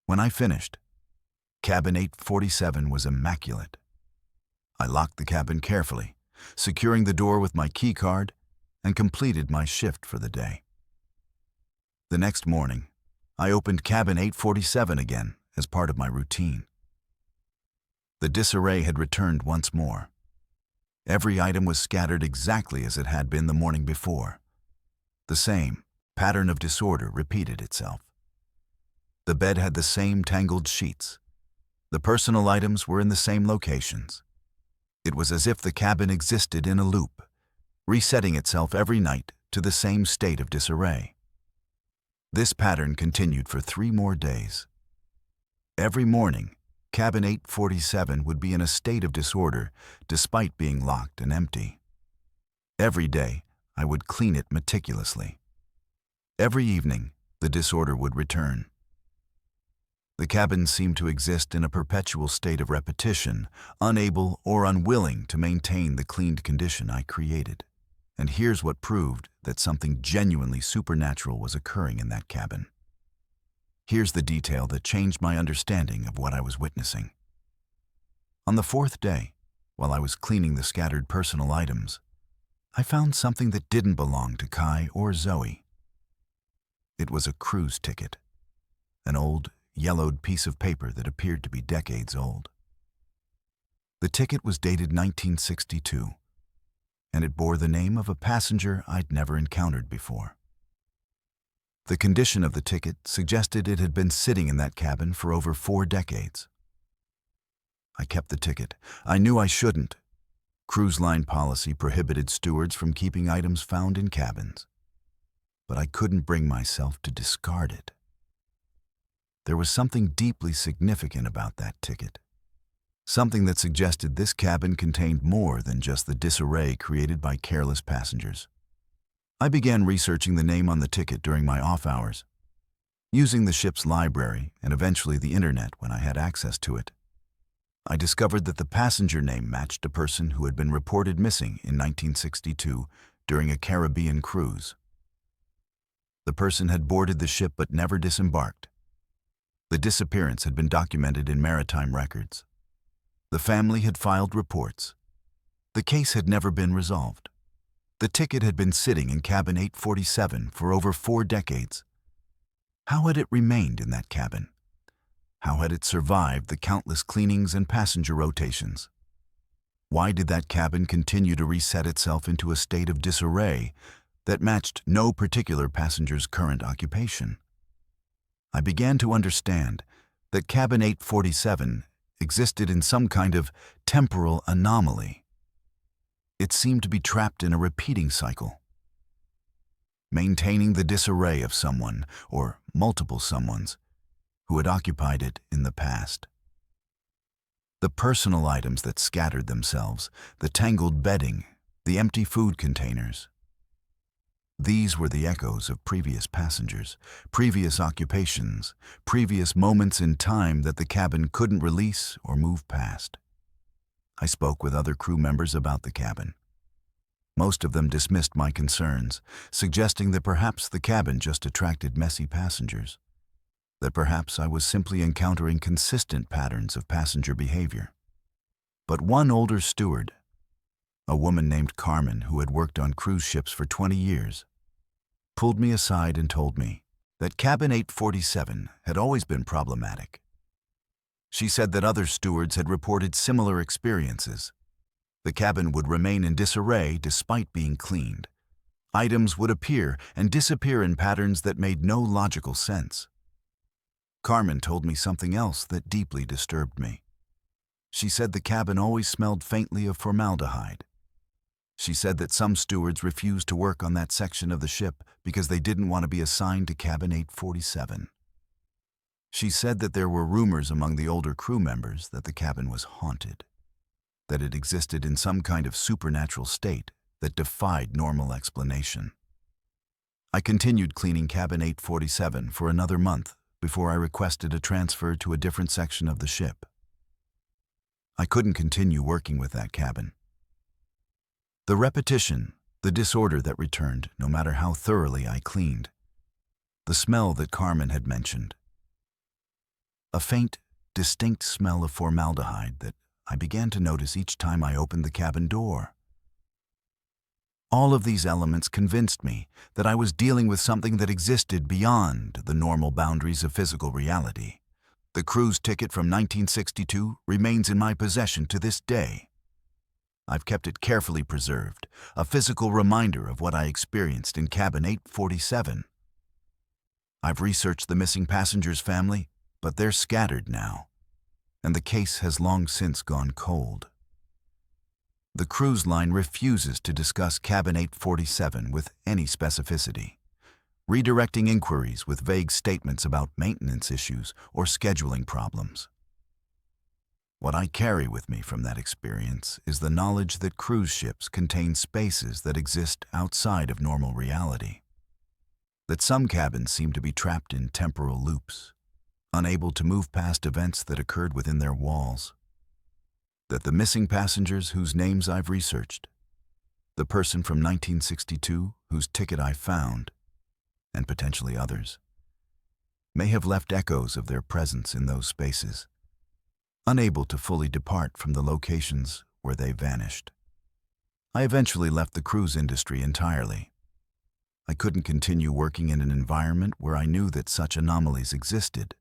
When I finished, cabin 847 was immaculate. I locked the cabin carefully, securing the door with my key card, and completed my shift for the day. The next morning, I opened cabin 847 again as part of my routine. The disarray had returned once more. Every item was scattered exactly as it had been the morning before. The same pattern of disorder repeated itself. The bed had the same tangled sheets. The personal items were in the same locations. It was as if the cabin existed in a loop, resetting itself every night to the same state of disarray. This pattern continued for 3 more days. Every morning, cabin 847 would be in a state of disorder despite being locked and empty. Every day, I would clean it meticulously. Every evening, the disorder would return. The cabin seemed to exist in a perpetual state of repetition, unable or unwilling to maintain the cleaned condition I created. And here's what proved that something genuinely supernatural was occurring in that cabin. Here's the detail that changed my understanding of what I was witnessing. On the 4th day, while I was cleaning the scattered personal items, I found something that didn't belong to Kai or Zoe. It was a cruise ticket, an old, yellowed piece of paper that appeared to be decades old. The ticket was dated 1962, and it bore the name of a passenger I'd never encountered before. The condition of the ticket suggested it had been sitting in that cabin for over 4 decades. I kept the ticket. I knew I shouldn't. Cruise line policy prohibited stewards from keeping items found in cabins. But I couldn't bring myself to discard it. There was something deeply significant about that ticket. Something that suggested this cabin contained more than just the disarray created by careless passengers. I began researching the name on the ticket during my off hours, using the ship's library and eventually the internet when I had access to it. I discovered that the passenger name matched a person who had been reported missing in 1962 during a Caribbean cruise. The person had boarded the ship but never disembarked. The disappearance had been documented in maritime records. The family had filed reports. The case had never been resolved. The ticket had been sitting in cabin 847 for over 4 decades. How had it remained in that cabin? How had it survived the countless cleanings and passenger rotations? Why did that cabin continue to reset itself into a state of disarray that matched no particular passenger's current occupation? I began to understand that cabin 847 existed in some kind of temporal anomaly. It seemed to be trapped in a repeating cycle, maintaining the disarray of someone, or multiple someones, who had occupied it in the past. The personal items that scattered themselves, the tangled bedding, the empty food containers. These were the echoes of previous passengers, previous occupations, previous moments in time that the cabin couldn't release or move past. I spoke with other crew members about the cabin. Most of them dismissed my concerns, suggesting that perhaps the cabin just attracted messy passengers, that perhaps I was simply encountering consistent patterns of passenger behavior. But one older steward, a woman named Carmen who had worked on cruise ships for 20 years, pulled me aside and told me that cabin 847 had always been problematic. She said that other stewards had reported similar experiences. The cabin would remain in disarray despite being cleaned. Items would appear and disappear in patterns that made no logical sense. Carmen told me something else that deeply disturbed me. She said the cabin always smelled faintly of formaldehyde. She said that some stewards refused to work on that section of the ship because they didn't want to be assigned to cabin 847. She said that there were rumors among the older crew members that the cabin was haunted, that it existed in some kind of supernatural state that defied normal explanation. I continued cleaning cabin 847 for another month before I requested a transfer to a different section of the ship. I couldn't continue working with that cabin. The repetition, the disorder that returned no matter how thoroughly I cleaned, the smell that Carmen had mentioned, a faint, distinct smell of formaldehyde that I began to notice each time I opened the cabin door. All of these elements convinced me that I was dealing with something that existed beyond the normal boundaries of physical reality. The cruise ticket from 1962 remains in my possession to this day. I've kept it carefully preserved, a physical reminder of what I experienced in cabin 847. I've researched the missing passengers' family, but they're scattered now, and the case has long since gone cold. The cruise line refuses to discuss cabin 847 with any specificity, redirecting inquiries with vague statements about maintenance issues or scheduling problems. What I carry with me from that experience is the knowledge that cruise ships contain spaces that exist outside of normal reality, that some cabins seem to be trapped in temporal loops, unable to move past events that occurred within their walls, that the missing passengers whose names I've researched, the person from 1962 whose ticket I found, and potentially others, may have left echoes of their presence in those spaces, unable to fully depart from the locations where they vanished. I eventually left the cruise industry entirely. I couldn't continue working in an environment where I knew that such anomalies existed,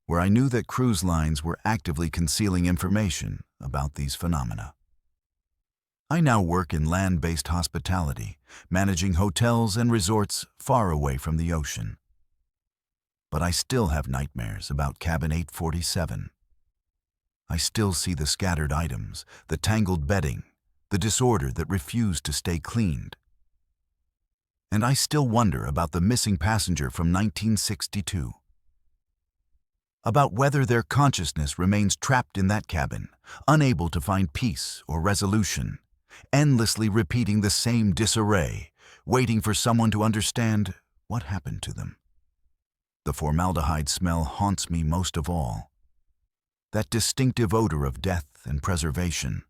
where I knew that cruise lines were actively concealing information about these phenomena. I now work in land-based hospitality, managing hotels and resorts far away from the ocean. But I still have nightmares about cabin 847. I still see the scattered items, the tangled bedding, the disorder that refused to stay cleaned. And I still wonder about the missing passenger from 1962. About whether their consciousness remains trapped in that cabin, unable to find peace or resolution, endlessly repeating the same disarray, waiting for someone to understand what happened to them. The formaldehyde smell haunts me most of all. That distinctive odor of death and preservation,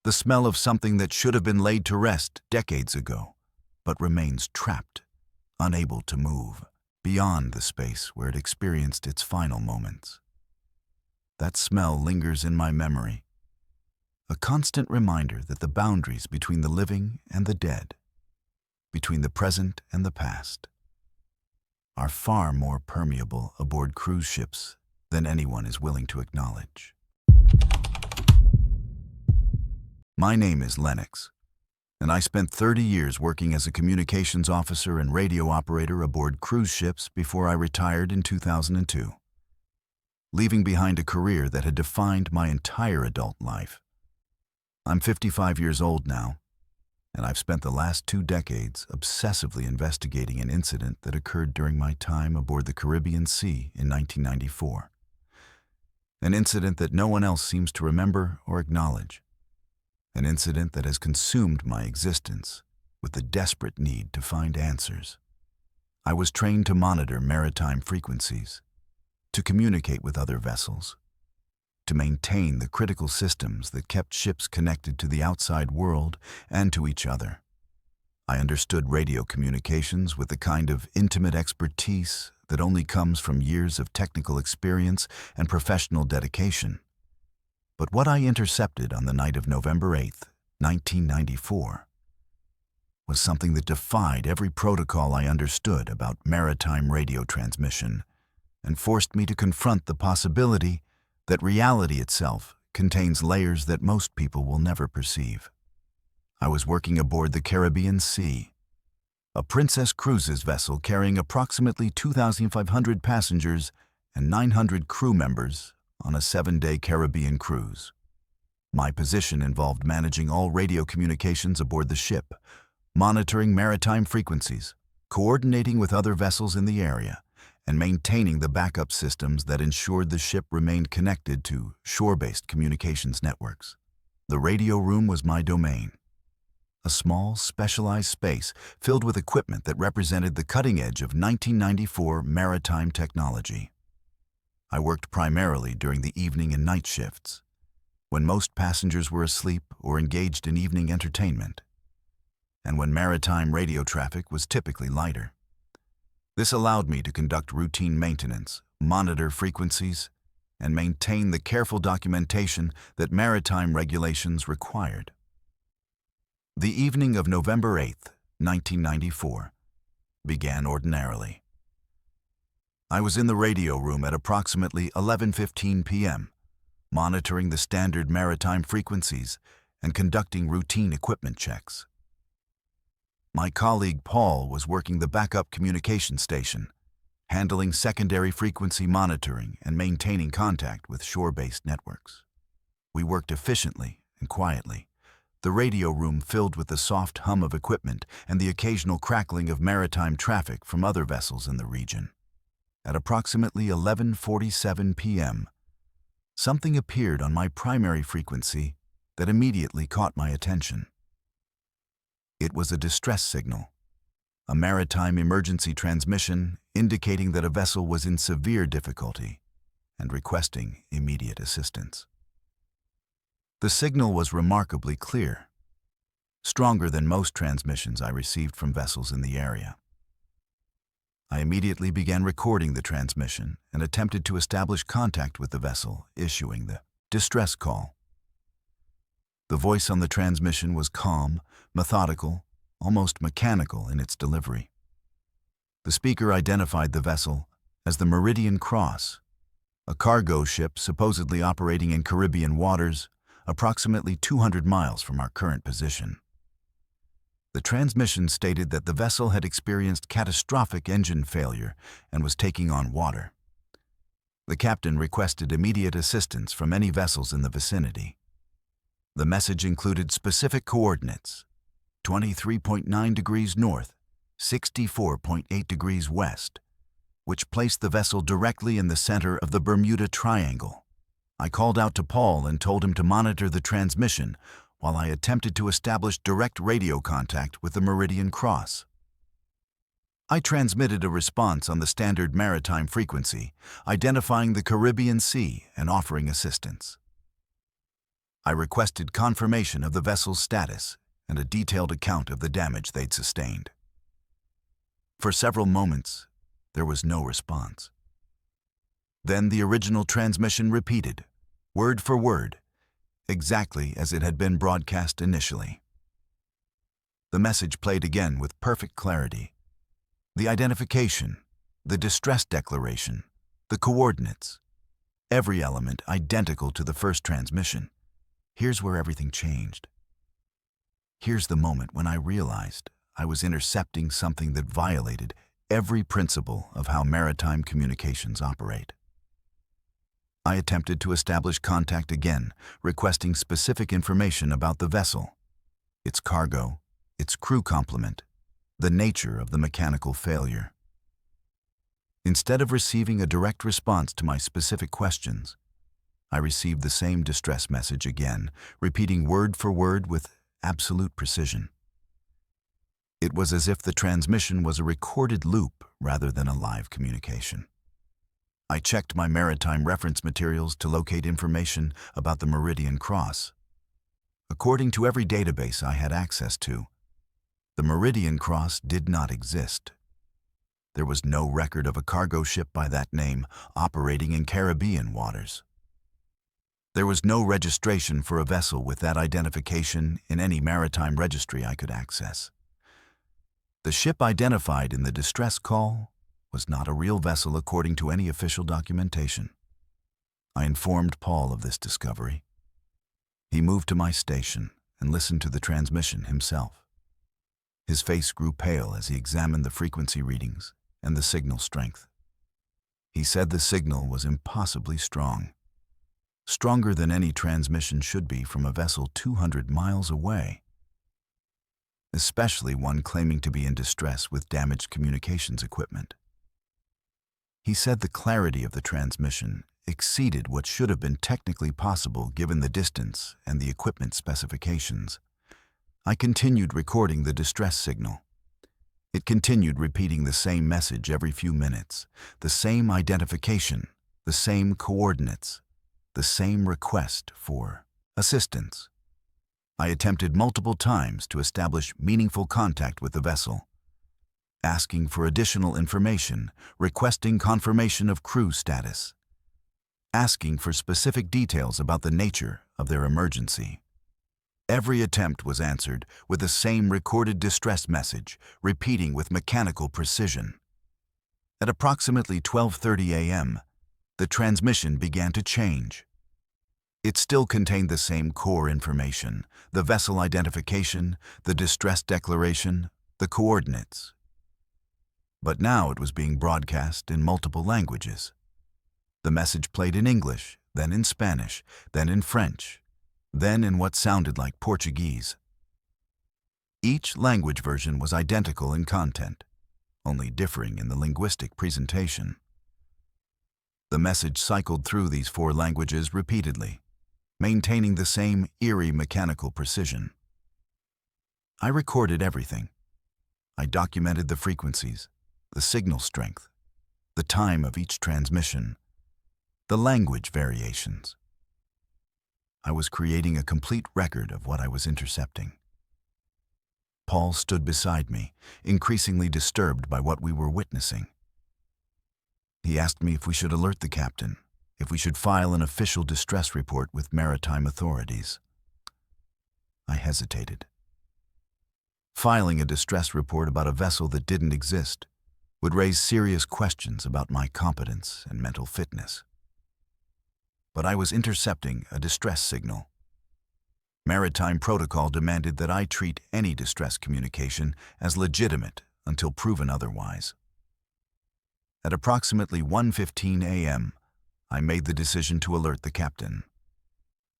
the smell of something that should have been laid to rest decades ago, but remains trapped, unable to move, beyond the space where it experienced its final moments. That smell lingers in my memory, a constant reminder that the boundaries between the living and the dead, between the present and the past, are far more permeable aboard cruise ships than anyone is willing to acknowledge. My name is Lennox, and I spent 30 years working as a communications officer and radio operator aboard cruise ships before I retired in 2002, leaving behind a career that had defined my entire adult life. I'm 55 years old now, and I've spent the last 2 decades obsessively investigating an incident that occurred during my time aboard the Caribbean Sea in 1994. An incident that no one else seems to remember or acknowledge. An incident that has consumed my existence with the desperate need to find answers. I was trained to monitor maritime frequencies, to communicate with other vessels, to maintain the critical systems that kept ships connected to the outside world and to each other. I understood radio communications with the kind of intimate expertise that only comes from years of technical experience and professional dedication. But what I intercepted on the night of November 8th, 1994, was something that defied every protocol I understood about maritime radio transmission and forced me to confront the possibility that reality itself contains layers that most people will never perceive. I was working aboard the Caribbean Sea, a Princess Cruises vessel carrying approximately 2,500 passengers and 900 crew members on a 7-day Caribbean cruise. My position involved managing all radio communications aboard the ship, monitoring maritime frequencies, coordinating with other vessels in the area, and maintaining the backup systems that ensured the ship remained connected to shore-based communications networks. The radio room was my domain, a small, specialized space filled with equipment that represented the cutting edge of 1994 maritime technology. I worked primarily during the evening and night shifts, when most passengers were asleep or engaged in evening entertainment, and when maritime radio traffic was typically lighter. This allowed me to conduct routine maintenance, monitor frequencies, and maintain the careful documentation that maritime regulations required. The evening of November 8, 1994, began ordinarily. I was in the radio room at approximately 11:15 p.m., monitoring the standard maritime frequencies and conducting routine equipment checks. My colleague Paul was working the backup communication station, handling secondary frequency monitoring and maintaining contact with shore-based networks. We worked efficiently and quietly, the radio room filled with the soft hum of equipment and the occasional crackling of maritime traffic from other vessels in the region. At approximately 11:47 p.m., something appeared on my primary frequency that immediately caught my attention. It was a distress signal, a maritime emergency transmission indicating that a vessel was in severe difficulty and requesting immediate assistance. The signal was remarkably clear, stronger than most transmissions I received from vessels in the area. I immediately began recording the transmission and attempted to establish contact with the vessel issuing the distress call. The voice on the transmission was calm, methodical, almost mechanical in its delivery. The speaker identified the vessel as the Meridian Cross, a cargo ship supposedly operating in Caribbean waters approximately 200 miles from our current position. The transmission stated that the vessel had experienced catastrophic engine failure and was taking on water. The captain requested immediate assistance from any vessels in the vicinity. The message included specific coordinates: 23.9 degrees north, 64.8 degrees west, which placed the vessel directly in the center of the Bermuda Triangle. I called out to Paul and told him to monitor the transmission while I attempted to establish direct radio contact with the Meridian Cross. I transmitted a response on the standard maritime frequency, identifying the Caribbean Sea and offering assistance. I requested confirmation of the vessel's status and a detailed account of the damage they'd sustained. For several moments, there was no response. Then the original transmission repeated, word for word, exactly as it had been broadcast initially. The message played again with perfect clarity. The identification, the distress declaration, the coordinates, every element identical to the first transmission. Here's where everything changed. Here's the moment when I realized I was intercepting something that violated every principle of how maritime communications operate. I attempted to establish contact again, requesting specific information about the vessel, its cargo, its crew complement, the nature of the mechanical failure. Instead of receiving a direct response to my specific questions, I received the same distress message again, repeating word for word with absolute precision. It was as if the transmission was a recorded loop rather than a live communication. I checked my maritime reference materials to locate information about the Meridian Cross. According to every database I had access to, the Meridian Cross did not exist. There was no record of a cargo ship by that name operating in Caribbean waters. There was no registration for a vessel with that identification in any maritime registry I could access. The ship identified in the distress call was not a real vessel according to any official documentation. I informed Paul of this discovery. He moved to my station and listened to the transmission himself. His face grew pale as he examined the frequency readings and the signal strength. He said the signal was impossibly strong, stronger than any transmission should be from a vessel 200 miles away, especially one claiming to be in distress with damaged communications equipment. He said the clarity of the transmission exceeded what should have been technically possible given the distance and the equipment specifications. I continued recording the distress signal. It continued repeating the same message every few minutes, the same identification, the same coordinates, the same request for assistance. I attempted multiple times to establish meaningful contact with the vessel, asking for additional information, requesting confirmation of crew status, asking for specific details about the nature of their emergency. Every attempt was answered with the same recorded distress message, repeating with mechanical precision. At approximately 12:30 a.m., the transmission began to change. It still contained the same core information, the vessel identification, the distress declaration, the coordinates. But now it was being broadcast in multiple languages. The message played in English, then in Spanish, then in French, then in what sounded like Portuguese. Each language version was identical in content, only differing in the linguistic presentation. The message cycled through these 4 languages repeatedly, maintaining the same eerie mechanical precision. I recorded everything. I documented the frequencies, the signal strength, the time of each transmission, the language variations. I was creating a complete record of what I was intercepting. Paul stood beside me, increasingly disturbed by what we were witnessing. He asked me if we should alert the captain, if we should file an official distress report with maritime authorities. I hesitated. Filing a distress report about a vessel that didn't exist would raise serious questions about my competence and mental fitness. But I was intercepting a distress signal. Maritime protocol demanded that I treat any distress communication as legitimate until proven otherwise. At approximately 1:15 a.m., I made the decision to alert the captain.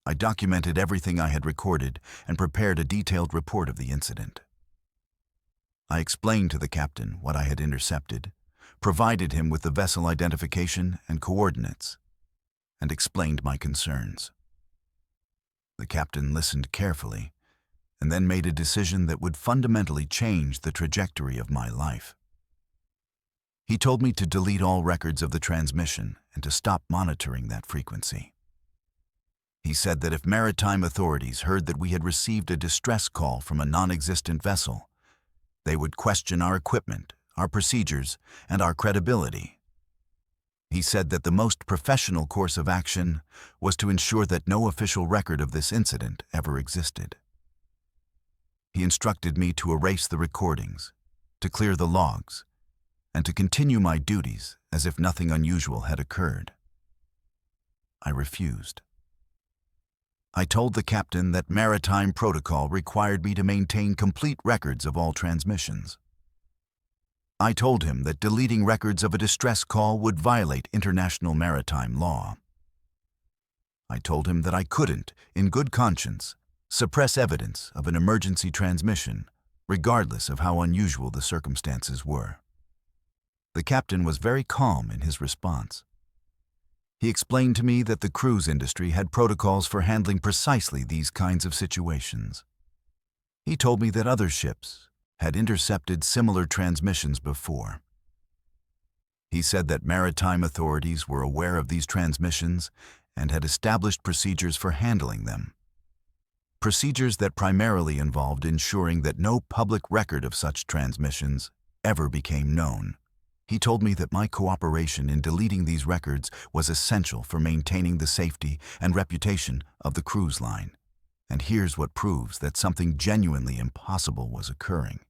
I documented everything I had recorded and prepared a detailed report of the incident. I explained to the captain what I had intercepted, provided him with the vessel identification and coordinates, and explained my concerns. The captain listened carefully and then made a decision that would fundamentally change the trajectory of my life. He told me to delete all records of the transmission and to stop monitoring that frequency. He said that if maritime authorities heard that we had received a distress call from a non-existent vessel, they would question our equipment, our procedures, and our credibility. He said that the most professional course of action was to ensure that no official record of this incident ever existed. He instructed me to erase the recordings, to clear the logs, and to continue my duties as if nothing unusual had occurred. I refused. I told the captain that maritime protocol required me to maintain complete records of all transmissions. I told him that deleting records of a distress call would violate international maritime law. I told him that I couldn't, in good conscience, suppress evidence of an emergency transmission, regardless of how unusual the circumstances were. The captain was very calm in his response. He explained to me that the cruise industry had protocols for handling precisely these kinds of situations. He told me that other ships had intercepted similar transmissions before. He said that maritime authorities were aware of these transmissions and had established procedures for handling them. Procedures that primarily involved ensuring that no public record of such transmissions ever became known. He told me that my cooperation in deleting these records was essential for maintaining the safety and reputation of the cruise line. And here's what proves that something genuinely impossible was occurring.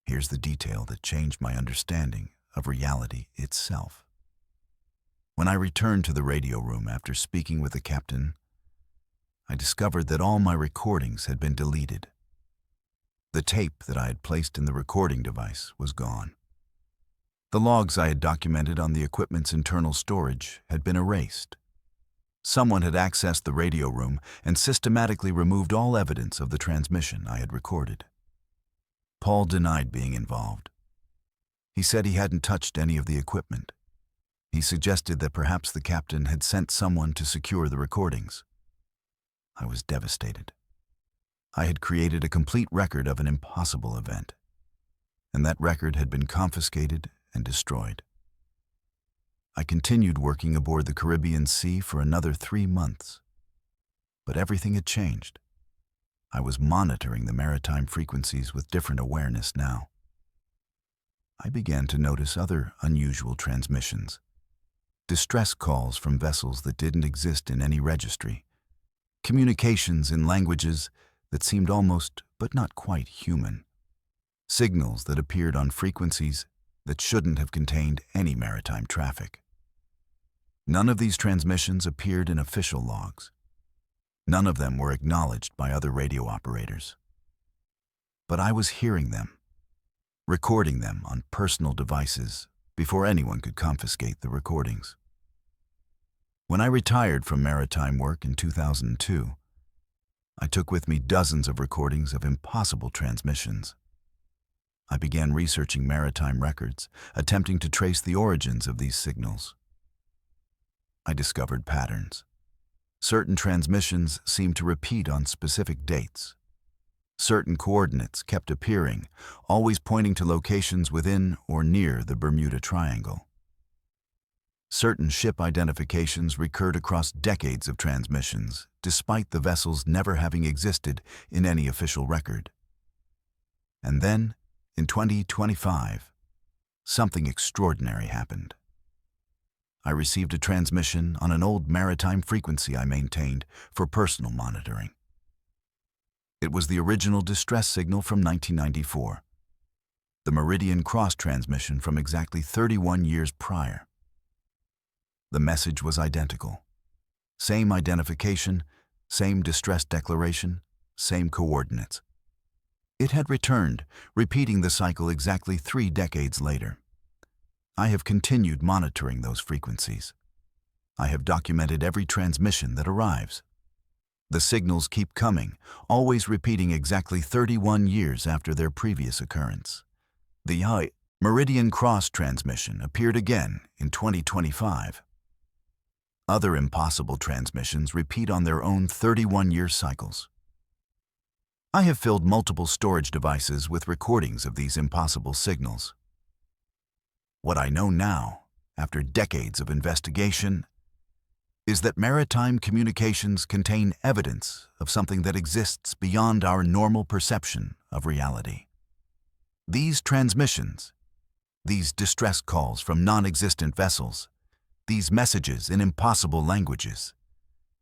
Here's the detail that changed my understanding of reality itself. When I returned to the radio room after speaking with the captain, I discovered that all my recordings had been deleted. The tape that I had placed in the recording device was gone. The logs I had documented on the equipment's internal storage had been erased. Someone had accessed the radio room and systematically removed all evidence of the transmission I had recorded. Paul denied being involved. He said he hadn't touched any of the equipment. He suggested that perhaps the captain had sent someone to secure the recordings. I was devastated. I had created a complete record of an impossible event, and that record had been confiscated and destroyed. I continued working aboard the Caribbean Sea for another 3 months. But everything had changed. I was monitoring the maritime frequencies with different awareness now. I began to notice other unusual transmissions. Distress calls from vessels that didn't exist in any registry. Communications in languages that seemed almost, but not quite, human. Signals that appeared on frequencies that shouldn't have contained any maritime traffic. None of these transmissions appeared in official logs. None of them were acknowledged by other radio operators. But I was hearing them, recording them on personal devices before anyone could confiscate the recordings. When I retired from maritime work in 2002, I took with me dozens of recordings of impossible transmissions. I began researching maritime records, attempting to trace the origins of these signals. I discovered patterns. Certain transmissions seemed to repeat on specific dates. Certain coordinates kept appearing, always pointing to locations within or near the Bermuda Triangle. Certain ship identifications recurred across decades of transmissions, despite the vessels never having existed in any official record. And then, in 2025, something extraordinary happened. I received a transmission on an old maritime frequency I maintained for personal monitoring. It was the original distress signal from 1994, the Meridian Cross transmission from exactly 31 years prior. The message was identical. Same identification, same distress declaration, same coordinates. It had returned, repeating the cycle exactly 3 decades later. I have continued monitoring those frequencies. I have documented every transmission that arrives. The signals keep coming, always repeating exactly 31 years after their previous occurrence. The Meridian Cross transmission appeared again in 2025. Other impossible transmissions repeat on their own 31-year cycles. I have filled multiple storage devices with recordings of these impossible signals. What I know now, after decades of investigation, is that maritime communications contain evidence of something that exists beyond our normal perception of reality. These transmissions, these distress calls from non-existent vessels, these messages in impossible languages,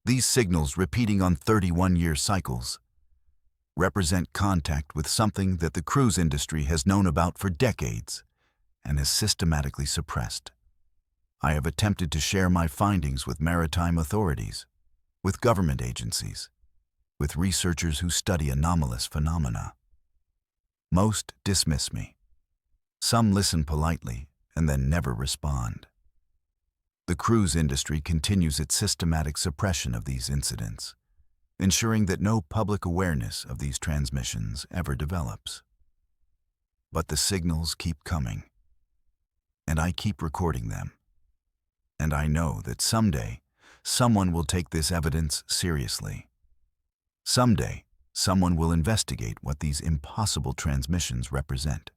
these signals repeating on 31-year cycles, represent contact with something that the cruise industry has known about for decades and has systematically suppressed. I have attempted to share my findings with maritime authorities, with government agencies, with researchers who study anomalous phenomena. Most dismiss me. Some listen politely and then never respond. The cruise industry continues its systematic suppression of these incidents, ensuring that no public awareness of these transmissions ever develops. But the signals keep coming, and I keep recording them. And I know that someday, someone will take this evidence seriously. Someday, someone will investigate what these impossible transmissions represent.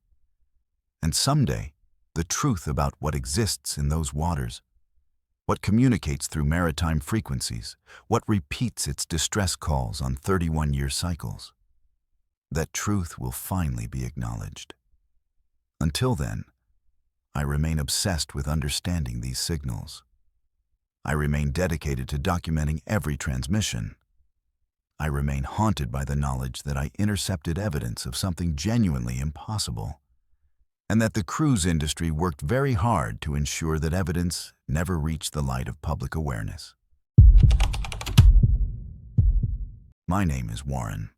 And someday, the truth about what exists in those waters, what communicates through maritime frequencies, what repeats its distress calls on 31-year cycles, that truth will finally be acknowledged. Until then, I remain obsessed with understanding these signals. I remain dedicated to documenting every transmission. I remain haunted by the knowledge that I intercepted evidence of something genuinely impossible, and that the cruise industry worked very hard to ensure that evidence never reached the light of public awareness. My name is Warren,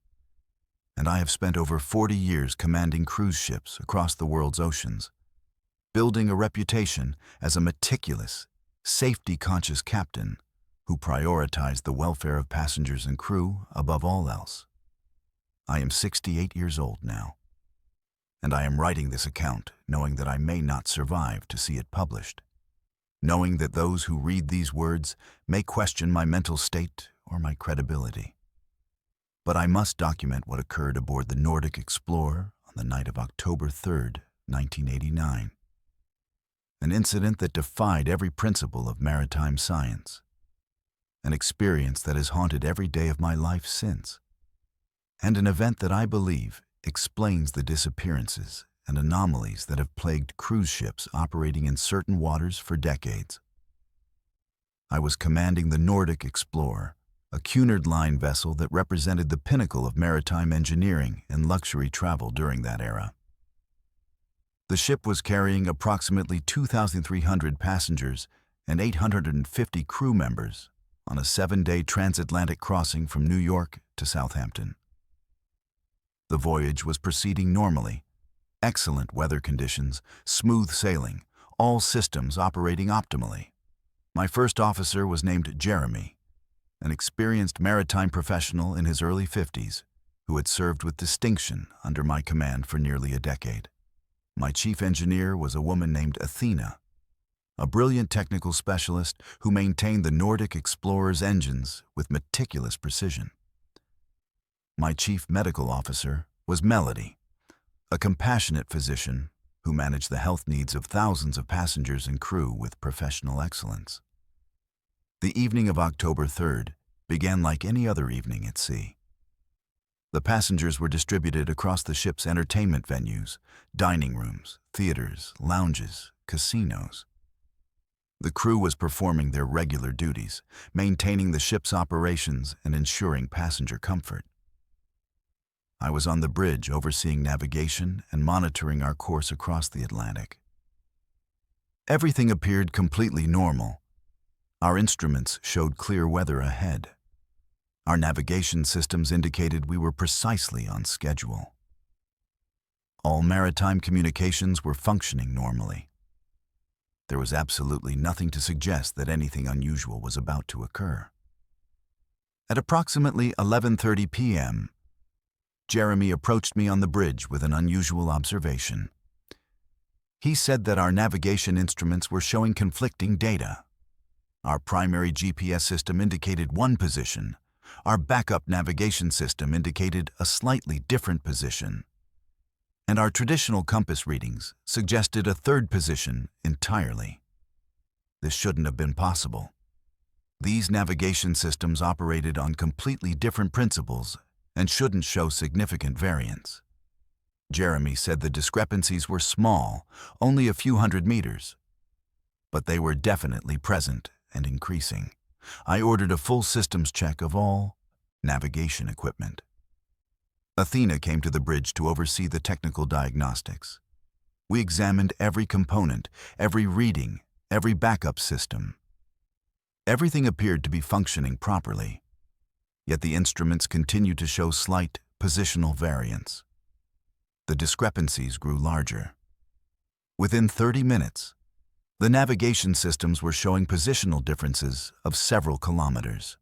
and I have spent over 40 years commanding cruise ships across the world's oceans, building a reputation as a meticulous, safety-conscious captain who prioritized the welfare of passengers and crew above all else. I am 68 years old now, and I am writing this account knowing that I may not survive to see it published, knowing that those who read these words may question my mental state or my credibility. But I must document what occurred aboard the Nordic Explorer on the night of October 3rd, 1989. An incident that defied every principle of maritime science. An experience that has haunted every day of my life since. And an event that I believe explains the disappearances and anomalies that have plagued cruise ships operating in certain waters for decades. I was commanding the Nordic Explorer, a Cunard Line vessel that represented the pinnacle of maritime engineering and luxury travel during that era. The ship was carrying approximately 2,300 passengers and 850 crew members on a 7-day transatlantic crossing from New York to Southampton. The voyage was proceeding normally. Excellent weather conditions, smooth sailing, all systems operating optimally. My first officer was named Jeremy, an experienced maritime professional in his early 50s who had served with distinction under my command for nearly a decade. My chief engineer was a woman named Athena, a brilliant technical specialist who maintained the Nordic Explorer's engines with meticulous precision. My chief medical officer was Melody, a compassionate physician who managed the health needs of thousands of passengers and crew with professional excellence. The evening of October 3rd began like any other evening at sea. The passengers were distributed across the ship's entertainment venues, dining rooms, theaters, lounges, casinos. The crew was performing their regular duties, maintaining the ship's operations and ensuring passenger comfort. I was on the bridge overseeing navigation and monitoring our course across the Atlantic. Everything appeared completely normal. Our instruments showed clear weather ahead. Our navigation systems indicated we were precisely on schedule. All maritime communications were functioning normally. There was absolutely nothing to suggest that anything unusual was about to occur. At approximately 11:30 p.m., Jeremy approached me on the bridge with an unusual observation. He said that our navigation instruments were showing conflicting data. Our primary GPS system indicated one position. Our backup navigation system indicated a slightly different position. And our traditional compass readings suggested a third position entirely. This shouldn't have been possible. These navigation systems operated on completely different principles and shouldn't show significant variance. Jeremy said the discrepancies were small, only a few hundred meters. But they were definitely present and increasing. I ordered a full systems check of all navigation equipment. Athena came to the bridge to oversee the technical diagnostics. We examined every component, every reading, every backup system. Everything appeared to be functioning properly, yet the instruments continued to show slight positional variance. The discrepancies grew larger. Within 30 minutes, the navigation systems were showing positional differences of several kilometers.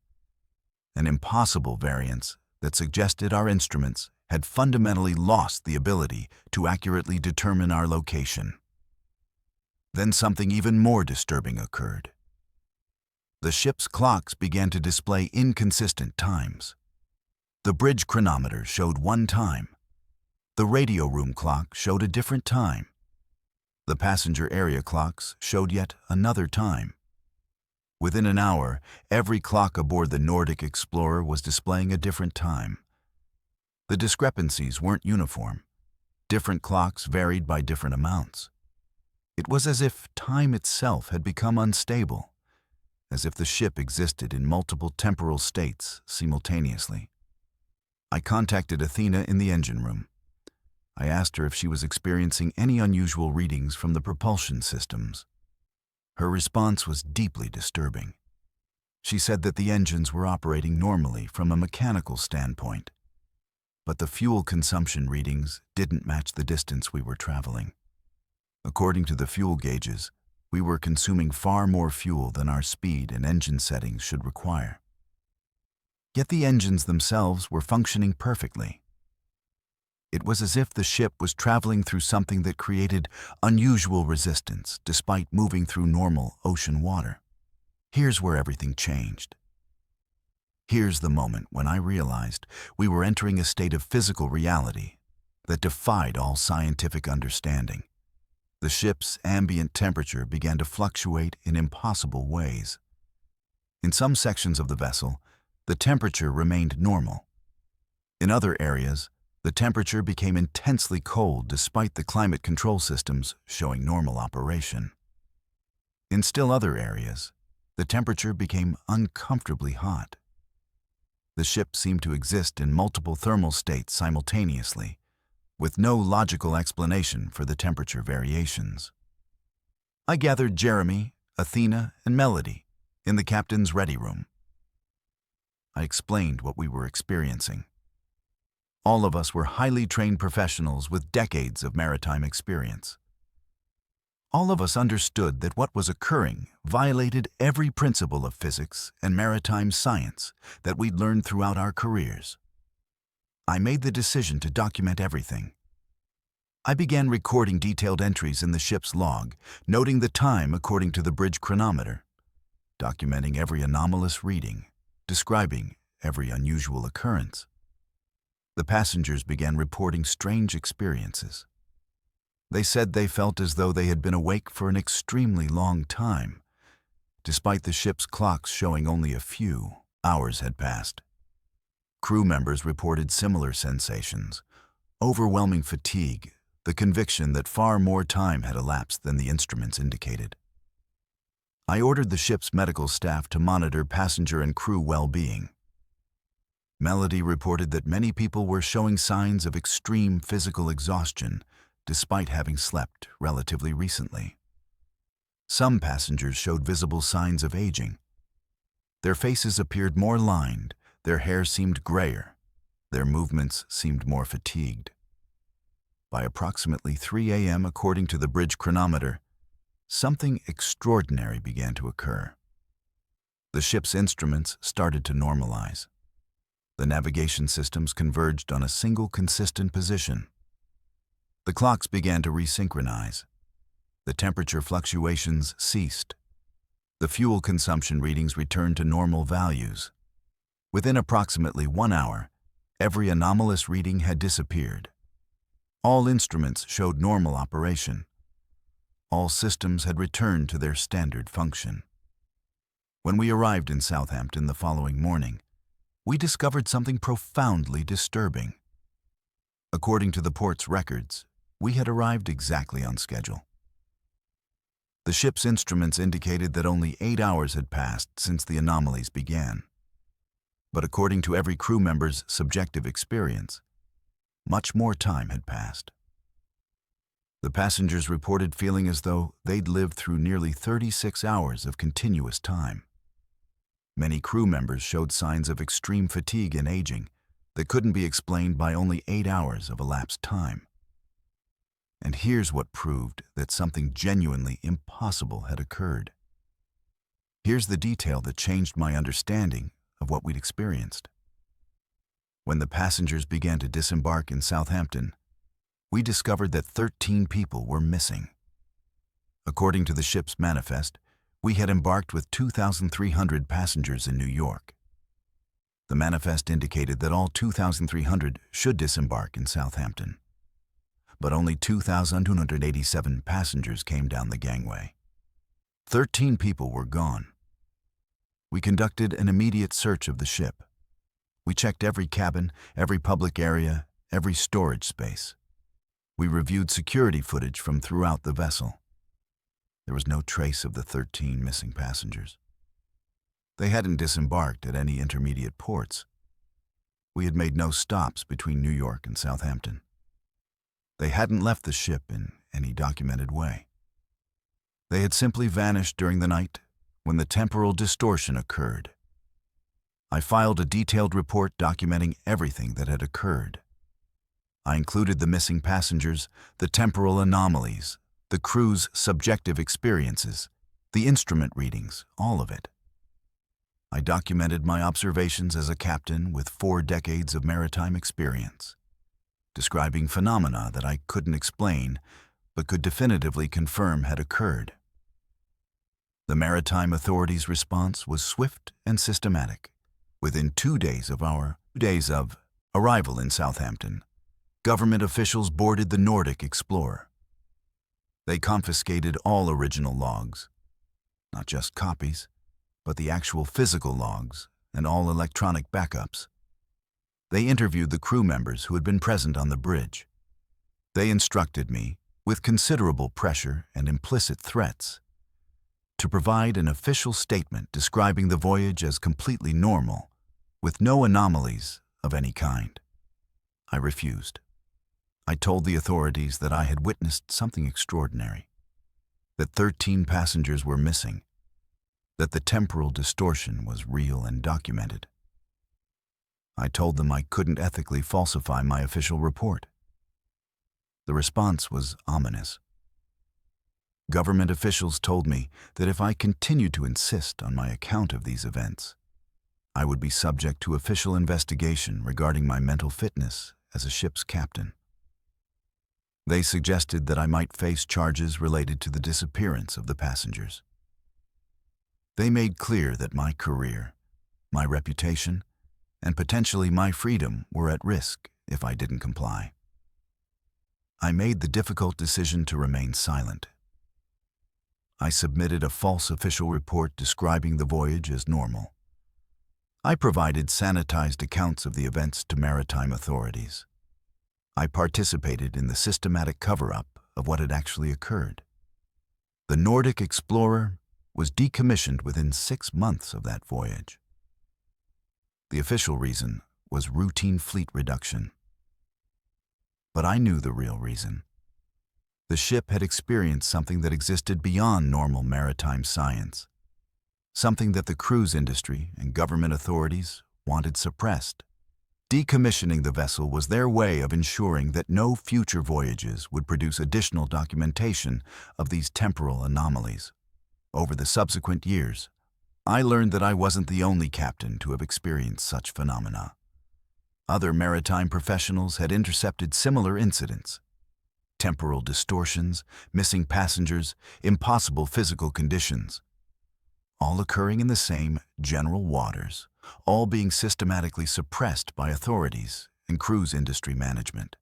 An impossible variance that suggested our instruments had fundamentally lost the ability to accurately determine our location. Then something even more disturbing occurred. The ship's clocks began to display inconsistent times. The bridge chronometer showed one time. The radio room clock showed a different time. The passenger area clocks showed yet another time. Within an hour, every clock aboard the Nordic Explorer was displaying a different time. The discrepancies weren't uniform. Different clocks varied by different amounts. It was as if time itself had become unstable, as if the ship existed in multiple temporal states simultaneously. I contacted Athena in the engine room. I asked her if she was experiencing any unusual readings from the propulsion systems. Her response was deeply disturbing. She said that the engines were operating normally from a mechanical standpoint, but the fuel consumption readings didn't match the distance we were traveling. According to the fuel gauges, we were consuming far more fuel than our speed and engine settings should require. Yet the engines themselves were functioning perfectly. It was as if the ship was traveling through something that created unusual resistance despite moving through normal ocean water. Here's where everything changed. Here's the moment when I realized we were entering a state of physical reality that defied all scientific understanding. The ship's ambient temperature began to fluctuate in impossible ways. In some sections of the vessel, the temperature remained normal. In other areas, the temperature became intensely cold despite the climate control systems showing normal operation. In still other areas, the temperature became uncomfortably hot. The ship seemed to exist in multiple thermal states simultaneously, with no logical explanation for the temperature variations. I gathered Jeremy, Athena, and Melody in the captain's ready room. I explained what we were experiencing. All of us were highly trained professionals with decades of maritime experience. All of us understood that what was occurring violated every principle of physics and maritime science that we'd learned throughout our careers. I made the decision to document everything. I began recording detailed entries in the ship's log, noting the time according to the bridge chronometer, documenting every anomalous reading, describing every unusual occurrence. The passengers began reporting strange experiences. They said they felt as though they had been awake for an extremely long time, despite the ship's clocks showing only a few hours had passed. Crew members reported similar sensations: overwhelming fatigue, the conviction that far more time had elapsed than the instruments indicated. I ordered the ship's medical staff to monitor passenger and crew well-being. Melody reported that many people were showing signs of extreme physical exhaustion despite having slept relatively recently. Some passengers showed visible signs of aging. Their faces appeared more lined, their hair seemed grayer, their movements seemed more fatigued. By approximately 3 a.m., according to the bridge chronometer, something extraordinary began to occur. The ship's instruments started to normalize. The navigation systems converged on a single consistent position. The clocks began to resynchronize. The temperature fluctuations ceased. The fuel consumption readings returned to normal values. Within approximately 1 hour, every anomalous reading had disappeared. All instruments showed normal operation. All systems had returned to their standard function. When we arrived in Southampton the following morning, we discovered something profoundly disturbing. According to the port's records, we had arrived exactly on schedule. The ship's instruments indicated that only 8 hours had passed since the anomalies began. But according to every crew member's subjective experience, much more time had passed. The passengers reported feeling as though they'd lived through nearly 36 hours of continuous time. Many crew members showed signs of extreme fatigue and aging that couldn't be explained by only 8 hours of elapsed time. And here's what proved that something genuinely impossible had occurred. Here's the detail that changed my understanding of what we'd experienced. When the passengers began to disembark in Southampton, we discovered that 13 people were missing. According to the ship's manifest, we had embarked with 2,300 passengers in New York. The manifest indicated that all 2,300 should disembark in Southampton, but only 2,287 passengers came down the gangway. 13 people were gone. We conducted an immediate search of the ship. We checked every cabin, every public area, every storage space. We reviewed security footage from throughout the vessel. There was no trace of the 13 missing passengers. They hadn't disembarked at any intermediate ports. We had made no stops between New York and Southampton. They hadn't left the ship in any documented way. They had simply vanished during the night when the temporal distortion occurred. I filed a detailed report documenting everything that had occurred. I included the missing passengers, the temporal anomalies, the crew's subjective experiences, the instrument readings, all of it. I documented my observations as a captain with 4 decades of maritime experience, describing phenomena that I couldn't explain but could definitively confirm had occurred. The maritime authorities' response was swift and systematic. Within 2 days of arrival in Southampton, government officials boarded the Nordic Explorer. They confiscated all original logs, not just copies, but the actual physical logs and all electronic backups. They interviewed the crew members who had been present on the bridge. They instructed me, with considerable pressure and implicit threats, to provide an official statement describing the voyage as completely normal, with no anomalies of any kind. I refused. I told the authorities that I had witnessed something extraordinary, that 13 passengers were missing, that the temporal distortion was real and documented. I told them I couldn't ethically falsify my official report. The response was ominous. Government officials told me that if I continued to insist on my account of these events, I would be subject to official investigation regarding my mental fitness as a ship's captain. They suggested that I might face charges related to the disappearance of the passengers. They made clear that my career, my reputation, and potentially my freedom were at risk if I didn't comply. I made the difficult decision to remain silent. I submitted a false official report describing the voyage as normal. I provided sanitized accounts of the events to maritime authorities. I participated in the systematic cover-up of what had actually occurred. The Nordic Explorer was decommissioned within 6 months of that voyage. The official reason was routine fleet reduction. But I knew the real reason. The ship had experienced something that existed beyond normal maritime science, something that the cruise industry and government authorities wanted suppressed. Decommissioning the vessel was their way of ensuring that no future voyages would produce additional documentation of these temporal anomalies. Over the subsequent years, I learned that I wasn't the only captain to have experienced such phenomena. Other maritime professionals had intercepted similar incidents. Temporal distortions, missing passengers, impossible physical conditions, all occurring in the same general waters, all being systematically suppressed by authorities and cruise industry management.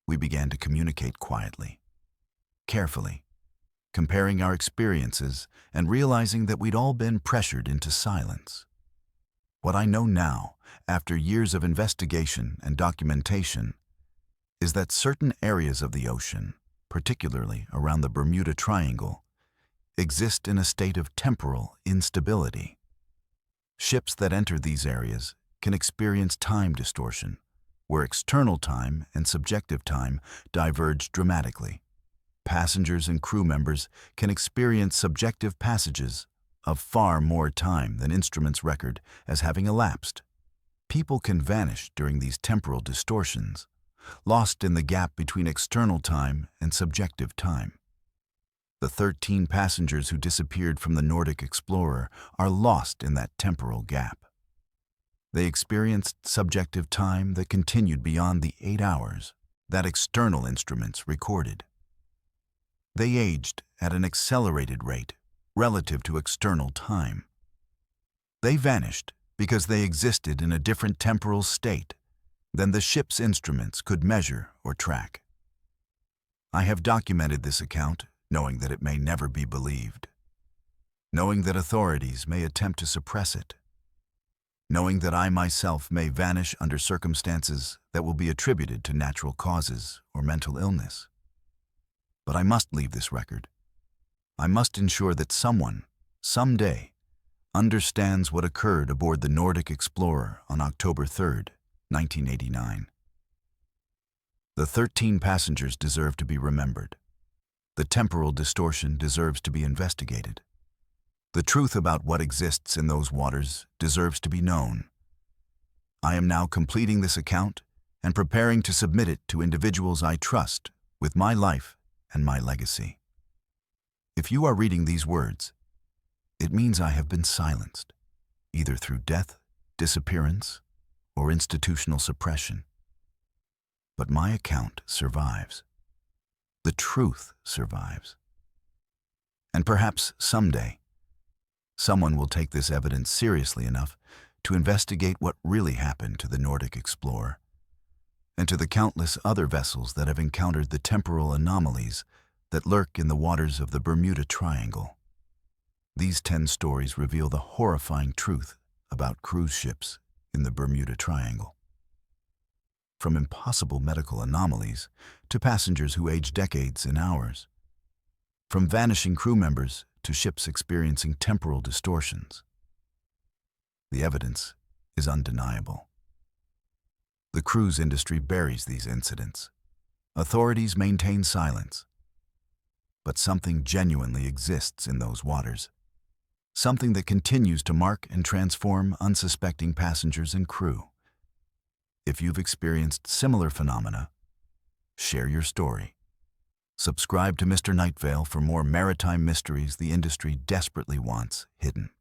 We began to communicate quietly, carefully, comparing our experiences and realizing that we'd all been pressured into silence. What I know now, after years of investigation and documentation, is that certain areas of the ocean, particularly around the Bermuda Triangle, exist in a state of temporal instability. Ships that enter these areas can experience time distortion, where external time and subjective time diverge dramatically. Passengers and crew members can experience subjective passages of far more time than instruments record as having elapsed. People can vanish during these temporal distortions, lost in the gap between external time and subjective time. The 13 passengers who disappeared from the Nordic Explorer are lost in that temporal gap. They experienced subjective time that continued beyond the 8 hours that external instruments recorded. They aged at an accelerated rate relative to external time. They vanished because they existed in a different temporal state than the ship's instruments could measure or track. I have documented this account, knowing that it may never be believed, knowing that authorities may attempt to suppress it, knowing that I myself may vanish under circumstances that will be attributed to natural causes or mental illness. But I must leave this record. I must ensure that someone, someday, understands what occurred aboard the Nordic Explorer on October 3rd, 1989. The 13 passengers deserve to be remembered. The temporal distortion deserves to be investigated. The truth about what exists in those waters deserves to be known. I am now completing this account and preparing to submit it to individuals I trust with my life and my legacy. If you are reading these words, it means I have been silenced, either through death, disappearance, or institutional suppression. But my account survives. The truth survives. And perhaps someday, someone will take this evidence seriously enough to investigate what really happened to the Nordic explorer and to the countless other vessels that have encountered the temporal anomalies that lurk in the waters of the Bermuda Triangle. These 10 stories reveal the horrifying truth about cruise ships in the Bermuda Triangle. From impossible medical anomalies to passengers who age decades in hours. From vanishing crew members to ships experiencing temporal distortions. The evidence is undeniable. The cruise industry buries these incidents. Authorities maintain silence. But something genuinely exists in those waters. Something that continues to mark and transform unsuspecting passengers and crew. If you've experienced similar phenomena, share your story. Subscribe to Mr. Nightvale for more maritime mysteries the industry desperately wants hidden.